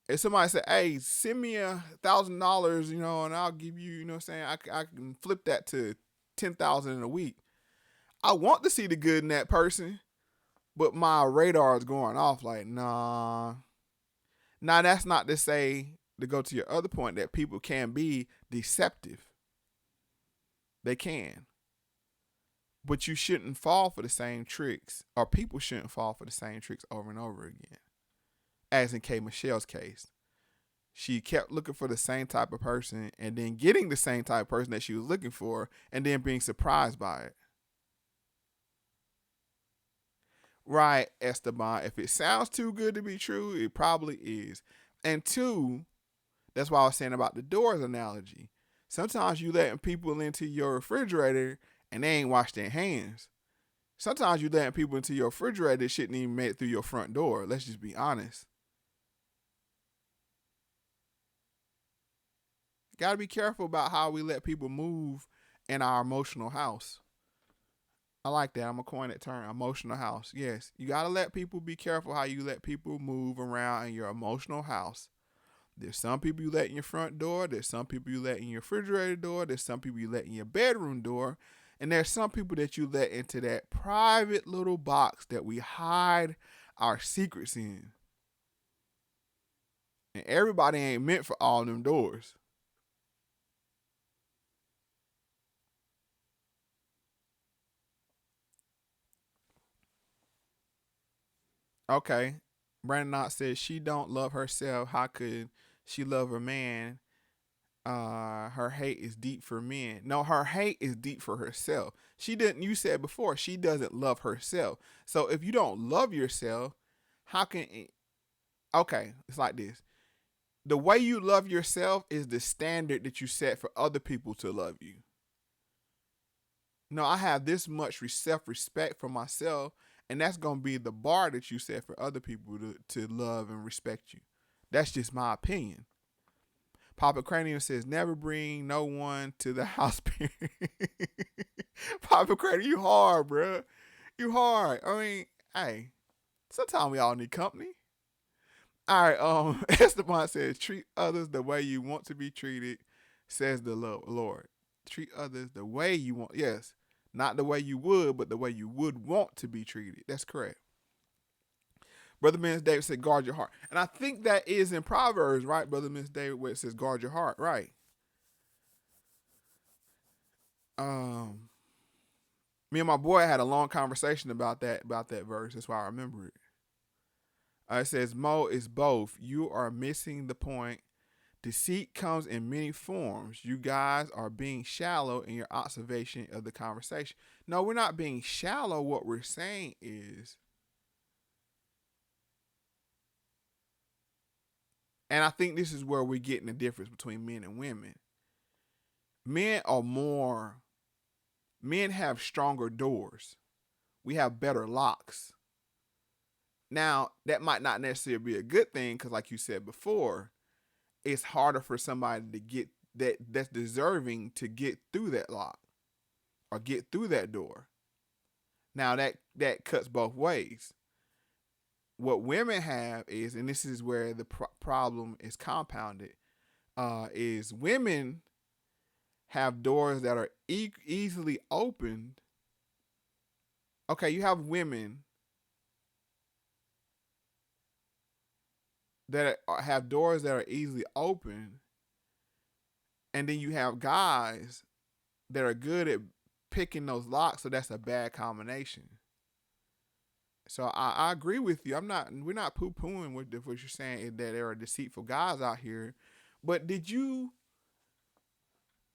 if somebody said, hey, send me $1,000, and I'll give you, I can flip that to $10,000 in a week. I want to see the good in that person, but my radar is going off like, nah. Now, that's not to say, to go to your other point, that people can be deceptive. They can. But you shouldn't fall for the same tricks, or people shouldn't fall for the same tricks over and over again. As in K. Michelle's case. She kept looking for the same type of person and then getting the same type of person that she was looking for and then being surprised by it. Right, Esteban. If it sounds too good to be true, it probably is. And two, that's why I was saying about the doors analogy. Sometimes you letting people into your refrigerator and they ain't washed their hands. Sometimes you letting people into your refrigerator that shouldn't even make it through your front door. Let's just be honest. Got to be careful about how we let people move in our emotional house. I like that. I'm going to coin that term, emotional house. Yes, you got to let people be careful how you let people move around in your emotional house. There's some people you let in your front door. There's some people you let in your refrigerator door. There's some people you let in your bedroom door. And there's some people that you let into that private little box that we hide our secrets in. And everybody ain't meant for all them doors. Okay. Brandon Knott says she don't love herself. How could she love a man? Her hate is deep for men. No, her hate is deep for herself. She didn't, you said before, she doesn't love herself. So if you don't love yourself, how can okay, it's like this. The way you love yourself is the standard that you set for other people to love you. No, I have this much self-respect for myself, and that's going to be the bar that you set for other people to love and respect you. That's just my opinion. Papa Cranium says, never bring no one to the house party. Papa Cranium, you hard, bro. You hard. I mean, hey, sometimes we all need company. All right, Esteban says, treat others the way you want to be treated, says the Lord. Treat others the way you want. Yes, not the way you would, but the way you would want to be treated. That's correct. Brother Men's David said, guard your heart. And I think that is in Proverbs, right, Brother Men's David, where it says, guard your heart, right? Me and my boy had a long conversation about that verse. That's why I remember it. It says, Mo is both. You are missing the point. Deceit comes in many forms. You guys are being shallow in your observation of the conversation. No, we're not being shallow. What we're saying is, and I think this is where we're getting the difference between men and women. Men have stronger doors. We have better locks. Now, that might not necessarily be a good thing because, like you said before, it's harder for somebody to get that's deserving to get through that lock or get through that door. Now, that cuts both ways. What women have is, and this is where the problem is compounded, is women have doors that are easily opened. Okay, you have women that have doors that are easily open, and then you have guys that are good at picking those locks, so that's a bad combination. So I agree with you. We're not poo-pooing what you're saying is that there are deceitful guys out here. But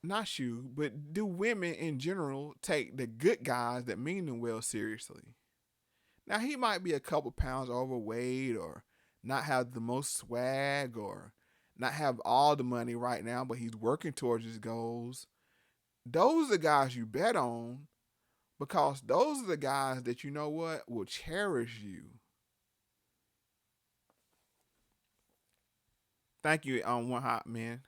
not you, but do women in general take the good guys that mean them well seriously? Now, he might be a couple pounds overweight or not have the most swag or not have all the money right now, but he's working towards his goals. Those are the guys you bet on, because those are the guys that, you know what, will cherish you. Thank you, One Hot Man.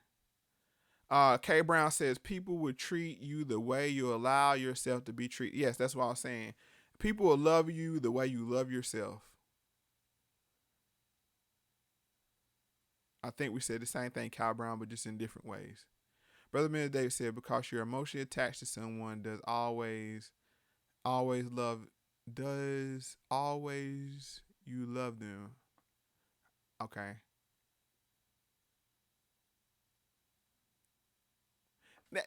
K Brown says, people will treat you the way you allow yourself to be treated. Yes, that's what I was saying. People will love you the way you love yourself. I think we said the same thing, Kyle Brown, but just in different ways. Brother Miller David said, because you're emotionally attached to someone, does always love does always you love them? Okay.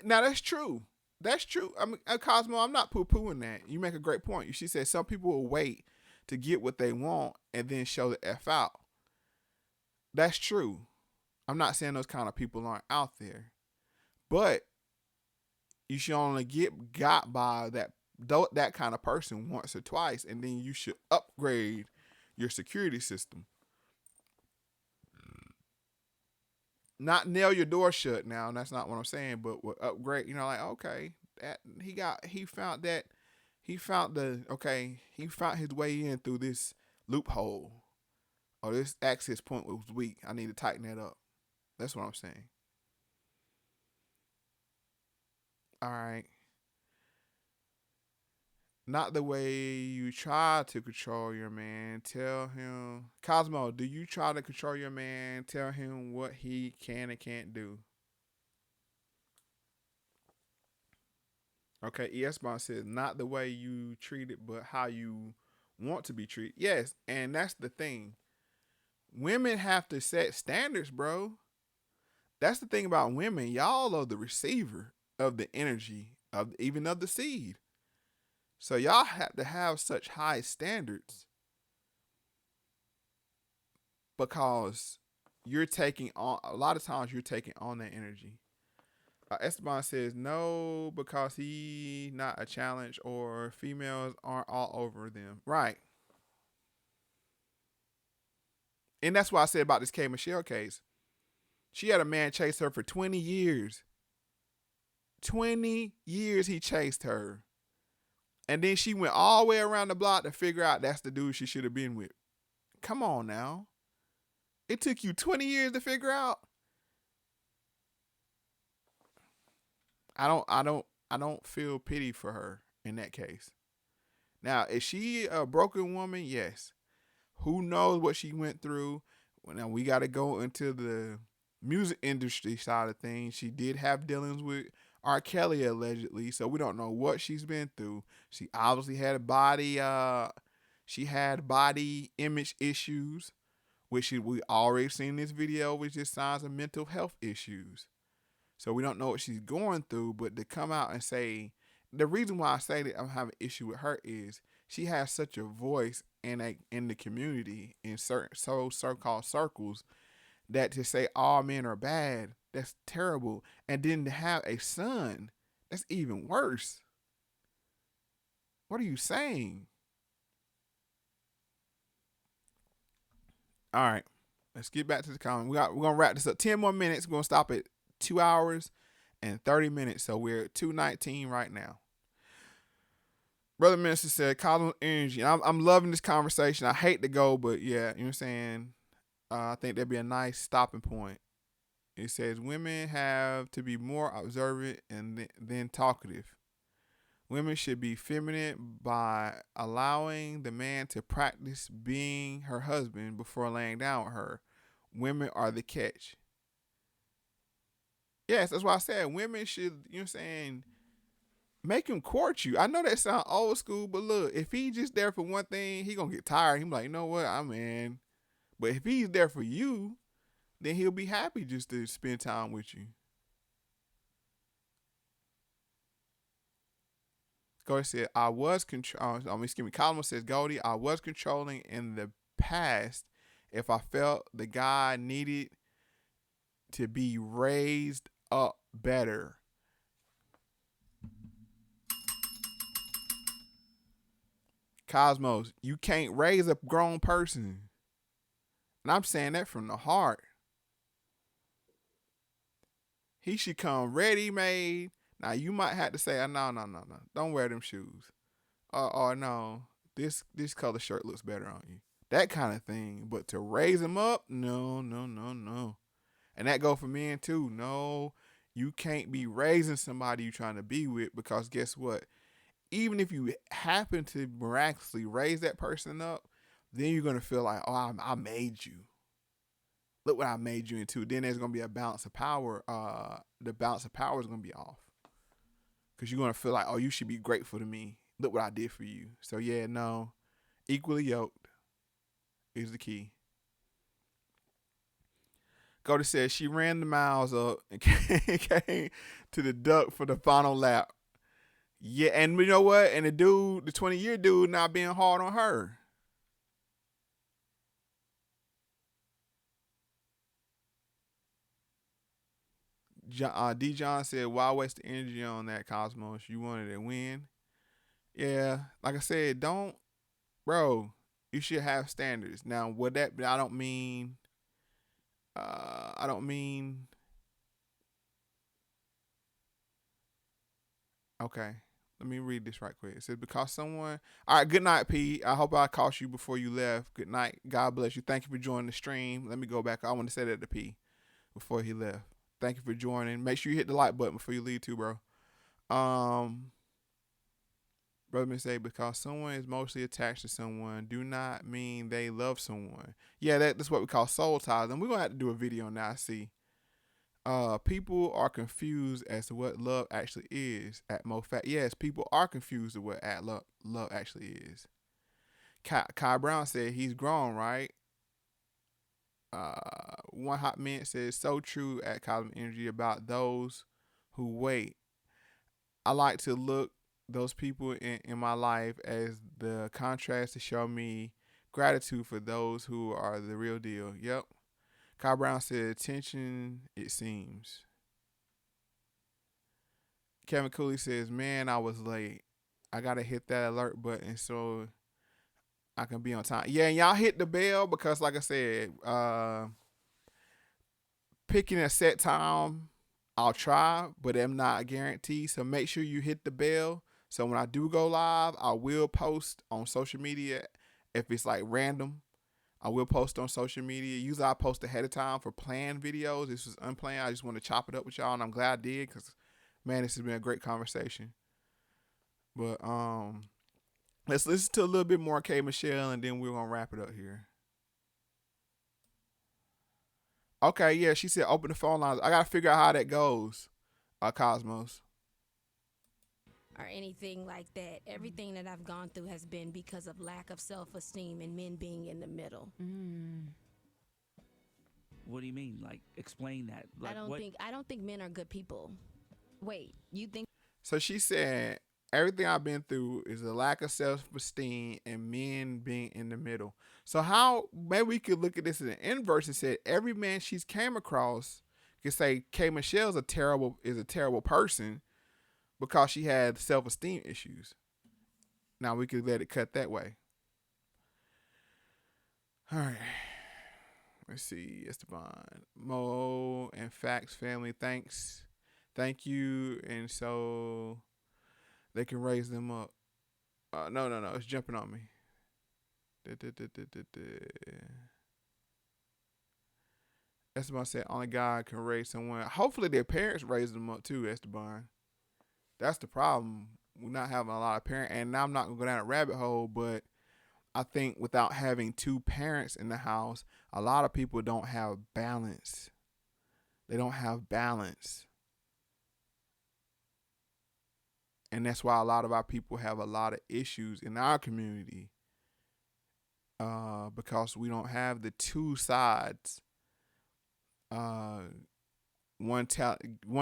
Now that's true. That's true. I mean, Cosmo, I'm not poo-pooing that. You make a great point. She said some people will wait to get what they want and then show the F out. That's true. I'm not saying those kind of people aren't out there. But you should only get got by that kind of person once or twice, and then you should upgrade your security system. Not nail your door shut now, and that's not what I'm saying, but with upgrade, like, okay, that he found his way in through this loophole, or this access point was weak. I need to tighten that up. That's what I'm saying. All right. Not the way you try to control your man. Tell him. Cosmo, do you try to control your man? Tell him what he can and can't do. Okay, ES-Bond says, not the way you treat it, but how you want to be treated. Yes, and that's the thing. Women have to set standards, bro. That's the thing about women. Y'all are the receiver of the energy, even of the seed. So y'all have to have such high standards because you're taking on, a lot of times you're taking on that energy. Esteban says no, because he not a challenge or females aren't all over them. Right. And that's what I said about this K. Michelle case. She had a man chase her for 20 years. 20 years he chased her. And then she went all the way around the block to figure out that's the dude she should have been with. Come on now. It took you 20 years to figure out. I don't feel pity for her in that case. Now, is she a broken woman? Yes. Who knows what she went through? Now we got to go into the music industry side of things. She did have dealings with R. Kelly allegedly, so we don't know what she's been through. She obviously had body image issues, which we already seen in this video, which is signs of mental health issues. So we don't know what she's going through, but to come out and say, the reason why I say that I'm having an issue with her is she has such a voice in the community in certain so-called circles, that to say all men are bad, that's terrible. And then to have a son, that's even worse. What are you saying? All right, let's get back to the comment. We're gonna wrap this up. 10 more minutes. We're gonna stop at 2 hours and 30 minutes. So we're at 2:19 right now. Brother Minister said, Cosmo Energy. And I'm loving this conversation. I hate to go, but yeah, you know what I'm saying? I think that'd be a nice stopping point. It says women have to be more observant and then talkative. Women should be feminine by allowing the man to practice being her husband before laying down with her. Women are the catch. Yes, that's why I said women should, you know what I'm saying, make him court you. I know that sounds old school, but look, if he just there for one thing, he gonna get tired. He like, you know what, I'm in. But if he's there for you, then he'll be happy just to spend time with you. Goldie said, Colin says, Goldie, I was controlling in the past if I felt the guy needed to be raised up better. Cosmos, you can't raise a grown person. And I'm saying that from the heart. He should come ready-made. Now, you might have to say, no. Don't wear them shoes. Or no, this color shirt looks better on you. That kind of thing. But to raise him up, no. And that go for men too. No, you can't be raising somebody you're trying to be with, because guess what? Even if you happen to miraculously raise that person up, then you're going to feel like, oh, I made you. Look what I made you into. Then there's going to be a balance of power. The balance of power is going to be off. Because you're going to feel like, oh, you should be grateful to me. look what I did for you. So yeah, no, equally yoked is the key. Cody says she ran the miles up and came to the duck for the final lap. Yeah, and you know what? And the 20-year dude not being hard on her. D. John said, why waste the energy on that, Cosmos? You wanted to win. Yeah, like I said, bro, you should have standards. Now, I don't mean, okay, let me read this right quick. It says, because someone, all right, good night, P. I hope I caught you before you left. Good night. God bless you. Thank you for joining the stream. Let me go back. I want to say that to P before he left. Thank you for joining. Make sure you hit the like button before you leave too, bro. Brother say, because someone is mostly attached to someone do not mean they love someone. Yeah, that's what we call soul ties. And we're going to have to do a video now, I see. People are confused as to what love actually is at Moe Factz. Yes, people are confused of what love actually is. Kai Brown said he's grown, right? One Hot Mint says, so true at Cosmic Energy about those who wait. I like to look those people in my life as the contrast to show me gratitude for those who are the real deal. Yep. Kai Brown said, attention, it seems. Kevin Cooley says, man, I was late. I got to hit that alert button so I can be on time. Yeah, and y'all hit the bell because, like I said, picking a set time, I'll try, but I'm not a guarantee. So make sure you hit the bell. So when I do go live, I will post on social media. If it's like random, I will post on social media. Usually I post ahead of time for planned videos. This was unplanned. I just want to chop it up with y'all, and I'm glad I did because, man, this has been a great conversation. But let's listen to a little bit more K. Michelle, and then we're going to wrap it up here. Okay, yeah, she said open the phone lines. I got to figure out how that goes, Cosmos. Or anything like that. Everything that I've gone through has been because of lack of self-esteem and men being in the middle. What do you mean? Like, explain that. Like, I don't think men are good people. Wait, you think? So she said everything I've been through is a lack of self-esteem and men being in the middle. So how maybe we could look at this in the inverse and say every man she's came across could say K. Michelle's a terrible person because she had self-esteem issues. Now we could let it cut that way. All right. Let's see. Esteban. Moe and Factz family, thanks. Thank you. And so they can raise them up. No. It's jumping on me. Esteban said only God can raise someone. Hopefully their parents raise them up too, Esteban. That's the problem. We're not having a lot of parents. And now I'm not going to go down a rabbit hole, but I think without having two parents in the house, a lot of people don't have balance. They don't have balance. And that's why a lot of our people have a lot of issues in our community. Because we don't have the two sides. One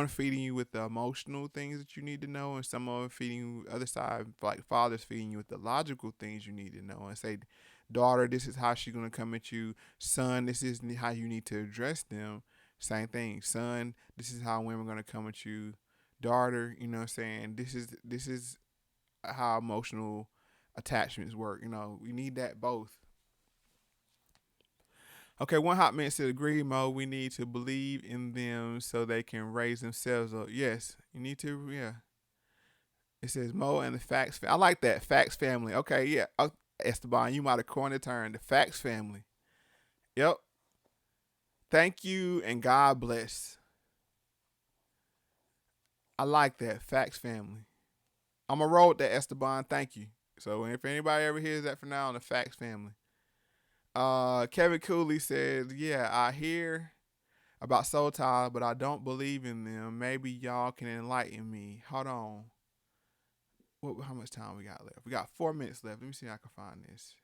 feeding you with the emotional things that you need to know, and some of them feeding you other side, like fathers feeding you with the logical things you need to know, and say, daughter, this is how she's gonna come at you. Son, this is how you need to address them. Same thing. Son, this is how women are gonna come at you. Daughter, you know what I'm saying? This is how emotional attachments work. You know, we need that both. Okay, one hot man said, agree, Mo. We need to believe in them so they can raise themselves up. Yes, you need to, yeah. It says Mo and the Factz family. I like that, Factz family. Okay, yeah. Esteban, you might have coined the term, the Factz family. Yep. Thank you and God bless. I like that, Factz family. I'm going to roll with that, Esteban. Thank you. So if anybody ever hears that from now on, the Factz family. Kevin Cooley says, yeah, I hear about soul ties, but I don't believe in them. Maybe y'all can enlighten me. Hold on. How much time we got left? We got 4 minutes left. Let me see if I can find this.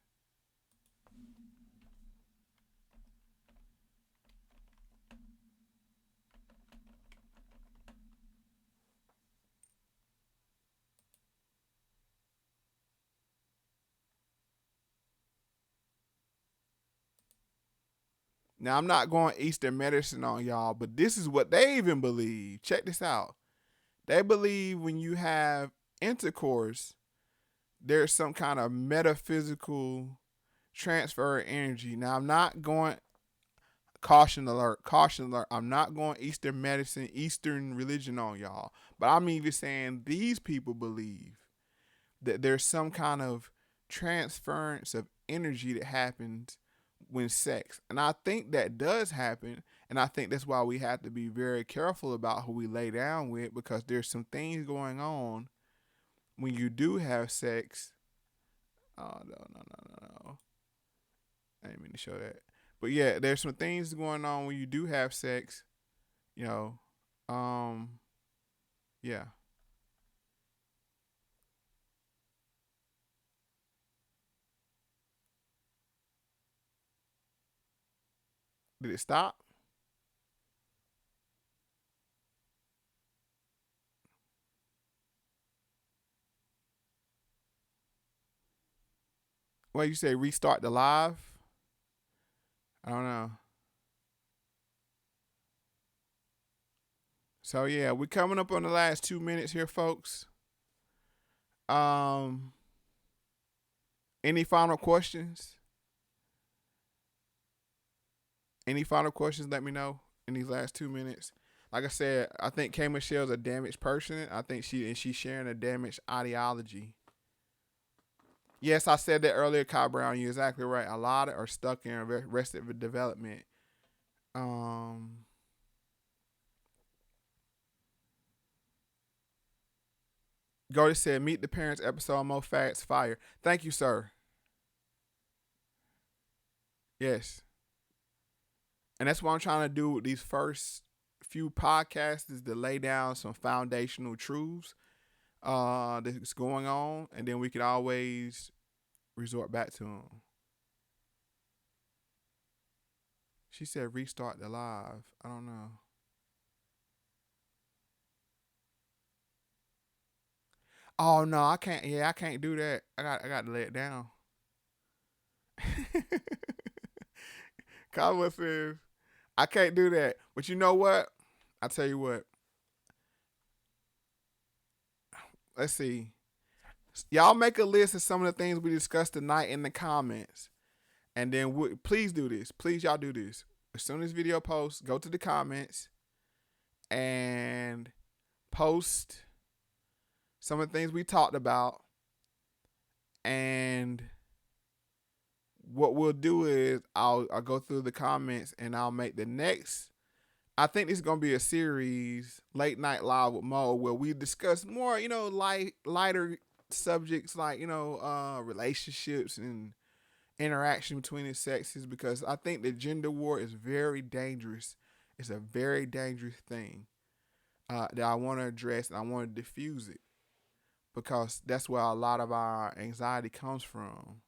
Now, I'm not going Eastern medicine on y'all, but this is what they even believe. Check this out. They believe when you have intercourse, there's some kind of metaphysical transfer of energy. Now, I'm not going, caution alert, I'm not going Eastern medicine, Eastern religion on y'all. But I'm even saying these people believe that there's some kind of transference of energy that happens when sex. And I think that does happen. And I think that's why we have to be very careful about who we lay down with, because there's some things going on when you do have sex. Oh, no. I didn't mean to show that. But yeah, there's some things going on when you do have sex. Yeah. Did it stop? Well, you say restart the live? I don't know. So yeah, we're coming up on the last 2 minutes here, folks. Any final questions? Let me know in these last 2 minutes. Like I said, I think K. Michelle's a damaged person. I think she's sharing a damaged ideology. Yes, I said that earlier, Kyle Brown. You're exactly right. A lot are stuck in arrested development. Gordy said, "Meet the Parents" episode on Moe Factz, fire. Thank you, sir. Yes. And that's what I'm trying to do with these first few podcasts, is to lay down some foundational truths that's going on, and then we can always resort back to them. She said restart the live. I don't know. Oh no, I can't. Yeah, I can't do that. I got to lay it down. Cosmo says I can't do that. But you know what? I tell you what. Let's see. Y'all make a list of some of the things we discussed tonight in the comments, and then please do this. Please, y'all do this. As soon as video posts, go to the comments and post some of the things we talked about. And what we'll do is I'll go through the comments and I'll make the next. I think this is gonna be a series, Late Night Live with Moe, where we discuss more, lighter subjects like relationships and interaction between the sexes, because I think the gender war is very dangerous. It's a very dangerous thing that I want to address, and I want to diffuse it, because that's where a lot of our anxiety comes from.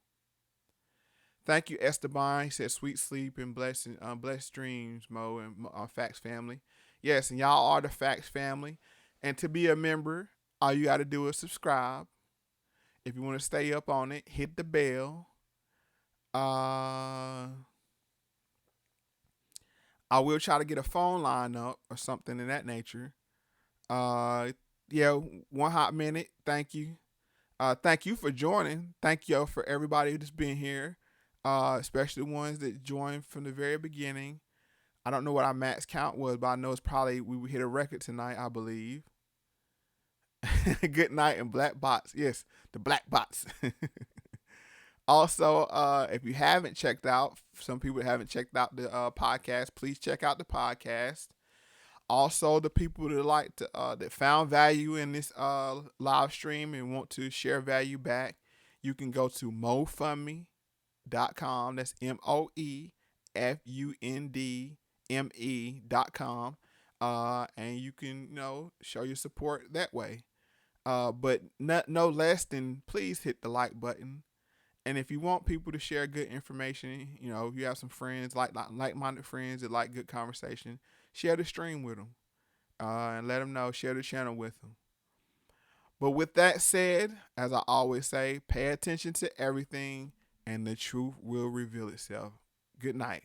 Thank you, Esteban. He said, "Sweet sleep and blessed dreams, Moe and Factz family." Yes, and y'all are the Factz family. And to be a member, all you got to do is subscribe. If you want to stay up on it, hit the bell. I will try to get a phone line up or something in that nature. One hot minute. Thank you. Thank you for joining. Thank you for everybody who's been here, especially the ones that joined from the very beginning. I don't know what our max count was, but I know it's probably, we hit a record tonight, I believe. Good night and black bots. Yes, the black bots. Also, if you haven't checked out, some people haven't checked out the podcast, please check out the podcast. Also, the people that that found value in this live stream and want to share value back, you can go to moefundme.com. That's MoeFundme.com. And you can, show your support that way. But no less than please hit the like button. And if you want people to share good information, you know, if you have some friends, like-minded friends that like good conversation, share the stream with them and let them know, share the channel with them. But with that said, as I always say, pay attention to everything and the truth will reveal itself. Good night.